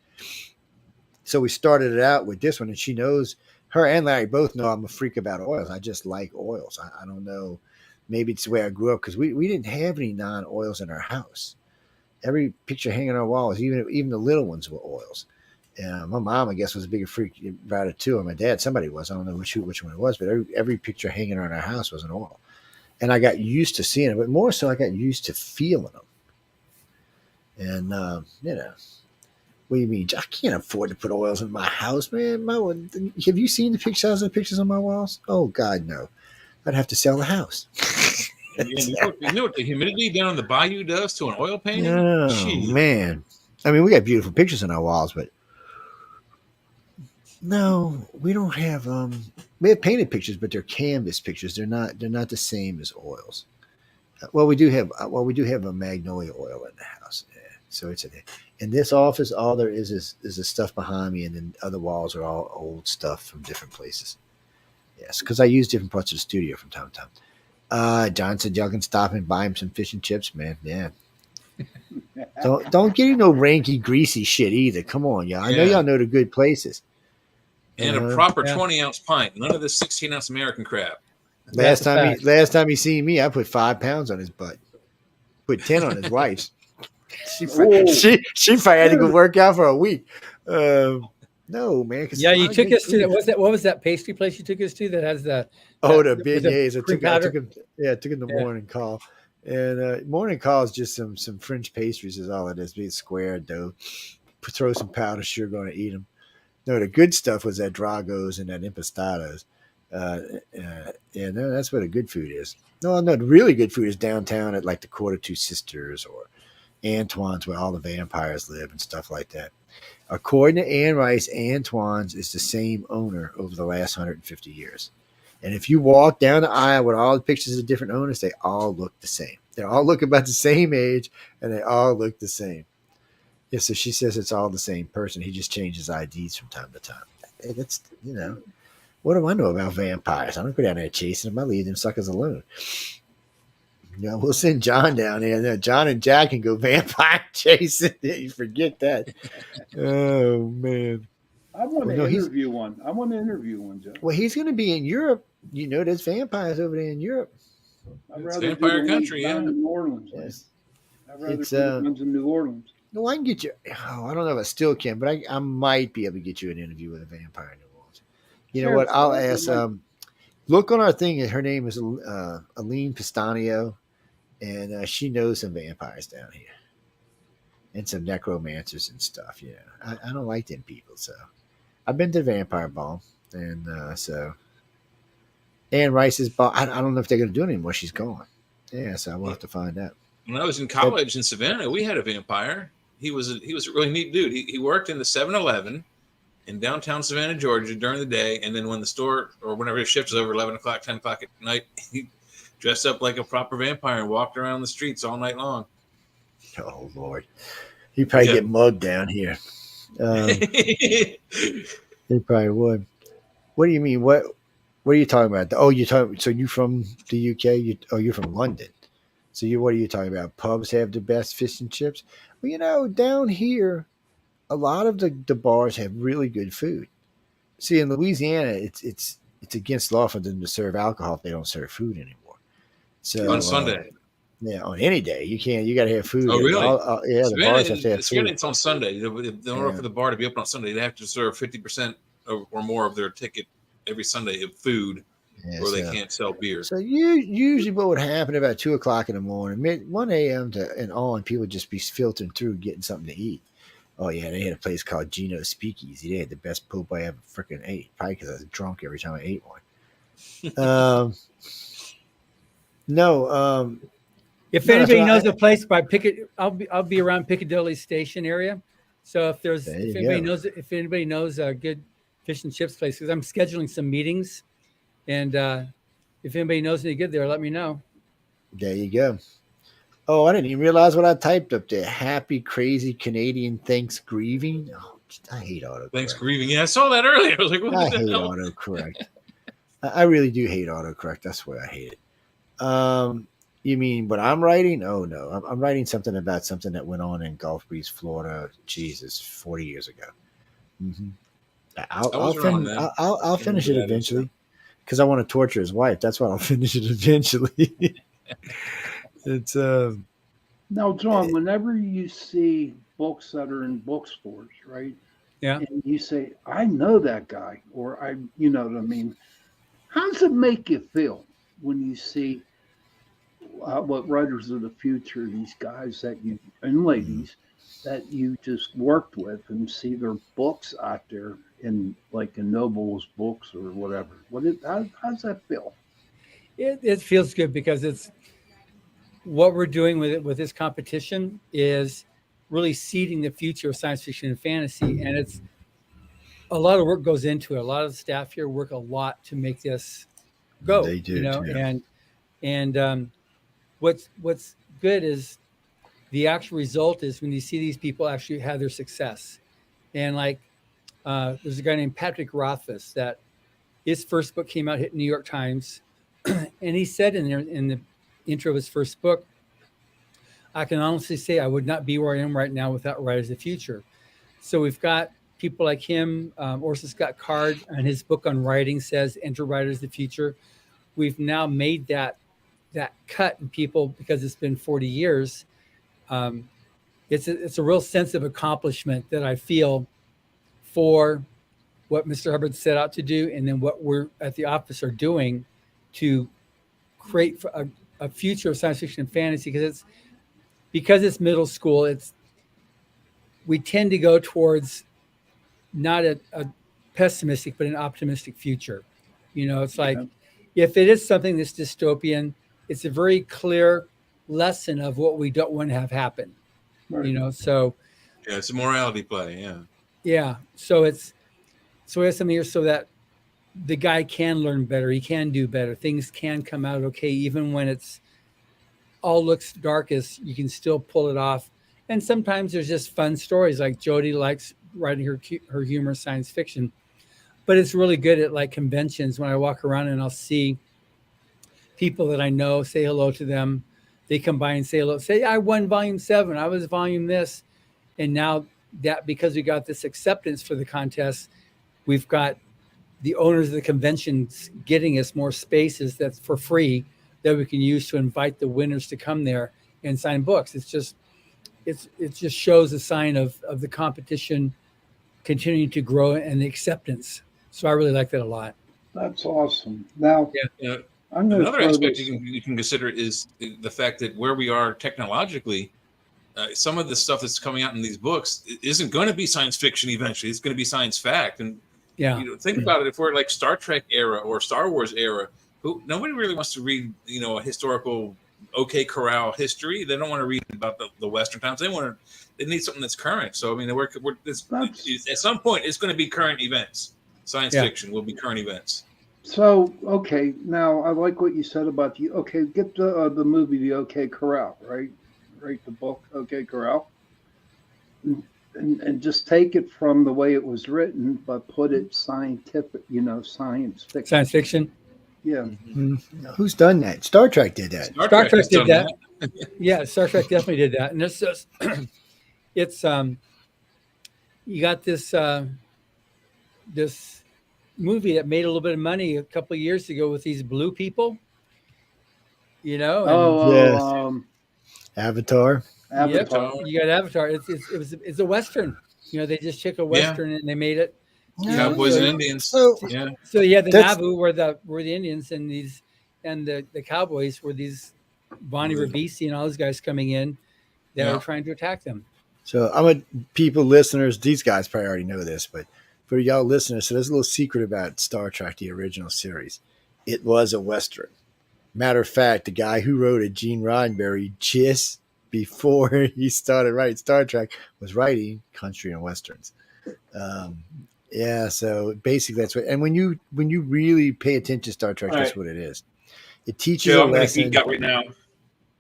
So we started it out with this one, and she knows, her and Larry both know I'm a freak about oils. I just like oils. I don't know, maybe it's the way I grew up because we didn't have any non-oils in our house. Every picture hanging on our walls, even the little ones, were oils. And my mom, I guess, was a bigger freak about it too. And my dad, somebody was. I don't know which one it was, but every picture hanging around our house was an oil. And I got used to seeing it, but more so, I got used to feeling them. And what do you mean? I can't afford to put oils in my house, man. Have you seen the pictures on my walls? Oh God, no! I'd have to sell the house. You know what the humidity down in the bayou does to an oil painting? Oh Jeez. Man, I mean, we got beautiful pictures on our walls, but. No, we don't have. We have painted pictures, but they're canvas pictures. They're not the same as oils. Well, we do have a magnolia oil in the house. Yeah. So it's in this office. All there is the stuff behind me, and then other walls are all old stuff from different places. Yes, because I use different parts of the studio from time to time. John said y'all can stop and buy him some fish and chips, man. Yeah. Don't get you no ranky, greasy shit either. Come on, y'all. I know y'all know the good places. And a proper 20-ounce pint. None of this 16-ounce American crap. Last time he seen me, I put 5 pounds on his butt. Put 10 on his wife's. She probably had to go work out for a week. No, man. Yeah, you took us to what was that pastry place you took us to that has the the beignets? I took him to morning call. And morning call is just some French pastries is all it is. Be square dough. Throw some powdered sugar on it, eat them. No, the good stuff was that Dragos and that Impastados. That's where the good food is. No, the really good food is downtown at like the Quarter Two Sisters or Antoine's, where all the vampires live and stuff like that. According to Ann Rice, Antoine's is the same owner over the last 150 years. And if you walk down the aisle with all the pictures of different owners, they all look the same. They all look about the same age, and they all look the same. Yeah, so she says it's all the same person. He just changes IDs from time to time. Hey, that's, what do I know about vampires? I don't go down there chasing them. I leave them suckers alone. We'll send John down there. John and Jack can go vampire chasing. You forget that. Oh, man. I want to interview one. Joe. Well, he's going to be in Europe. There's vampires over there in Europe. It's vampire country, yeah. In New Orleans. Yes. I'd rather do the ones in New Orleans. No, I can get you. I don't know if I still can, but I might be able to get you an interview with a vampire in New Orleans. You know what? I'll ask. Look on our thing. Her name is Aline Pistanio, and she knows some vampires down here and some necromancers and stuff. I don't like them people, so I've been to the vampire ball, and so Ann Rice's ball. I don't know if they're going to do it anymore. She's gone. Yeah, so we'll have to find out. When I was in college in Savannah, we had a vampire. He was a really neat dude. He worked in the 7-Eleven in downtown Savannah, Georgia during the day. And then when the store or whenever his shift was over 11 o'clock, 10 o'clock at night, he dressed up like a proper vampire and walked around the streets all night long. Oh, Lord. He'd probably get mugged down here. He probably would. What do you mean? What are you talking about? So you from the UK? You're from London. So what are you talking about? Pubs have the best fish and chips? Well, down here, a lot of the bars have really good food. See, in Louisiana, it's against law for them to serve alcohol if they don't serve food anymore. So on Sunday. On any day. You can't. You got to have food. Oh, really? The bars have to have food. It's on Sunday. In order for the bar to be open on Sunday, they have to serve 50% or more of their ticket every Sunday of food. Yeah, or they can't sell beer. So usually what would happen about 2 o'clock in the morning, 1 a.m. and on, people would just be filtering through getting something to eat. Oh, yeah, they had a place called Gino's Speakeasy. They had the best poop I ever freaking ate, probably because I was drunk every time I ate one. If anybody knows a place by I'll be around Piccadilly Station area. So if anybody knows a good fish and chips place, because I'm scheduling some meetings. And if anybody knows any good there, let me know. There you go. Oh, I didn't even realize what I typed up there. Happy, crazy Canadian Thanksgiving. Oh, I hate Thanks, autocorrect. grieving. Yeah, I saw that earlier. I was like, what I the hate hell? autocorrect. I really do hate autocorrect. That's why I hate it. You mean what I'm writing? Oh no, I'm writing something about something that went on in Gulf Breeze, Florida. Jesus, 40 years ago. hmm I'll I I'll, was around fin- then. I'll I remember finish it that. eventually because I want to torture his wife. That's why I'll finish it eventually. It's Now, John, whenever you see books that are in bookstores, right? Yeah. And you say, I know that guy, or you know what I mean? How does it make you feel when you see what writers of the future, these guys that you, and mm, ladies, that you just worked with and see their books out there in like in Noble's books or whatever? How's that feel? It feels good because it's what we're doing with it with this competition is really seeding the future of science fiction and fantasy, and it's a lot of work goes into it. A lot of the staff here work a lot to make this go. they do too. And what's good is the actual result is when you see these people actually have their success. And like there's a guy named Patrick Rothfuss that his first book came out, hit New York Times, and he said in there in the intro of his first book, I can honestly say I would not be where I am right now without Writers of the Future. So we've got people like him. Orson Scott Card and his book on writing says enter Writers of the Future. We've now made that cut in people because it's been 40 years. Um, it's a real sense of accomplishment that I feel for what Mr. Hubbard set out to do, and then what we're at the office are doing to create a future of science fiction and fantasy. Because it's middle school, we tend to go towards not a pessimistic but an optimistic future. It's like Yeah, if it is something that's dystopian, it's a very clear lesson of what we don't want to have happen. right. So Yeah, it's a morality play. Yeah. yeah, so we have something here so that the guy can learn better, he can do better, things can come out okay, even when it's all looks darkest, you can still pull it off. And sometimes there's just fun stories, like Jody likes writing her humorous science fiction, but it's really good at like conventions when I walk around and I'll see people that I know, say hello to them. They come by and say hello, say, I won volume 7, I was volume this. And now that because we got this acceptance for the contest, we've got the owners of the conventions getting us more spaces that's for free that we can use to invite the winners to come there and sign books. It just shows a sign of the competition continuing to grow and the acceptance. So I really like that a lot. That's awesome. Now, Yeah. You know, I'm going to another throw aspect this. you can consider is the fact that where we are technologically, some of the stuff that's coming out in these books isn't going to be science fiction eventually. It's going to be science fact. And Yeah. think about it. If we're like Star Trek era or Star Wars era, nobody really wants to read, a historical OK Corral history. They don't want to read about the Western times. They need something that's current. So I mean, at some point it's going to be current events. Science fiction will be current events. So, okay, now I like what you said about get the movie The OK Corral, right? Right, the book OK Corral, and just take it from the way it was written, but put it scientific, science fiction. Science fiction. Yeah. Who's done that? Star Trek did that. Star Trek did that. Yeah, Star Trek definitely did that. And it's just, it's you got this this movie that made a little bit of money a couple of years ago with these blue people. Yes. Avatar. Avatar. Yep, you got Avatar. It's a Western. They just took a Western and they made it. Cowboys and Indians. So yeah, the Naboo were the Indians, and the Cowboys were these Bonnie Ribisi and all those guys coming in that were trying to attack them. So listeners, these guys probably already know this, but for y'all listeners, so there's a little secret about Star Trek, the original series. It was a Western. Matter of fact, the guy who wrote it, Gene Roddenberry, just before he started writing Star Trek, was writing country and westerns. So basically that's what. And when you really pay attention to Star Trek, that's what it is. It teaches a lesson. I'm going to geek out right now.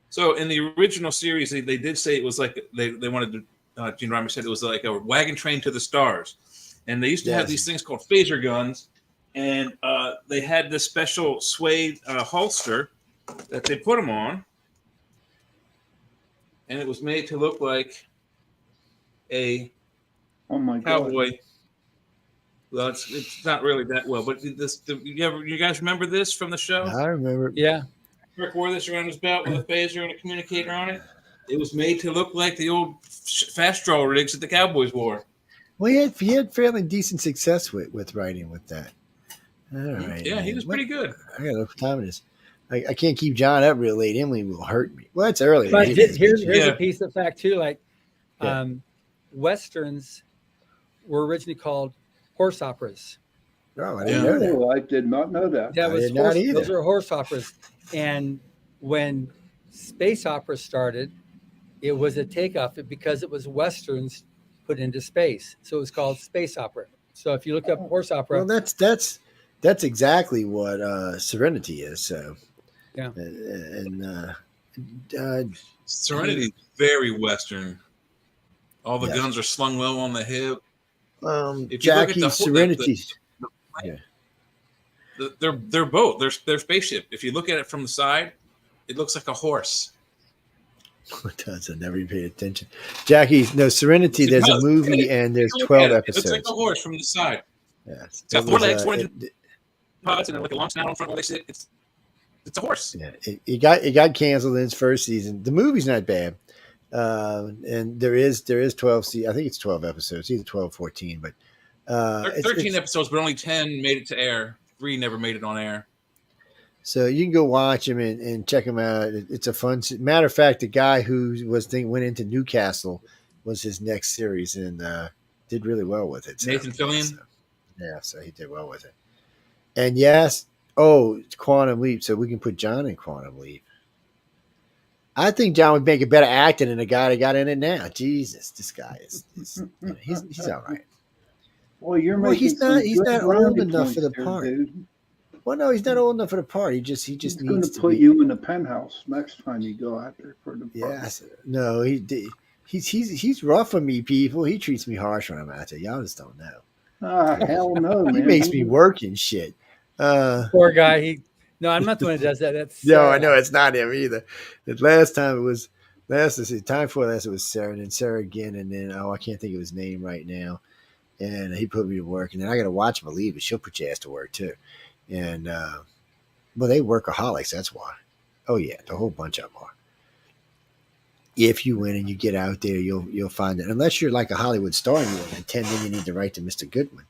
So in the original series, they did say it was like they wanted to. Gene Roddenberry said it was like a wagon train to the stars, and they used to have these things called phaser guns, and they had this special suede holster that they put them on, and it was made to look like a cowboy. God. Well, it's not really that well, but you guys remember this from the show? I remember. Yeah. Rick wore this around his belt with a phaser and a communicator on it. It was made to look like the old fast draw rigs that the Cowboys wore. Well, he had fairly decent success with writing with that. All right. Yeah, man. He was pretty good. I got to look what time it is. I can't keep John up real late. Emily will hurt me. Well, it's early. But here's a piece of fact too. Like, Westerns were originally called horse operas. Oh, I didn't know that. I did not know that. Those are horse operas. And when space opera started, it was a takeoff because it was Westerns put into space. So it was called space opera. So if you look up horse opera. Well, that's exactly what Serenity is. So yeah. Serenity is very Western. All the guns are slung low on the hip. Jackie, Serenity. They're both. They're spaceship. If you look at it from the side, it looks like a horse. It does. I never paid attention. Jackie, no, Serenity, there's a movie and there's 12 episodes. It looks like a horse from the side. Yeah. It's got 4 legs, 4 pods, and like a long snout on front where they sit. It's a horse. Yeah. It got canceled in its first season. The movie's not bad. And there is 12 I think it's 12 episodes, either 12 or 14, but 13 episodes, but only 10 made it to air. 3 never made it on air. So you can go watch them and check them out. It's a fun. Matter of fact, the guy who went into Newcastle was his next series and did really well with it. Nathan Fillion. So he did well with it. And yes, it's Quantum Leap. So we can put John in Quantum Leap. I think John would make a better actor than the guy that got in it now. Jesus, this guy he's all right. Well, he's not old enough for the part. Dude. Well, no, he's not old enough for the part. He just needs to put you in the penthouse next time you go out there for the part. Yes, no, he's rough on me, people. He treats me harsh when I'm out there. Y'all just don't know. Hell no, man. He makes me work and shit. Poor guy. No, I'm not the one who does that. That's no, I know it's not him either. The last time it was time before last it was Sarah, and then Sarah again, and then I can't think of his name right now. And he put me to work, and then I got to watch him leave, but she'll put your ass to work too. And they workaholics. That's why. Oh yeah, the whole bunch of them are. If you win and you get out there, you'll find it. Unless you're like a Hollywood star and you're intending you need to write to Mr. Goodwin.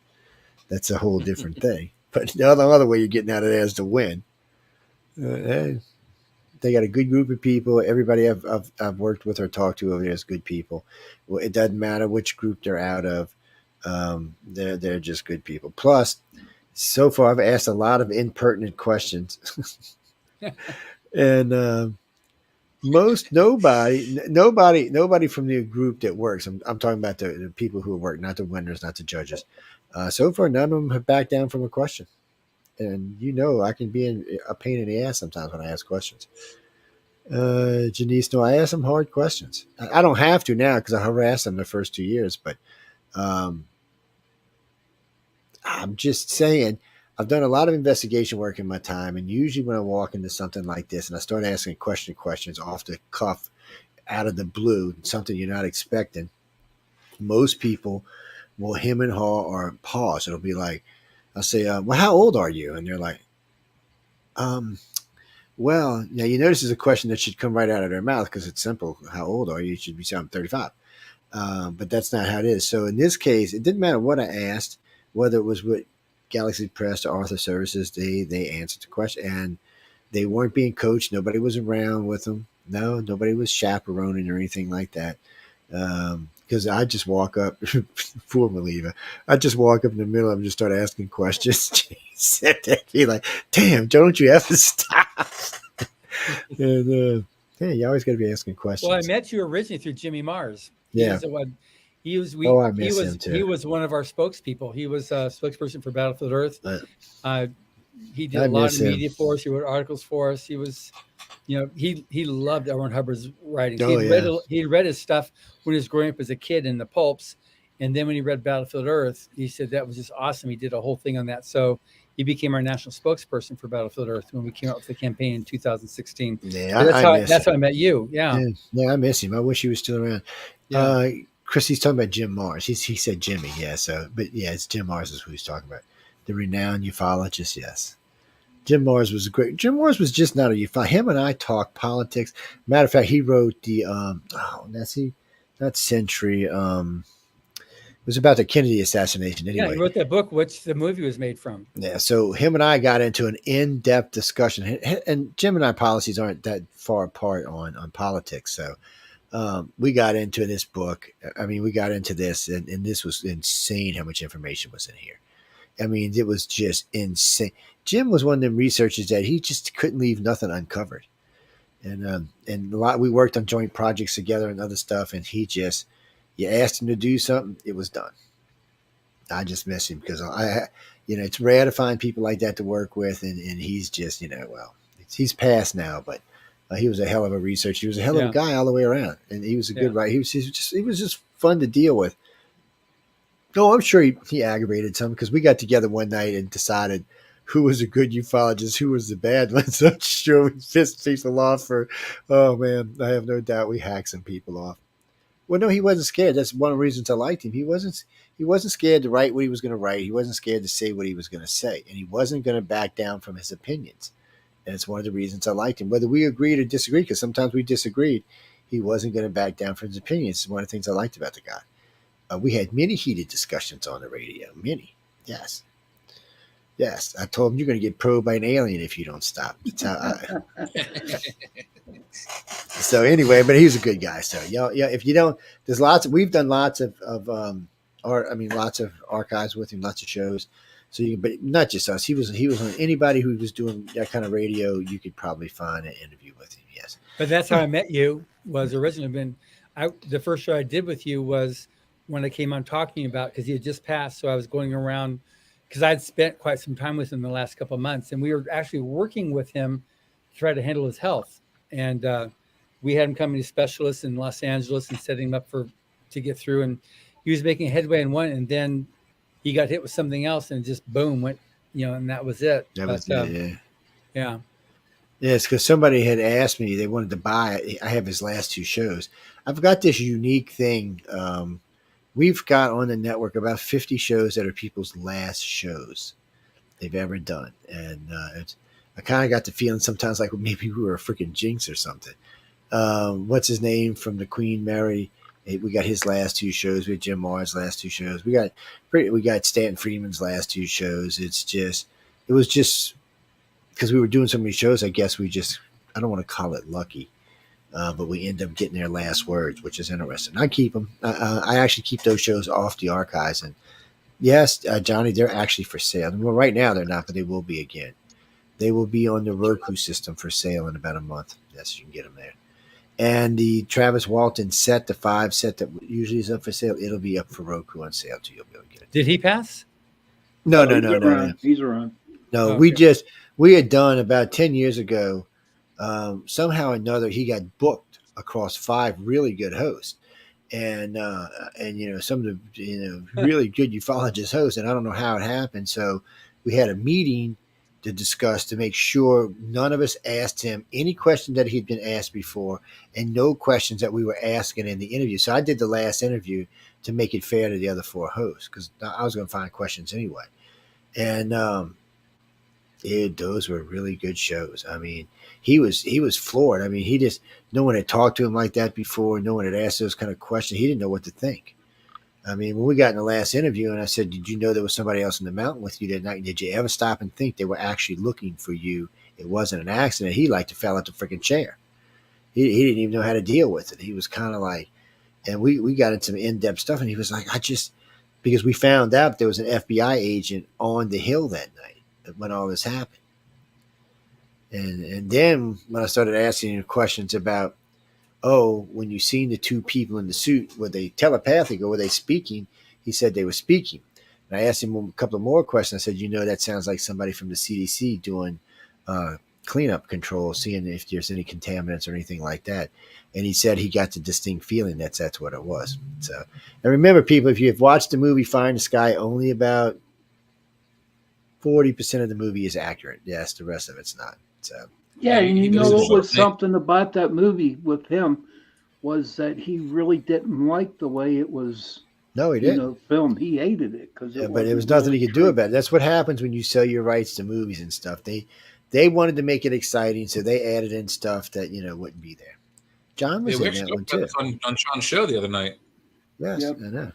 That's a whole different thing. But the other way you're getting out of there is to win. They got a good group of people. Everybody I've worked with or talked to over there is good people. Well, it doesn't matter which group they're out of. They're just good people. Plus, so far I've asked a lot of impertinent questions, and nobody from the group that works. I'm talking about the people who work, not the winners, not the judges. So far, none of them have backed down from a question. And I can be a pain in the ass sometimes when I ask questions. Janice, no, I ask them hard questions. I don't have to now because I harassed them the first 2 years, but I'm just saying I've done a lot of investigation work in my time, and usually when I walk into something like this and I start asking questions off the cuff, out of the blue, something you're not expecting, most people will hem and haw or pause. It'll be like, I'll say, well, how old are you? And they're like, well, now you notice is a question that should come right out of their mouth because it's simple. How old are you? You should be saying I'm 35. But that's not how it is. So in this case, it didn't matter what I asked, whether it was with Galaxy Press or Arthur Services, they answered the question, and they weren't being coached. Nobody was around with them. No, nobody was chaperoning or anything like that. Because I just walk up, poor believer. I just walk up in the middle of them and just start asking questions. Said that, be like, damn, don't you ever stop? And you always got to be asking questions. Well, I met you originally through Jimmy Mars. Yeah. He was him too. He was one of our spokespeople. He was a spokesperson for Battlefield Earth. He did a lot of media for us. He wrote articles for us. He was He loved L. Ron Hubbard's writings. Oh, yeah. He'd read his stuff when he was growing up as a kid in the pulps, and then when he read Battlefield Earth, he said that was just awesome. He did a whole thing on that. So he became our national spokesperson for Battlefield Earth when we came out with the campaign in 2016. Yeah, That's how I met you. Yeah. Yeah, I miss him. I wish he was still around. Yeah. Chris, he's talking about Jim Mars. He said Jimmy, yeah. So, but yeah, it's Jim Mars is who he's talking about. The renowned ufologist, yes. Jim Mars was great. Jim Mars was just not a ufologist. Him and I talked politics. Matter of fact, he wrote the not Century. It was about the Kennedy assassination. Anyway, Yeah, he wrote that book, which the movie was made from. Yeah, so him and I got into an in-depth discussion, and Jim and I policies aren't that far apart on politics. So we got into this book. I mean, we got into this, and this was insane how much information was in here. I mean, it was just insane. Jim was one of them researchers that he just couldn't leave nothing uncovered, and a lot. We worked on joint projects together and other stuff, and you asked him to do something, it was done. I just miss him because it's rare to find people like that to work with, and he's just, he's passed now, but he was a hell of a researcher. He was a hell of a guy all the way around, and he was a good writer. He was just fun to deal with. No, I'm sure he aggravated some because we got together one night and decided who was a good ufologist, who was the bad one. So I'm sure we pissed people off oh man, I have no doubt we hacked some people off. Well, no, he wasn't scared. That's one of the reasons I liked him. He wasn't scared to write what he was going to write. He wasn't scared to say what he was going to say, and he wasn't going to back down from his opinions. And it's one of the reasons I liked him. Whether we agreed or disagreed, because sometimes we disagreed, he wasn't going to back down from his opinions. It's one of the things I liked about the guy. We had many heated discussions on the radio. Many. Yes. Yes. I told him you're going to get probed by an alien if you don't stop. That's how So anyway, but he's a good guy. So if you don't, we've done lots of lots of archives with him, lots of shows. So but not just us. He was on anybody who was doing that kind of radio. You could probably find an interview with him. Yes. But that's how I met you. Was originally the first show I did with you was when I came on talking about, because he had just passed. So I was going around because I'd spent quite some time with him the last couple of months, and we were actually working with him to try to handle his health. And we had him coming to specialists in Los Angeles and setting him up to get through. And he was making headway in one, and then he got hit with something else, and just boom went, and that was it. Yeah. Yes, because somebody had asked me, they wanted to buy it. I have his last two shows. I've got this unique thing. We've got on the network about 50 shows that are people's last shows they've ever done. And I kind of got the feeling sometimes like maybe we were a freaking jinx or something. What's his name from the Queen Mary? We got his last two shows. We had Jim Mars' last two shows. We got Stanton Friedman's last two shows. It was just because we were doing so many shows. I guess I don't want to call it lucky, but we end up getting their last words, which is interesting. I keep them. I actually keep those shows off the archives. And yes, Johnny, they're actually for sale. Well, right now they're not, but they will be again. They will be on the Roku system for sale in about a month. Yes, you can get them there. And the Travis Walton set, the 5 set that usually is up for sale, it'll be up for Roku on sale too. You'll be able to get it. Did he pass? No. He's around. No, okay. we had done about 10 years ago. Somehow or another, he got booked across 5 really good hosts, and some of the really good ufologist hosts. And I don't know how it happened. So we had a meeting to discuss to make sure none of us asked him any question that he'd been asked before, and no questions that we were asking in the interview. So I did the last interview to make it fair to the other 4 hosts because I was going to find questions anyway. And those were really good shows. I mean, he was floored. I mean, no one had talked to him like that before. No one had asked those kind of questions. He didn't know what to think. I mean, when we got in the last interview and I said, did you know there was somebody else in the mountain with you that night? Did you ever stop and think they were actually looking for you? It wasn't an accident. He like to fell out the freaking chair. He didn't even know how to deal with it. He was kind of like, and we got into some in-depth stuff, and he was like, because we found out there was an FBI agent on the hill that night when all this happened. And then when I started asking him questions about, when you seen the 2 people in the suit, were they telepathic or were they speaking? He said they were speaking. And I asked him a couple of more questions. I said, that sounds like somebody from the CDC doing cleanup control, seeing if there's any contaminants or anything like that. And he said he got the distinct feeling that's what it was. So, and remember, people, if you've watched the movie Find the Sky, only about 40% of the movie is accurate. Yes, the rest of it's not. So, Yeah, and you He know does what the was same thing. something about that movie with him was that he really didn't like the way it was, no, he didn't. filmed. He hated it because Yeah, but it was nothing he could do about it. That's what happens when you sell your rights to movies and stuff. They wanted to make it exciting, so they added in stuff that wouldn't be there. John Yeah, was we in actually that one talked about too. this on Sean's show the other night. Yes, Yep. I know.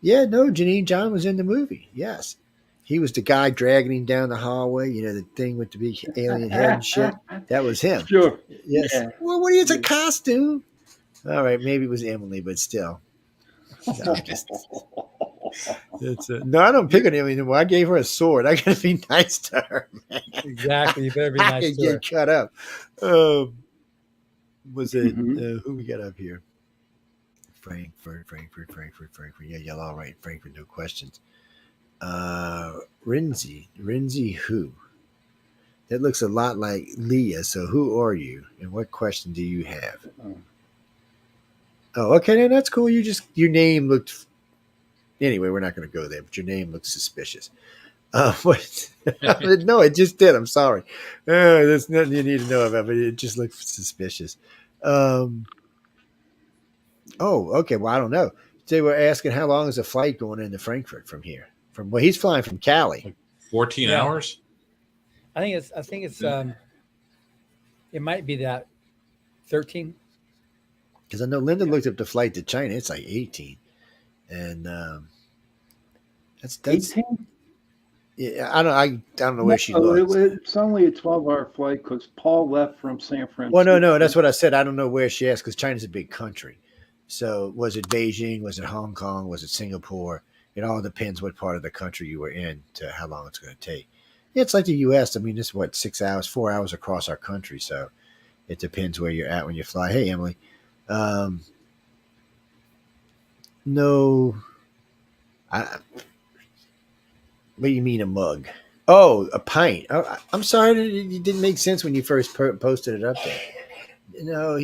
Yeah, no, Janine John was in the movie. Yes. He was the guy dragging him down the hallway, the thing with the big alien head and shit. That was him. Sure. Yes. Yeah. Well, what is a costume? All right, maybe it was Emily, but still. No, no, I don't pick on Emily anymore. I gave her a sword. I gotta be nice to her, man. Exactly. You better be I nice could to her. get cut up. Was it Mhm. who we got up here? Frankfurt. Yeah, y'all all right. Frankfurt, no questions. Rinzi who? That looks a lot like Leah. So who are you? And what question do you have? Oh, okay, then that's cool. Your name looked. Anyway, we're not going to go there. But your name looks suspicious. What? No, it just did. I'm sorry. There's nothing you need to know about, but it just looked suspicious. Oh, okay. Well, I don't know. They were asking how long is a flight going into Frankfurt from here? He's flying from Cali. 14 Yeah. hours. I think it's it might be that 13. Because I know Linda looked up the flight to China. It's like 18, and that's 18? yeah. I don't know where she looks. It's only a 12-hour flight because Paul left from San Francisco. Well, no, that's what I said. I don't know where she asked because China's a big country. So was it Beijing? Was it Hong Kong? Was it Singapore? It all depends what part of the country you were in to how long it's going to take. It's like the U.S. I mean, it's 6 hours, 4 hours across our country. So it depends where you're at when you fly. Hey, Emily. No. What do you mean a mug? Oh, a pint. Oh, I'm sorry. It didn't make sense when you first posted it up there. No,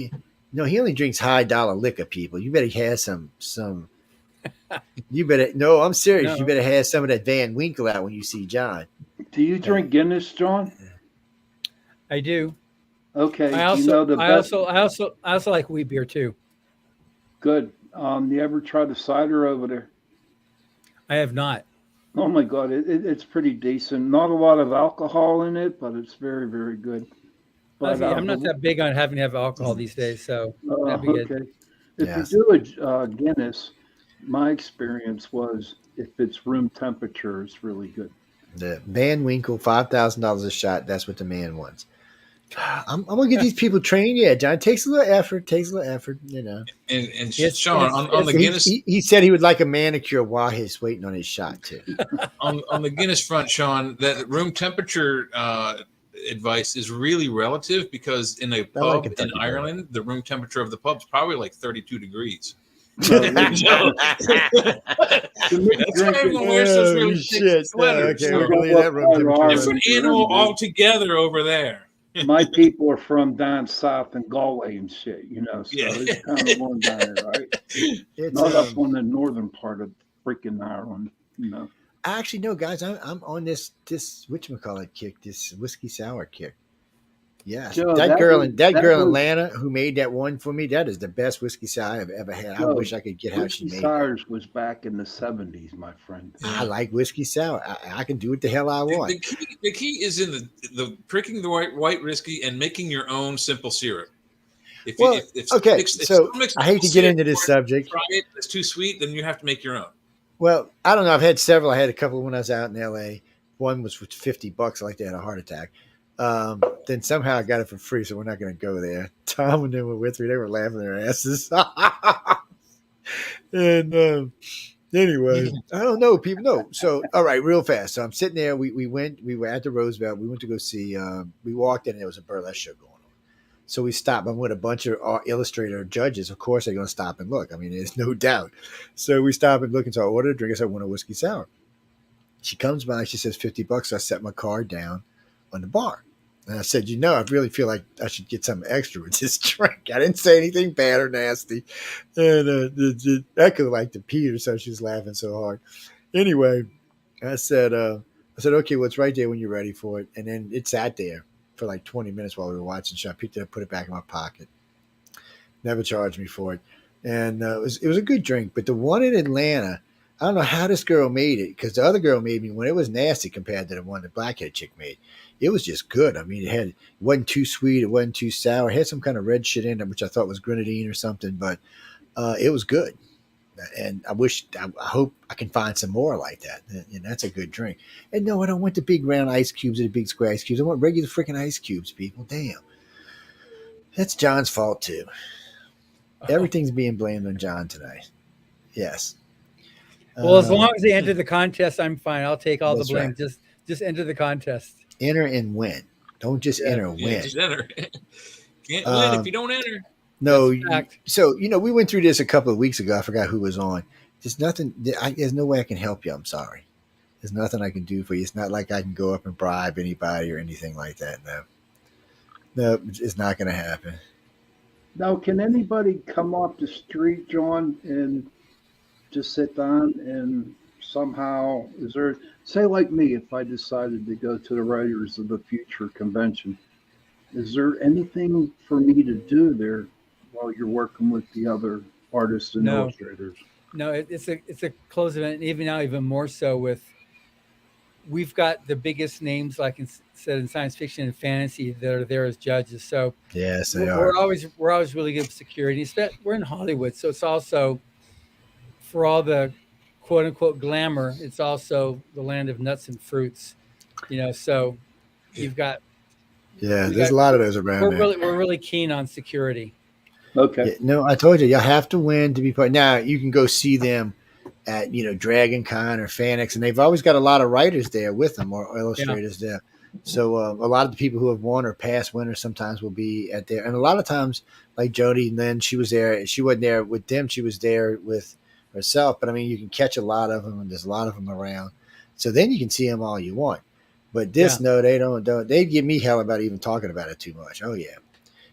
he only drinks high dollar liquor, people. You better have some. You better. No, I'm serious. No. You better have some of that Van Winkle out when you see John. Do you drink Guinness, John? I do. Okay. I you know also like wheat beer too. Good. You ever try the cider over there? I have not. Oh my God, it's pretty decent. Not a lot of alcohol in it, but it's very, very good. But Honestly, I'm not that big on having to have alcohol these days, so that'd be good. okay. If Yes. you do a Guinness, my experience was if it's room temperature, it's really good. The Van Winkle, $5,000 a shot. That's what the man wants. I'm gonna get these people trained. Yeah, John, it takes a little effort. And Yes, Sean, yes, on the Guinness He said he would like a manicure while he's waiting on his shot too. on the Guinness front, Sean, that room temperature advice is really relative because in a pub in Kentucky Ireland, the room temperature of the pub is probably like 32 degrees. Drink That's why everyone wears those really thick sweaters. Okay, So we're gonna leave that room temperature. different animal altogether over there. My people are from down south in Galway and shit, so Yeah. it's kind of one down there, right? It's, Not up on the northern part of freaking Ireland, actually, no, guys, I'm on this whatchamacallit kick, this whiskey sour kick. Yes, Joe, that girl was- in that was- Atlanta who made that one for me, that is the best whiskey sour I've ever had. I Joe, wish I could get how she Whiskey made it. Sours was back in the 70s, my friend. I like whiskey sour. I can do what the hell I want. The key is in the pricking the white whiskey and making your own simple syrup. If Okay, so someone makes I hate to get syrup into this or subject. try it's too sweet, then you have to make your own. Well, I don't know. I've had several. I had a couple when I was out in LA. One was for $50. I like they had a heart attack. Then somehow I got it for free, so we're not going to go there. Tom and them were with me. They were laughing their asses. And anyway, I don't know, people. No. So, all right, real fast. So I'm sitting there. We were at the Roosevelt. We went to go see, we walked in and there was a burlesque show going on. So we stopped. I'm with a bunch of illustrator judges. Of course, they're going to stop and look. I mean, there's no doubt. So we stop and look, and so I ordered a drink. I said, I want a whiskey sour. She comes by. She says $50. I set my card down on the bar. And I said, I really feel like I should get something extra with this drink. I didn't say anything bad or nasty. And Echo liked to pee, so she was laughing so hard. Anyway, I said, okay, well, it's right there when you're ready for it. And then it sat there for like 20 minutes while we were watching. So I picked it up, put it back in my pocket. Never charged me for it. And it was a good drink. But the one in Atlanta, I don't know how this girl made it, because the other girl made me when it was nasty compared to the one the blackhead chick made. It was just good. I mean, it wasn't too sweet. It wasn't too sour. It had some kind of red shit in it, which I thought was grenadine or something, but it was good. And I hope I can find some more like that. And that's a good drink. And no, I don't want the big round ice cubes or the big square ice cubes. I want regular freaking ice cubes, people. Damn. That's John's fault too. Everything's being blamed on John tonight. Yes. Well, as long as they enter the contest, I'm fine. I'll take all the blame. Right. Just enter the contest. Enter and win. Don't just enter and win. Just enter. Can't win if you don't enter. No. So, we went through this a couple of weeks ago. I forgot who was on. There's nothing. There's no way I can help you. I'm sorry. There's nothing I can do for you. It's not like I can go up and bribe anybody or anything like that. No, it's not going to happen. Now, can anybody come off the street, John, and just sit down and somehow, say like me, if I decided to go to the Writers of the Future convention, is there anything for me to do there while you're working with the other artists and illustrators? No, it's a closed event, even more so we've got the biggest names, like said in science fiction and fantasy, that are there as judges. So yes, they are. We're always really good with security. We're in Hollywood, so it's also, for all the quote unquote glamour, it's also the land of nuts and fruits. So you've got. Yeah, there's a lot of those around. We're really keen on security. Okay. Yeah, no, I told you have to win to be part. Now you can go see them at Dragon Con or FanX, and they've always got a lot of writers there with them or illustrators there. So a lot of the people who have won or past winners sometimes will be at there, and a lot of times, like Jody, Lynn, she was there. She wasn't there with them; she was there with herself. But I mean, you can catch a lot of them, and there's a lot of them around. So then you can see them all you want. But this, no, they don't. They give me hell about even talking about it too much. Oh yeah.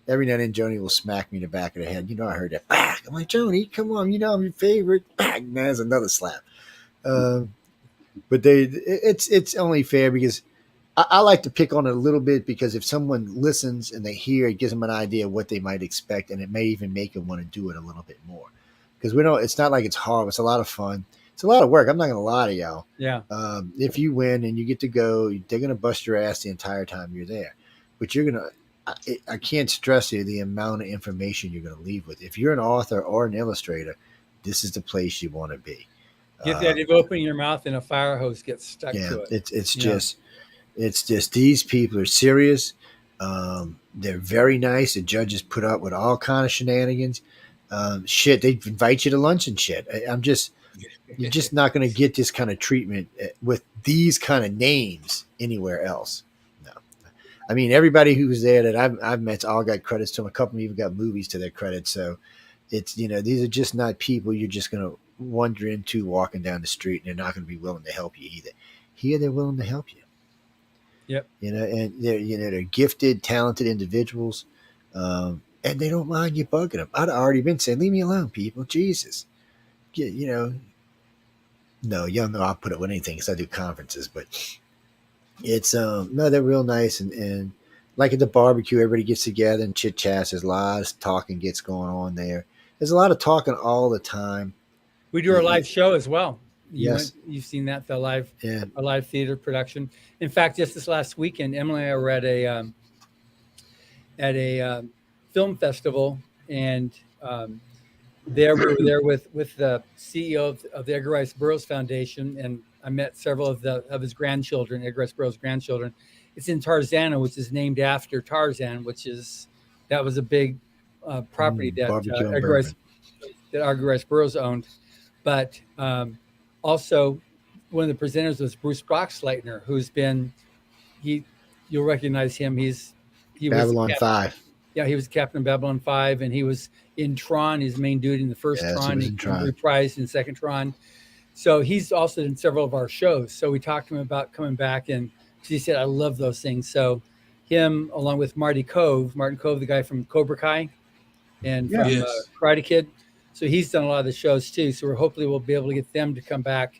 Every now and then, Joni will smack me in the back of the head. I heard that. Back. I'm like, Joni, come on. I'm your favorite. Back. And there's another slap. But it's only fair because I like to pick on it a little bit, because if someone listens and they hear, it gives them an idea of what they might expect, and it may even make them want to do it a little bit more. Because it's not like it's horrible. It's a lot of fun. It's a lot of work. I'm not going to lie to y'all. Yeah. If you win and you get to go, they're going to bust your ass the entire time you're there. But you're going to. I can't stress you the amount of information you're going to leave with. If you're an author or an illustrator, this is the place you want to be. Get that if you open your mouth and a fire hose gets stuck to it. It's just these people are serious. They're very nice. The judges put up with all kind of shenanigans. Shit, they invite you to lunch and shit. You're just not going to get this kind of treatment with these kind of names anywhere else. I mean, everybody who was there that I've met all got credits to them. A couple even got movies to their credit. So it's, these are just not people you're just going to wander into walking down the street, and they're not going to be willing to help you either. Here, they're willing to help you. Yep. And they're gifted, talented individuals. And they don't mind you bugging them. I'd already been saying, leave me alone, people. Jesus. No, y'all know I'll put up with anything because I do conferences, but it's no, they're real nice, and like at the barbecue, everybody gets together and chit chats. There's a lot of talking gets going on there. There's a lot of talking all the time. We do our live show as well. Yes, you've seen that, the live a live theater production. In fact, just this last weekend, Emily and I were at a film festival, and we were there with the CEO of the Edgar Rice Burroughs Foundation, and I met several of his grandchildren, Edgar Rice Burroughs' grandchildren. It's in Tarzana, which is named after Tarzan, that was a big property that Edgar Rice Burroughs owned. But also, one of the presenters was Bruce Boxleitner, who's been you'll recognize him. He Babylon was 5. Yeah, he was Captain Babylon 5, and he was in Tron, his main dude in the first Tron. He reprised in the second Tron. So he's also in several of our shows. So we talked to him about coming back, and he said, I love those things. So him along with Martin Cove, the guy from Cobra Kai and from Yes. Karate Kid. So he's done a lot of the shows too. So hopefully we'll be able to get them to come back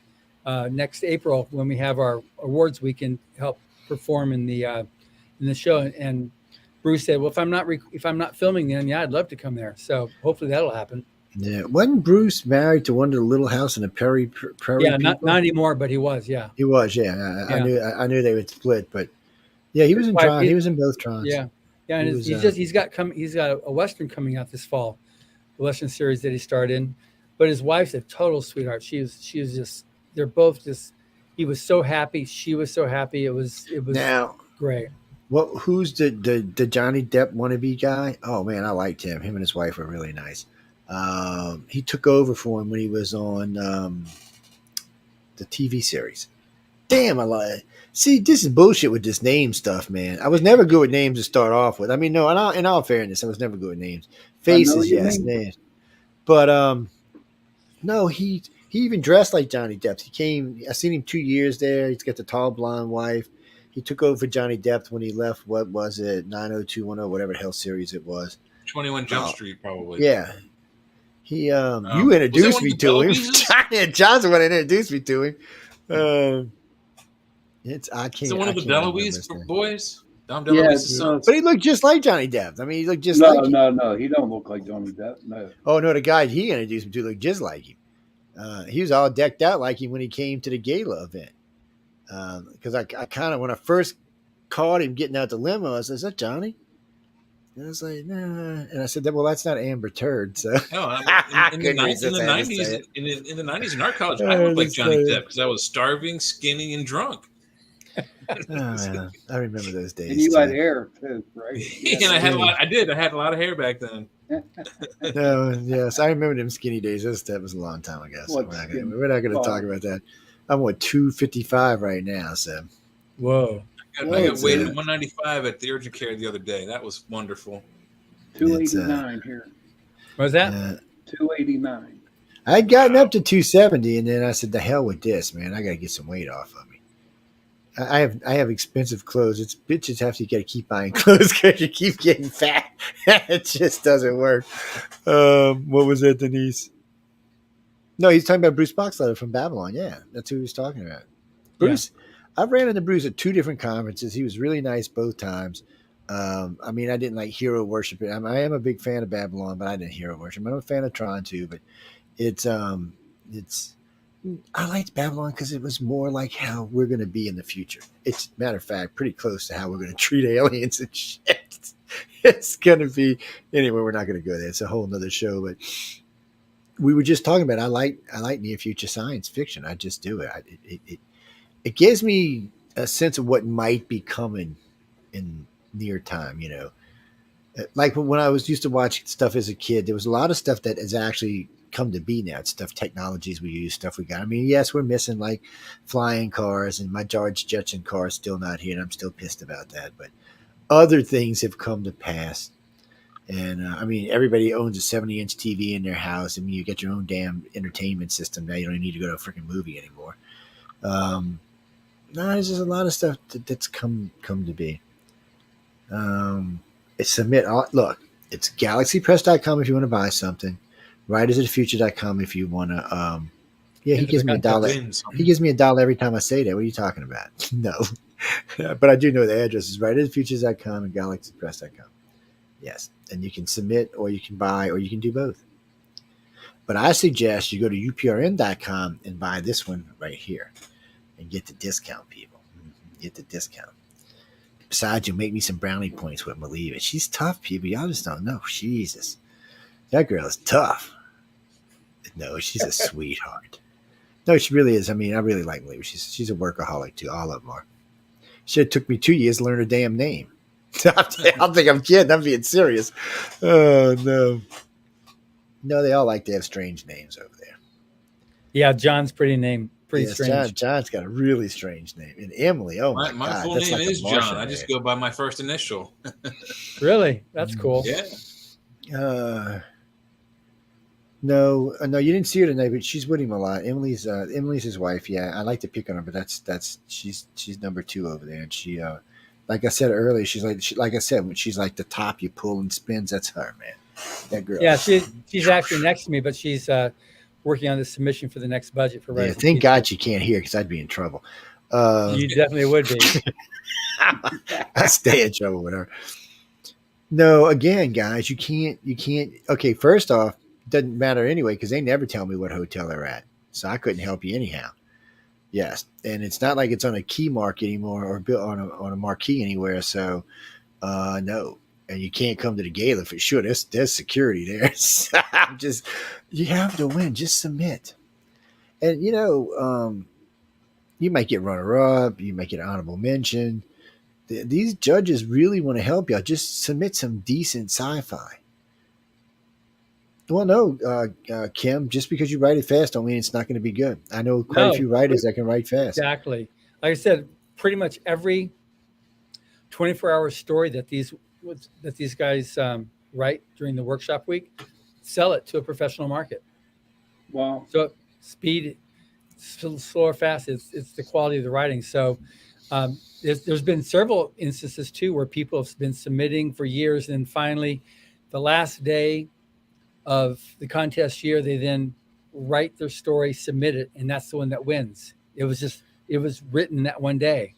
next April when we have our awards week and help perform in the show. And Bruce said, "Well, if I'm not filming, then yeah, I'd love to come there." So hopefully that'll happen. Yeah, wasn't Bruce married to one of the Little House in the Prairie? Yeah, people? not anymore, but he was. Yeah, He was. Yeah, I knew they would split, but yeah, he was in Tron. He was in both Trons. Yeah, and he's got a Western coming out this fall, a Western series that he starred in. But his wife's a total sweetheart. She was just. They're both just. He was so happy. She was so happy. It was now great. Well, who's the Johnny Depp wannabe guy? Oh man, I liked him. Him and his wife were really nice. He took over for him when he was on the TV series. Damn, I lied. See, this is bullshit with this name stuff, man. I was never good with names to start off with. I mean, no, in all fairness, I was never good with names. Faces, yes, names. But no, he even dressed like Johnny Depp. He came. I seen him 2 years there. He's got the tall blonde wife. He took over for Johnny Depp when he left. What was it? 90210, whatever the hell series it was. 21 Jump Street, probably. Yeah. He you introduced me to him. John's the one that introduced me to him. I can't. Is it one of the DeLuise boys? Dom Yeah, DeLuise's sons? But he looked just like Johnny Depp. I mean, he looked just No, like him. no, he don't look like Johnny Depp. No. Oh no, the guy he introduced me to looked just like him. He was all decked out like him when he came to the gala event. Because I kind of, when I first caught him getting out the limo, I said, "Is that Johnny?" And I was like, "Nah." And I said, "Well, that's not Amber Turd." So No, in the 90s in our college, I looked like Johnny Depp because I was starving, skinny, and drunk. Oh, yeah. I remember those days. And you had hair too, right? And I had a lot of hair back then. No, yes, I remember them skinny days. That was a long time ago. So we're not going to talk about that. I'm 255 right now. So, whoa. I got weighed at 195 at the urgent care the other day. That was wonderful. 289 here. What was that? 289. I'd gotten up to 270, and then I said, "The hell with this, man! I got to get some weight off of me." I have expensive clothes. It's bitches have to get to keep buying clothes because you keep getting fat. It just doesn't work. What was that, Denise? No, he's talking about Bruce Boxleiter from Babylon. Yeah, that's who he was talking about. Bruce, yeah. I've ran into Bruce at 2 different conferences. He was really nice both times. I mean, I didn't like hero worship. I am a big fan of Babylon, but I didn't hero worship. I'm a fan of Tron too, but it's I liked Babylon because it was more like how we're going to be in the future. It's, matter of fact, pretty close to how we're going to treat aliens and shit. It's going to be, anyway, we're not going to go there. It's a whole nother show, but we were just talking about, I like near future science fiction. I just do it. It gives me a sense of what might be coming in near time, you know. Like when I used to watch stuff as a kid, there was a lot of stuff that is actually come to be now. It's stuff, technologies we use, stuff we got. I mean, yes, we're missing like flying cars, and my George Jetson car is still not here, and I'm still pissed about that. But other things have come to pass. And I mean, everybody owns a 70-inch TV in their house. I mean, you get your own damn entertainment system now. You don't need to go to a freaking movie anymore. No, there's just a lot of stuff that's come to be. Look, it's galaxypress.com if you want to buy something. Writersofthefuture.com if you want to. He gives me $1. He gives me $1 every time I say that. What are you talking about? No. But I do know the address is writersofthefuture.com and galaxypress.com. Yes. And you can submit, or you can buy, or you can do both. But I suggest you go to uprn.com and buy this one right here and get the discount, people. Get the discount. Besides, you'll make me some brownie points with Maliva. She's tough, people. Y'all just don't know. Jesus. That girl is tough. No, she's a sweetheart. No, she really is. I mean, I really like Maliva. She's a workaholic, too. All of them are. Shit took me 2 years to learn her damn name. I think I'm kidding. I'm being serious. Oh, no. No, they all like to have strange names over there. Yeah, John's pretty strange. John's got a really strange name. And Emily, oh my God. My full name is John. I just go by my first initial. Really? That's cool. Yeah. No, you didn't see her tonight, but she's with him a lot. Emily's his wife. Yeah, I like to pick on her, but that's she's number 2 over there, and she like I said earlier, like I said, when she's like the top you pull and spins, that's her, man. That girl. Yeah, she's actually next to me, but she's working on the submission for the next budget for Yeah, Rise of thank Peace. God she can't hear because I'd be in trouble. You definitely would be. I stay in trouble with her. No, again, guys, you can't. Okay, first off, doesn't matter anyway because they never tell me what hotel they're at, so I couldn't help you anyhow. Yes, and it's not like it's on a key mark anymore or built on a marquee anywhere. So, no, and you can't come to the gala for sure. There's security there. Just you have to win. Just submit, and you might get runner up. You might get honorable mention. These judges really want to help y'all. Just submit some decent sci-fi. Well, no, Kim, just because you write it fast don't mean it's not going to be good. I know quite a few writers that can write fast. Exactly. Like I said, pretty much every 24-hour story that these guys write during the workshop week, sell it to a professional market. Wow. So speed, slow or fast, it's the quality of the writing. So there's been several instances too where people have been submitting for years, and finally, the last day of the contest year, they then write their story, submit it, and that's the one that wins. It was written that one day,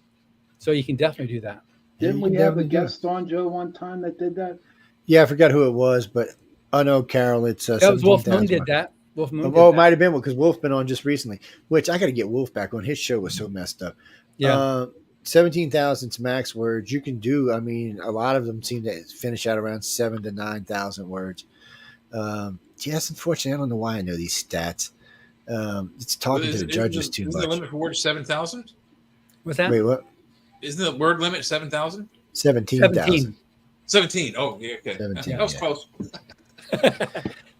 so you can definitely do that. Didn't we have a guest on, Joe, one time that did that? Yeah, I forgot who it was, but I know, Carol. It's that was Wolf Moon did that. Wolf Moon. Oh, it might have been because Wolf's been on just recently. Which I got to get Wolf back on. His show was so messed up. Yeah. 17,000 max words you can do. I mean, a lot of them seem to finish out around 7,000 to 9,000 words. Yes, unfortunately, I don't know why I know these stats. It's talking to the judges too much. Isn't the limit for words 7,000? What's that? Wait, what? Isn't the word limit 7,000? 17,000. 17. Oh, yeah, okay. 17, that was close.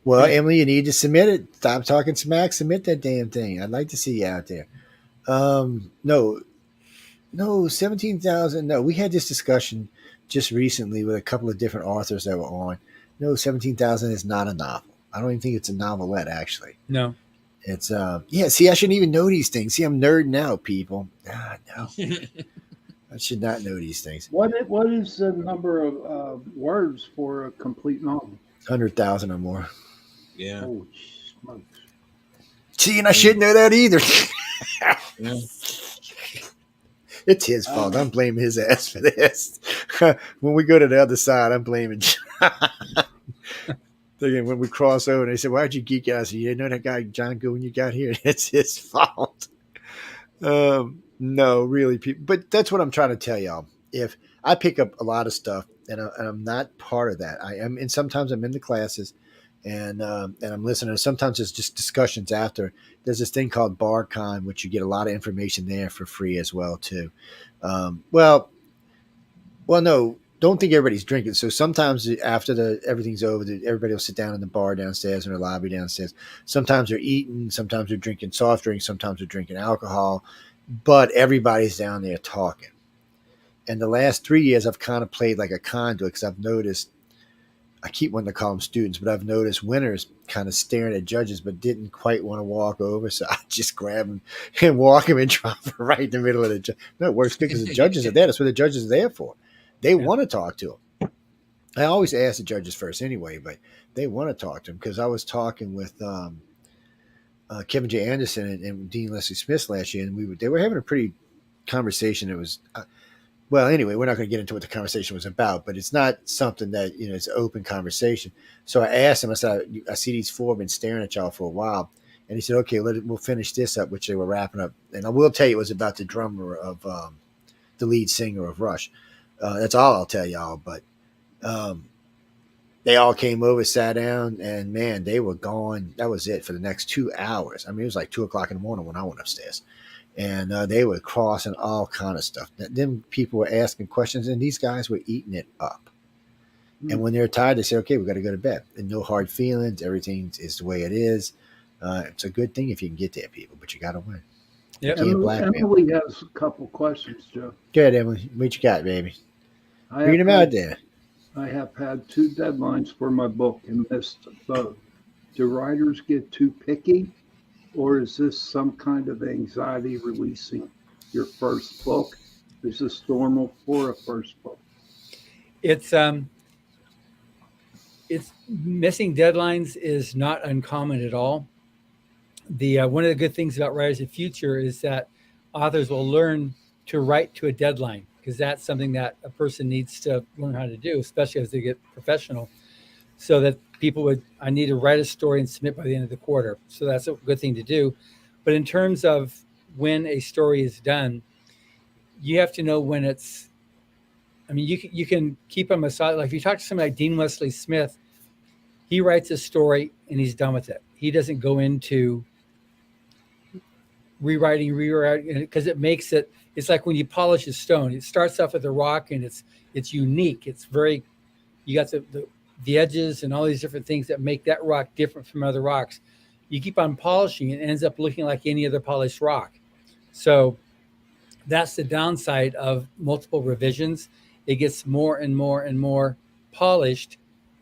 Well, Emily, you need to submit it. Stop talking smack. Submit that damn thing. I'd like to see you out there. No, 17,000. No, we had this discussion just recently with a couple of different authors that were on. No, 17,000 is not a novel. I don't even think it's a novelette, actually. No. It's, yeah, see, I shouldn't even know these things. See, I'm nerding out, people. No. I should not know these things. What is the number of words for a complete novel? 100,000 or more. Yeah. Oh, smokes. See, and I shouldn't know that either. Yeah. It's his fault. I'm blaming his ass for this. When we go to the other side, I'm blaming John. When we cross over, they said, "Why'd you geek out?" I said, "You didn't know that guy John Go when you got here. It's his fault." No, really, people. But that's what I'm trying to tell y'all. If I pick up a lot of stuff, and I'm not part of that, I am, and sometimes I'm in the classes, and I'm listening. Sometimes it's just discussions after. There's this thing called BarCon, which you get a lot of information there for free as well too. Well, no, don't think everybody's drinking. So sometimes after everything's over, everybody will sit down in the bar downstairs in the lobby downstairs. Sometimes they're eating, sometimes they're drinking soft drinks, sometimes they're drinking alcohol, but everybody's down there talking. And the last 3 years, I've kind of played like a conduit because I've noticed, I keep wanting to call them students, but I've noticed winners kind of staring at judges, but didn't quite want to walk over. So I just grab them and walk them and drop them right in the middle of the judge. No, it works good because the judges are there. That's what the judges are there for. They want to talk to them. I always ask the judges first anyway, but they want to talk to them because I was talking with Kevin J. Anderson and Dean Leslie Smith last year, and they were having a pretty conversation. It was well, anyway, we're not going to get into what the conversation was about, but it's not something that, it's an open conversation. So I asked him, I said, I see these four have been staring at y'all for a while. And he said, okay, we'll finish this up, which they were wrapping up. And I will tell you, it was about the drummer of the lead singer of Rush. That's all I'll tell y'all. But they all came over, sat down, and man, they were gone. That was it for the next 2 hours. I mean, it was like 2:00 in the morning when I went upstairs. And they were crossing all kind of stuff. Then people were asking questions, and these guys were eating it up. And when they're tired, they say, okay, we got to go to bed. And no hard feelings. Everything is the way it is. It's a good thing if you can get there, people, but you got to win. Yep. Emily has a couple questions, Joe. Go ahead, Emily. What you got, baby? Read them out there. I have had 2 deadlines for my book and missed both. Do writers get too picky? Or is this some kind of anxiety releasing your first book? Is this normal for a first book? It's missing deadlines is not uncommon at all. The one of the good things about Writers of the Future is that authors will learn to write to a deadline, because that's something that a person needs to learn how to do, especially as they get professional. So that I need to write a story and submit by the end of the quarter. So that's a good thing to do. But in terms of when a story is done, you have to know when it's, I mean, you can keep them aside. Like if you talk to somebody like Dean Wesley Smith, he writes a story and he's done with it. He doesn't go into rewriting, because it makes it, it's like when you polish a stone. It starts off with a rock and it's unique. It's very, you got the edges and all these different things that make that rock different from other rocks. You keep on polishing, it ends up looking like any other polished rock. So that's the downside of multiple revisions. It gets more and more and more polished,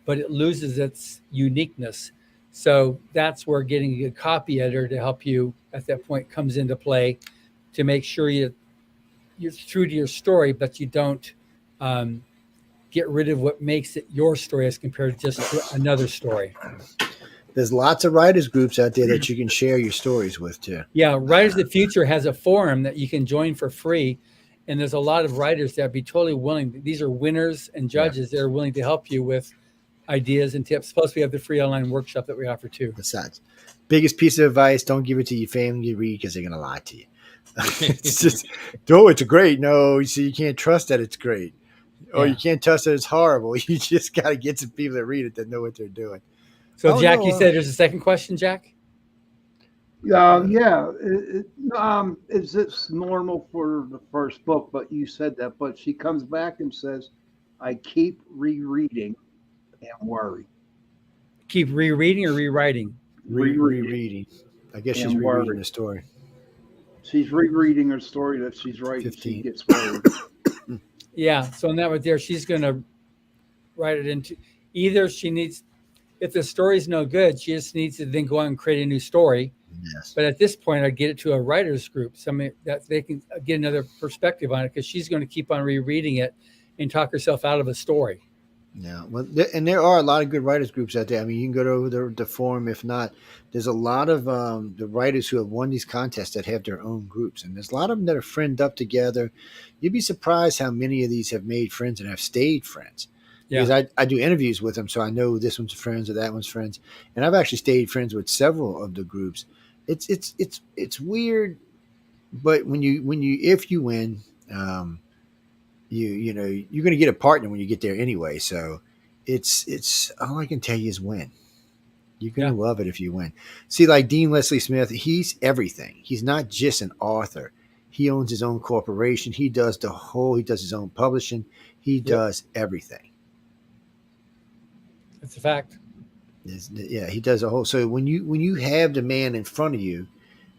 but it loses its uniqueness. So that's where getting a good copy editor to help you at that point comes into play, to make sure you're true to your story, but you don't get rid of what makes it your story as compared to just another story. There's lots of writers groups out there that you can share your stories with too. Yeah, Writers of the Future has a forum that you can join for free, and there's a lot of writers that would be totally willing. These are winners and judges that are willing to help you with ideas and tips. Plus, we have the free online workshop that we offer too. Besides, biggest piece of advice: don't give it to your family to read, because they're gonna lie to you. It's just, it's great. No, you see, you can't trust that it's great, or you can't trust that it's horrible. You just got to get some people that read it that know what they're doing. So, Jack, you said there's a second question, Jack? Yeah. Is this normal for the first book? But you said that. But she comes back and says, I keep rereading and worry. Keep rereading or rewriting? Rereading. I guess she's rereading the story. She's rereading her story that she's writing. 15. She gets worried. Yeah. So in that right there, she's going to write it into, either she needs, if the story's no good, she just needs to then go out and create a new story. Yes. But at this point, I'd get it to a writer's group, somebody that they can get another perspective on it, because she's going to keep on rereading it and talk herself out of a story. Yeah. Well, and there are a lot of good writers groups out there. I mean, you can go to the forum. If not, there's a lot of the writers who have won these contests that have their own groups. And there's a lot of them that are friend up together. You'd be surprised how many of these have made friends and have stayed friends. Yeah. Because I do interviews with them, so I know this one's friends or that one's friends, and I've actually stayed friends with several of the groups. It's weird, but when you if you win, you're going to get a partner when you get there anyway. So it's all I can tell you is win. You're going to love it if you win. See, like Dean Wesley Smith, he's everything. He's not just an author. He owns his own corporation. He does his own publishing. He does everything. It's a fact. Yeah, he does a whole. So when you have the man in front of you,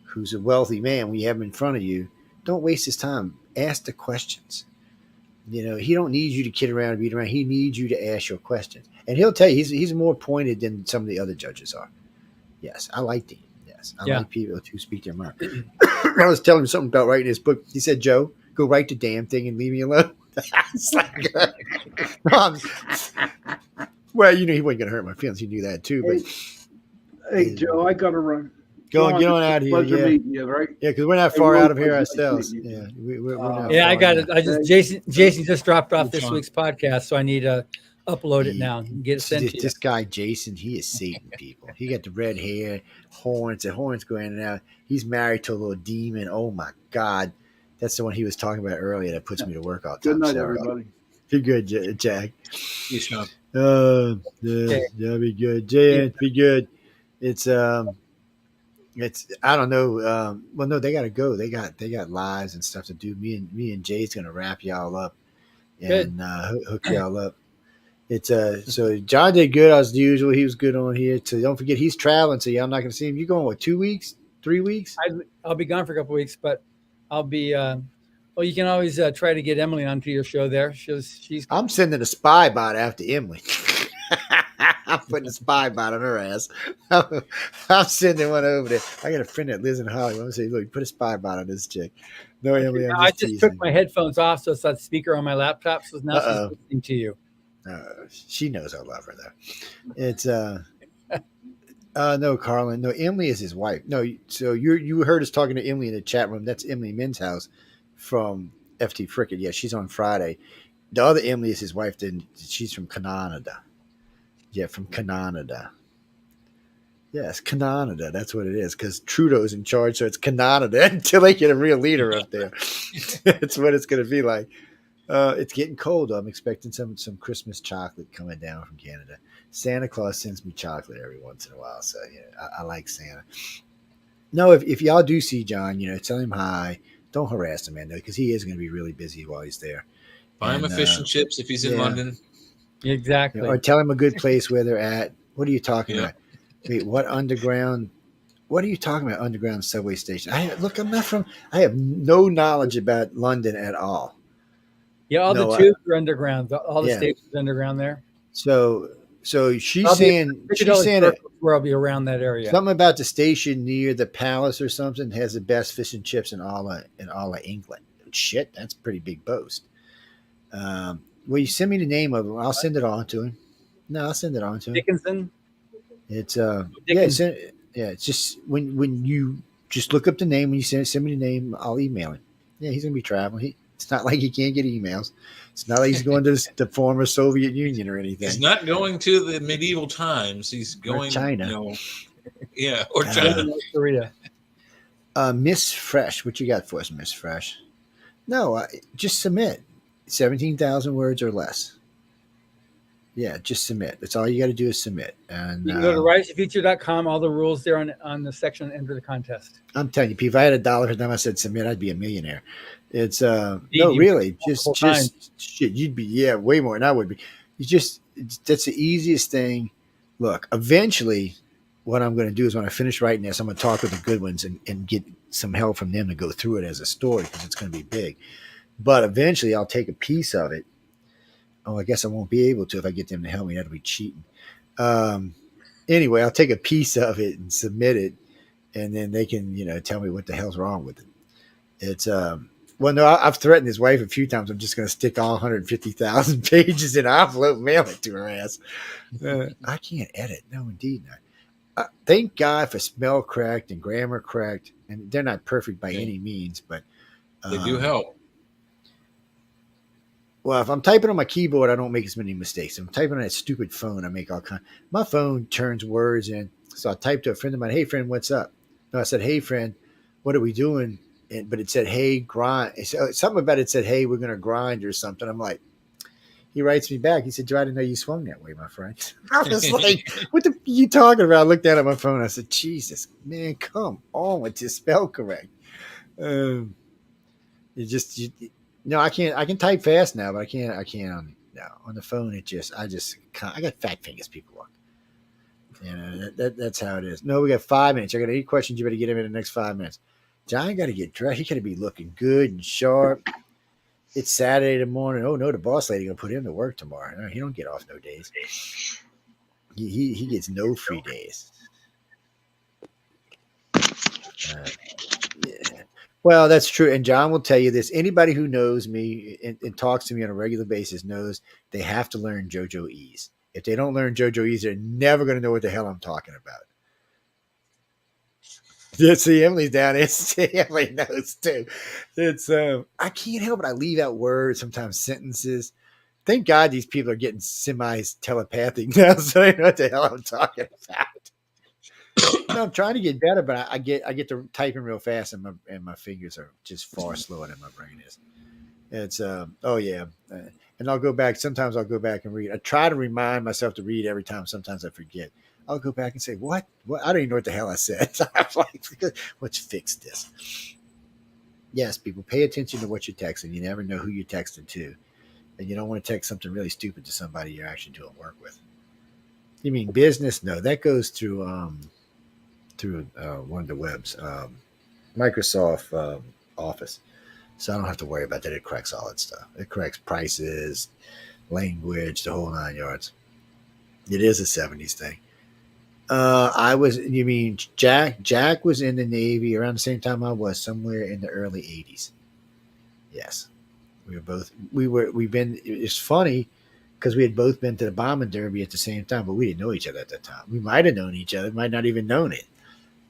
who's a wealthy man, when you have him in front of you, don't waste his time. Ask the questions. He don't need you to kid around and beat around. He needs you to ask your questions, and he'll tell you he's more pointed than some of the other judges are. Yes, I like Dean. Yes, I like people who speak their mind. I was telling him something about writing his book. He said, "Joe, go write the damn thing and leave me alone." It's like, well, he wasn't going to hurt my feelings. He knew that too. But hey, Joe, I got to run. Get on out of here. Pleasure meeting you, right? Yeah, because we're not far out of here ourselves. Yeah, we're not. Yeah, I got it. Jason just dropped off this week's podcast, so I need to upload it now and get it sent to you. This guy Jason, he is Satan, people. He got the red hair, horns, and horns going in and out. He's married to a little demon. Oh my God, that's the one he was talking about earlier. That puts me to work all the time. Good night, everybody. Be good, Jack. Yes, Sean. Yeah, be good, Jay. Be good. It's I don't know. Well, no, they got to go. They got lives and stuff to do. Me and Jay's gonna wrap y'all up and hook y'all up. It's so John did good as usual. He was good on here. So don't forget he's traveling, so y'all not gonna see him. You going 2 weeks, 3 weeks? I'll be gone for a couple of weeks, but I'll be. Well, you can always try to get Emily onto your show there. She's. I'm sending a spy bot after Emily. I'm putting a spy bot on her ass. I'm sending one over there. I got a friend that lives in Hollywood. I'm gonna say, look, put a spy bot on this chick. No, Emily, I'm I just just took teasing. my headphones off, so it's that speaker on my laptop. So now she's listening to you. She knows I love her though. It's no, Carlin. No, Emily is his wife. No, so you heard us talking to Emily in the chat room. That's Emily Min's house from FT Fricket. Yeah, she's on Friday. The other Emily is his wife. Then she's from Canada. Yeah, from Canada. Yes, Canada. That's what it is. Because Trudeau's in charge, so it's Canada until they get a real leader up there. That's what it's going to be like. It's getting cold. I'm expecting some Christmas chocolate coming down from Canada. Santa Claus sends me chocolate every once in a while, so yeah, I like Santa. No, if y'all do see John, tell him hi. Don't harass him, man, though, because he is going to be really busy while he's there. Buy him a fish and chips if he's in London. Exactly. Or tell him a good place where they're at. What are you talking about? Wait, what underground? What are you talking about? Underground subway station? I'm not from. I have no knowledge about London at all. Yeah, all the tubes are underground. All the stations underground there. So she's saying where I'll be around that area. Something about the station near the palace or something has the best fish and chips in all of England. Shit, that's a pretty big boast. Will you send me the name of him? I'll send it on to him. No, I'll send it on to him. Dickinson. It's it's just when you just look up the name, when you send me the name, I'll email him. Yeah, he's gonna be traveling. It's not like he can't get emails. It's not like he's going to the former Soviet Union or anything. He's not going to the medieval times. He's going to China. Or China. North Korea. Miss Fresh, what you got for us, Miss Fresh? No, just submit. 17,000 words or less. Yeah, just submit. That's all you got to do is submit. And you can go to riseoffuture.com. All the rules there on the section enter the contest. I'm telling you, if I had $1 for them, I said submit, I'd be a millionaire. It's no, really, just shit. You'd be way more than I would be. That's the easiest thing. Look, eventually, what I'm going to do is when I finish writing this, I'm going to talk with the good ones and get some help from them to go through it as a story because it's going to be big. But eventually, I'll take a piece of it. Oh, I guess I won't be able to if I get them to help me. That'll be cheating. Anyway, I'll take a piece of it and submit it, and then they can, tell me what the hell's wrong with it. It's well, no, I've threatened his wife a few times. I'm just going to stick all 150,000 pages in an envelope, mail it to her ass. I can't edit. No, indeed not. Thank God for spell correct and grammar correct, and they're not perfect by any means, but they do help. Well, if I'm typing on my keyboard, I don't make as many mistakes. If I'm typing on that stupid phone, I make all kinds. My phone turns words in. So I typed to a friend of mine, "Hey, friend, what's up?" No, I said, "Hey, friend, what are we doing?" But it said, "Hey, grind." Something about it said, "Hey, we're going to grind" or something. I'm like, he writes me back. He said, "Joe, I didn't know you swung that way, my friend." I was like, what the f- are you talking about? I looked down at my phone. I said, "Jesus, man, come on with your spell correct." No, I can't. I can type fast now, but I can't on the phone. I got fat fingers, people. That's how it is. No, we got 5 minutes. I got 8 questions. You better get them in the next 5 minutes. John got to get dressed. He got to be looking good and sharp. It's Saturday morning. Oh no, the boss lady gonna put him to work tomorrow. No, he don't get off no days. He gets no free days. Yeah. Well, that's true. And John will tell you this. Anybody who knows me and talks to me on a regular basis knows they have to learn JoJo'ese. If they don't learn JoJo'ese, they're never going to know what the hell I'm talking about. Yeah, see, Emily's down there. Emily knows too. It's I can't help it. I leave out words, sometimes sentences. Thank God these people are getting semi-telepathic now, so they know what the hell I'm talking about. I'm trying to get better, but I get to typing real fast, and my fingers are just far slower than my brain is. It's and I'll go back. Sometimes I'll go back and read. I try to remind myself to read every time. Sometimes I forget. I'll go back and say, "What? I don't even know what the hell I said." I'm like, "Let's fix this." Yes, people, pay attention to what you're texting. You never know who you're texting to, and you don't want to text something really stupid to somebody you're actually doing work with. You mean business? No, that goes through one of the webs, Microsoft Office. So I don't have to worry about that. It corrects all that stuff. It corrects prices, language, the whole 9 yards. It is a 70s thing. You mean Jack? Jack was in the Navy around the same time I was, somewhere in the early 80s. Yes. We've been, it's funny because we had both been to the bombing derby at the same time, but we didn't know each other at that time. We might have known each other, might not even known it.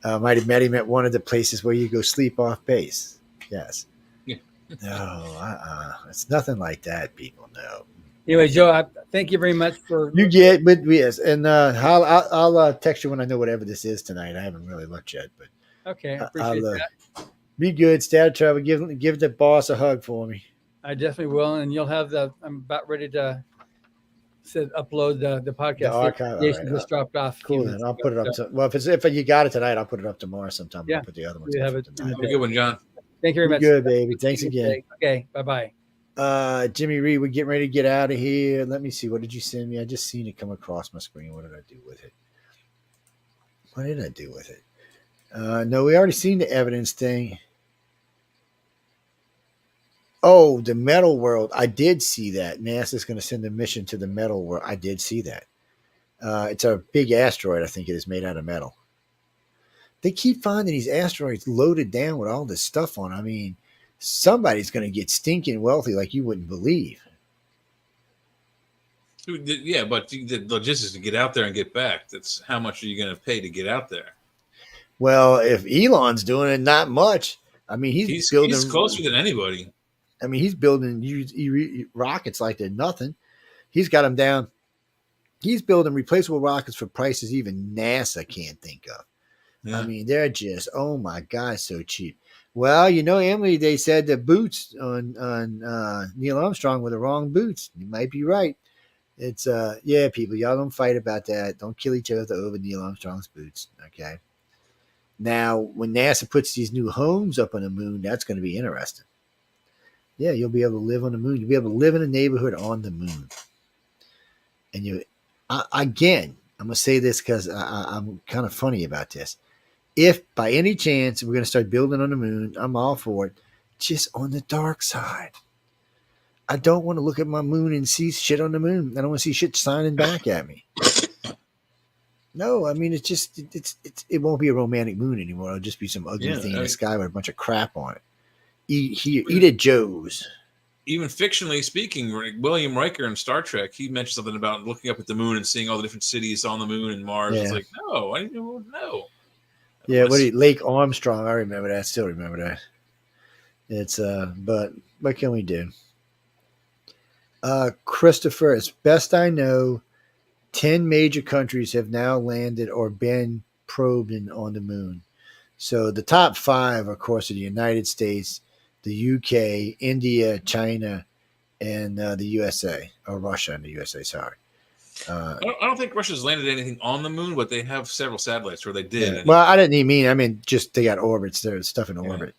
Might have met him at one of the places where you go sleep off base. Yes. Yeah. No, it's nothing like that, people. No. Anyway, Joe, thank you very much for You get, but yes, and I'll text you when I know whatever this is tonight. I haven't really looked yet, but Okay, I I'll appreciate that. be good. Stay out of trouble. Give the boss a hug for me. I definitely will, and you'll have I'm about ready to upload the podcast. The archive. Jason just dropped off. Cool. Then I'll put it up. If you got it tonight, I'll put it up tomorrow sometime. Yeah, I'll put the other ones you up have it tonight. Have a good one, John. Thank you very much. Good, baby. Thanks again. Okay, bye-bye. Jimmy Reed, we're getting ready to get out of here. Let me see. What did you send me? I just seen it come across my screen. What did I do with it? No, we already seen the evidence thing. Oh, the metal world. I did see that. NASA's going to send a mission to the metal world. I did see that. It's a big asteroid, I think it is, made out of metal. They keep finding these asteroids loaded down with all this stuff on. I mean, somebody's going to get stinking wealthy like you wouldn't believe. Yeah, but the logistics to get out there and get back, that's how much are you going to pay to get out there? Well, if Elon's doing it, not much. I mean, he's building. He's closer than anybody. I mean, he's building rockets like they're nothing. He's got them down. He's building replaceable rockets for prices even NASA can't think of. Yeah. I mean, they're just, oh my God, so cheap. Well, Emily, they said the boots on Neil Armstrong were the wrong boots. You might be right. It's people, y'all don't fight about that. Don't kill each other over Neil Armstrong's boots. Okay. Now, when NASA puts these new homes up on the moon, that's going to be interesting. Yeah, you'll be able to live on the moon. You'll be able to live in a neighborhood on the moon. And I'm going to say this because I'm kind of funny about this. If by any chance we're going to start building on the moon, I'm all for it. Just on the dark side. I don't want to look at my moon and see shit on the moon. I don't want to see shit shining back at me. No, I mean, it won't be a romantic moon anymore. It'll just be some ugly thing in the sky with a bunch of crap on it. Eat at Joe's. Even fictionally speaking, William Riker in Star Trek, he mentioned something about looking up at the moon and seeing all the different cities on the moon and Mars. Yeah. It's like, no, I didn't know. Yeah, Lake Armstrong. I remember that. I still remember that. It's but what can we do? Christopher, as best I know, 10 major countries have now landed or been probed on the moon. So the top 5, of course, are the United States, the UK, India, China, and the USA, or Russia and the USA, sorry. I don't think Russia's landed anything on the moon, but they have several satellites where they did. Yeah. Well, I didn't even mean, I mean, just they got orbits. There's stuff in orbit.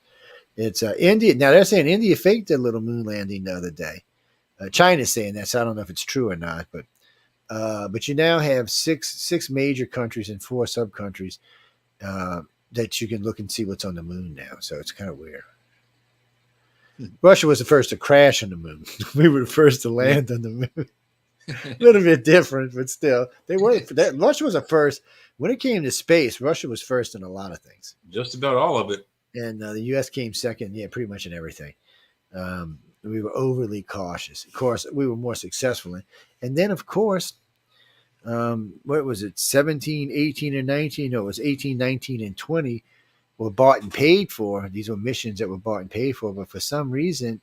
It's India. Now, they're saying India faked their little moon landing the other day. China's saying that, so I don't know if it's true or not. But you now have six major countries and 4 sub-countries that you can look and see what's on the moon now. So it's kind of weird. Russia was the first to crash on the moon. We were the first to land on the moon. A little bit different, but still, they were. Russia was the first when it came to space. Russia was first in a lot of things. Just about all of it. And the U.S. came second. Yeah, pretty much in everything. We were overly cautious. Of course, we were more successful. And then, of course, what was it? 17, 18, and 19? No, it was 18, 19, and 20 were bought and paid for. These were missions that were bought and paid for, but for some reason,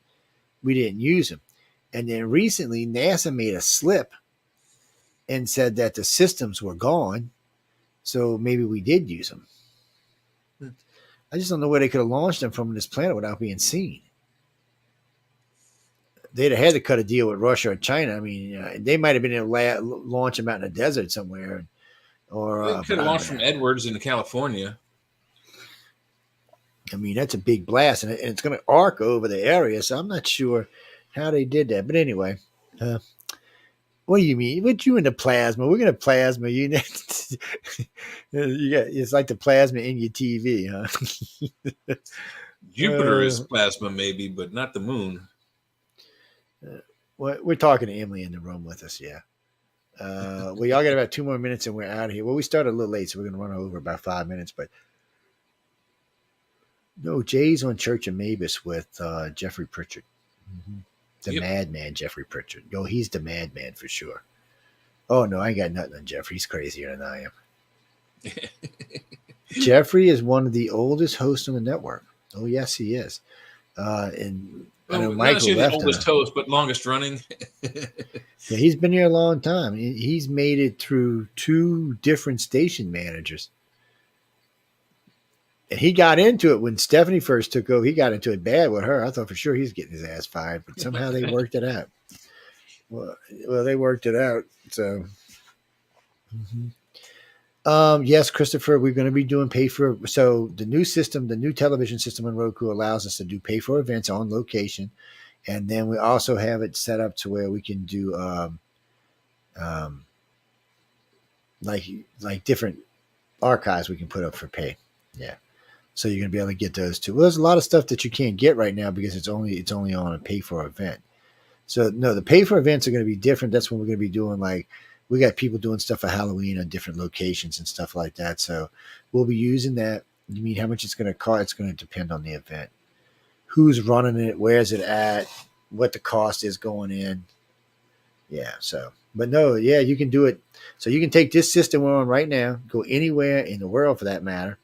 we didn't use them. And then recently, NASA made a slip and said that the systems were gone. So maybe we did use them. I just don't know where they could have launched them from this planet without being seen. They'd have had to cut a deal with Russia or China. I mean, they might have been able to launch them out in the desert somewhere. Or they could have launched from Edwards into California. I mean, that's a big blast, and it's going to arc over the area. So I'm not sure how they did that. But anyway, what do you mean? What you into plasma? We're going to plasma. It's like the plasma in your TV, huh? Jupiter is plasma, maybe, but not the moon. We're talking to Emily in the room with us, yeah. Well, y'all got about 2 more minutes and we're out of here. Well, we started a little late, so we're going to run over about 5 minutes. But no, Jay's on Church of Mavis with Jeffrey Pritchard. Mm-hmm. The madman, Jeffrey Pritchard. Yo, he's the madman for sure. Oh, no, I ain't got nothing on Jeffrey. He's crazier than I am. Jeffrey is one of the oldest hosts on the network. Oh, yes, he is. And I know Michael left. The oldest host, but longest running. Yeah, he's been here a long time. He's made it through 2 different station managers. And he got into it when Stephanie first took over. He got into it bad with her. I thought for sure he was getting his ass fired, but somehow they worked it out. Well, they worked it out. So, yes, Christopher, we're going to be doing pay for. So the new system, the new television system on Roku allows us to do pay for events on location, and then we also have it set up to where we can do like different archives we can put up for pay. Yeah. So you're going to be able to get those too. Well, there's a lot of stuff that you can't get right now because it's only on a pay for event. So no, the pay for events are going to be different. That's when we're going to be doing we got people doing stuff for Halloween on different locations and stuff like that. So we'll be using that. You mean how much it's going to cost? It's going to depend on the event, who's running it, where's it at, what the cost is going in. Yeah. So, but no, yeah, you can do it. So you can take this system we're on right now, go anywhere in the world for that matter,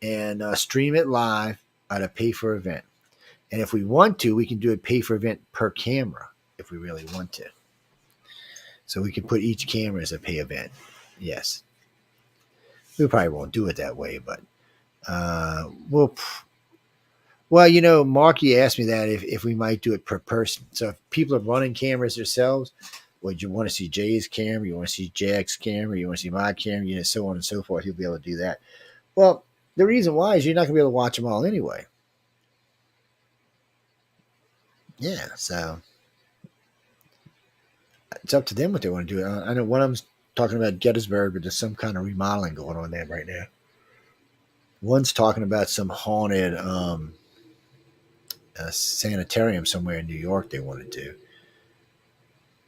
and stream it live at a pay for event. And if we want to, we can do a pay for event per camera if we really want to. So we can put each camera as a pay event. Yes. We probably won't do it that way, but well, Marky asked me that if we might do it per person. So if people are running cameras themselves, would you want to see Jay's camera? You want to see Jack's camera? You want to see my camera? So on and so forth. He'll be able to do that. Well, the reason why is you're not going to be able to watch them all anyway. Yeah, so it's up to them what they want to do. I know one of them's talking about Gettysburg, but there's some kind of remodeling going on there right now. One's talking about some haunted sanitarium somewhere in New York they want to do.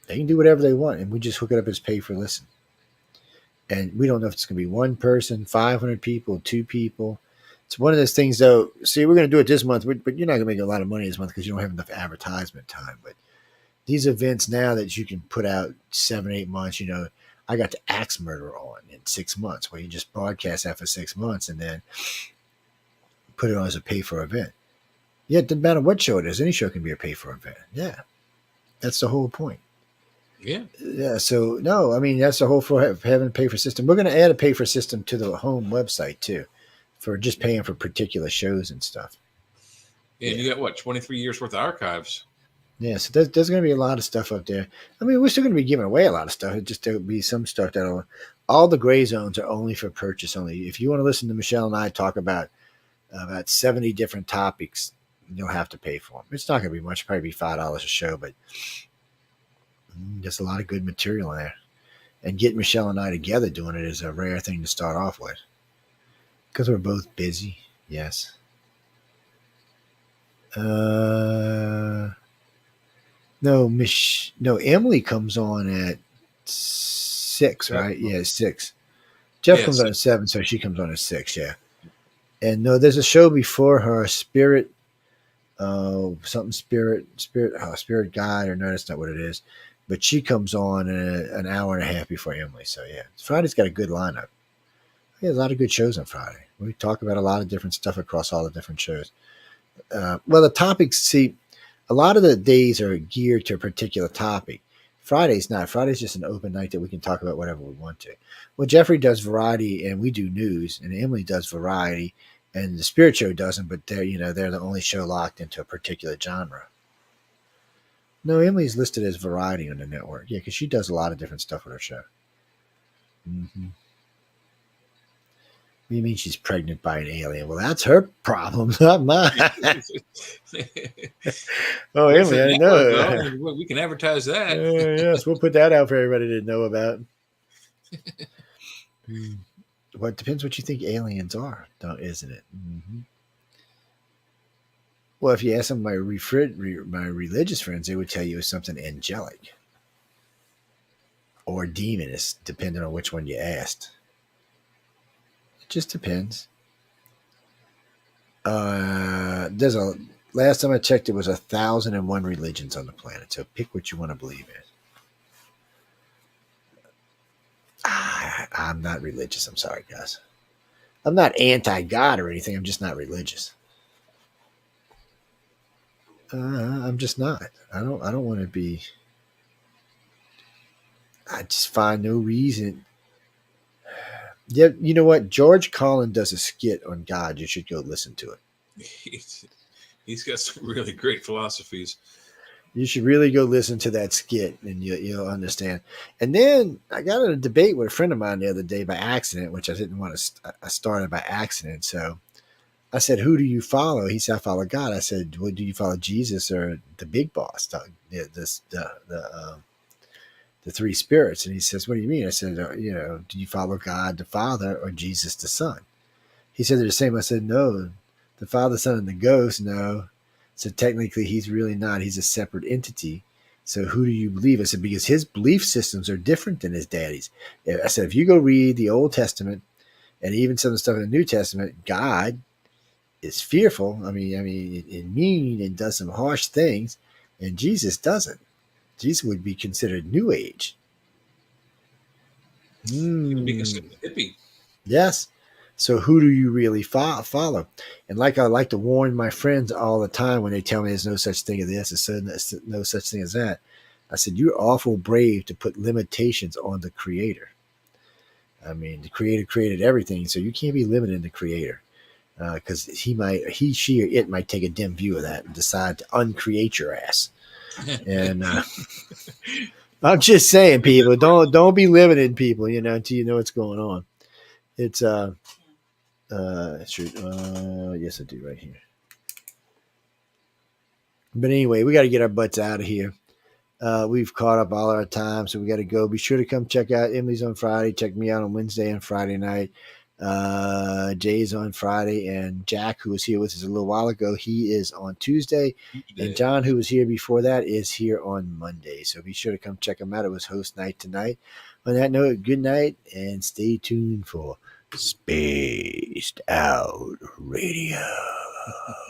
They can do whatever they want, and we just hook it up as pay for listen. And we don't know if it's going to be one person, 500 people, 2 people. It's one of those things, though. See, we're going to do it this month, but you're not going to make a lot of money this month because you don't have enough advertisement time. But these events now that you can put out 7, 8 months, I got the Axe Murder on in 6 months, where you just broadcast that for 6 months and then put it on as a pay for event. Yeah, it doesn't matter what show it is. Any show can be a pay for event. Yeah, that's the whole point. Yeah. So no, I mean that's the whole for having a pay for system. We're going to add a pay for system to the home website too, for just paying for particular shows and stuff. Yeah, you got 23 years worth of archives. Yeah, so there's going to be a lot of stuff up there. I mean, we're still going to be giving away a lot of stuff. It just there'll be some stuff that'll. All the gray zones are only for purchase only. If you want to listen to Michelle and I talk about 70 different topics, you'll have to pay for them. It's not going to be much. Probably be $5 a show, but. There's a lot of good material in there. And getting Michelle and I together doing it is a rare thing to start off with. Because we're both busy. Yes. No, Emily comes on at 6, right? Yeah, 6. Jeff comes on at 7, so she comes on at 6, yeah. And no, there's a show before her, Spirit Guide, or no, that's not what it is. But she comes on an hour and a half before Emily. So, yeah. Friday's got a good lineup. Yeah, a lot of good shows on Friday. We talk about a lot of different stuff across all the different shows. Well, the topics, see, a lot of the days are geared to a particular topic. Friday's not. Friday's just an open night that we can talk about whatever we want to. Well, Jeffrey does variety, and we do news, and Emily does variety, and the Spirit Show doesn't, but they're the only show locked into a particular genre. No, Emily's listed as variety on the network. Yeah, because she does a lot of different stuff with her show. Mm-hmm. What do you mean she's pregnant by an alien? Well, that's her problem, not mine. Oh, Emily, I know. We can advertise that. Yes, we'll put that out for everybody to know about. Well, it depends what you think aliens are, isn't it? Mm-hmm. Well, if you ask some of my religious friends, they would tell you it's something angelic. or demon, is depending on which one you asked. It just depends. There's a last time I checked, it was 1,001 religions on the planet. So pick what you want to believe in. I'm not religious. I'm sorry, guys. I'm not anti-God or anything. I'm just not religious. I'm just not. I don't want to be. I just find no reason. Yeah, you know what? George Carlin does a skit on God. You should go listen to it. He's got some really great philosophies. You should really go listen to that skit, and you'll understand. And then I got in a debate with a friend of mine the other day by accident, which I didn't want to. I started by accident. So I said, "Who do you follow?" He said, "I follow God." I said, "Well, do you follow Jesus or the big boss, the three spirits?" And he says, "What do you mean?" I said, "Do you follow God the Father or Jesus the Son?" He said they're the same. I said, "No, the Father, Son, and the Ghost. No." So technically, he's really not. He's a separate entity. So who do you believe? I said, because his belief systems are different than his daddy's. I said, if you go read the Old Testament and even some of the stuff in the New Testament, God is fearful. I mean, and mean and does some harsh things, and Jesus doesn't. Jesus would be considered New Age. He would be considered a hippie. Yes. So who do you really follow? And like I like to warn my friends all the time when they tell me there's no such thing as this, there's no such thing as that. I said, you're awful brave to put limitations on the creator. I mean, the creator created everything, so you can't be limiting the creator because he, she, or it might take a dim view of that and decide to uncreate your ass. And I'm just saying, people, don't be limiting people, until you know what's going on. It's yes, I do right here. But anyway, we got to get our butts out of here. We've caught up all our time, so we got to go. Be sure to come check out Emily's on Friday. Check me out on Wednesday and Friday night. Jay's on Friday, and Jack, who was here with us a little while ago, he is on Tuesday. And John, who was here before that, is here on Monday. So be sure to come check him out. It was host night tonight. On that note, good night, and stay tuned for Spaced Out Radio.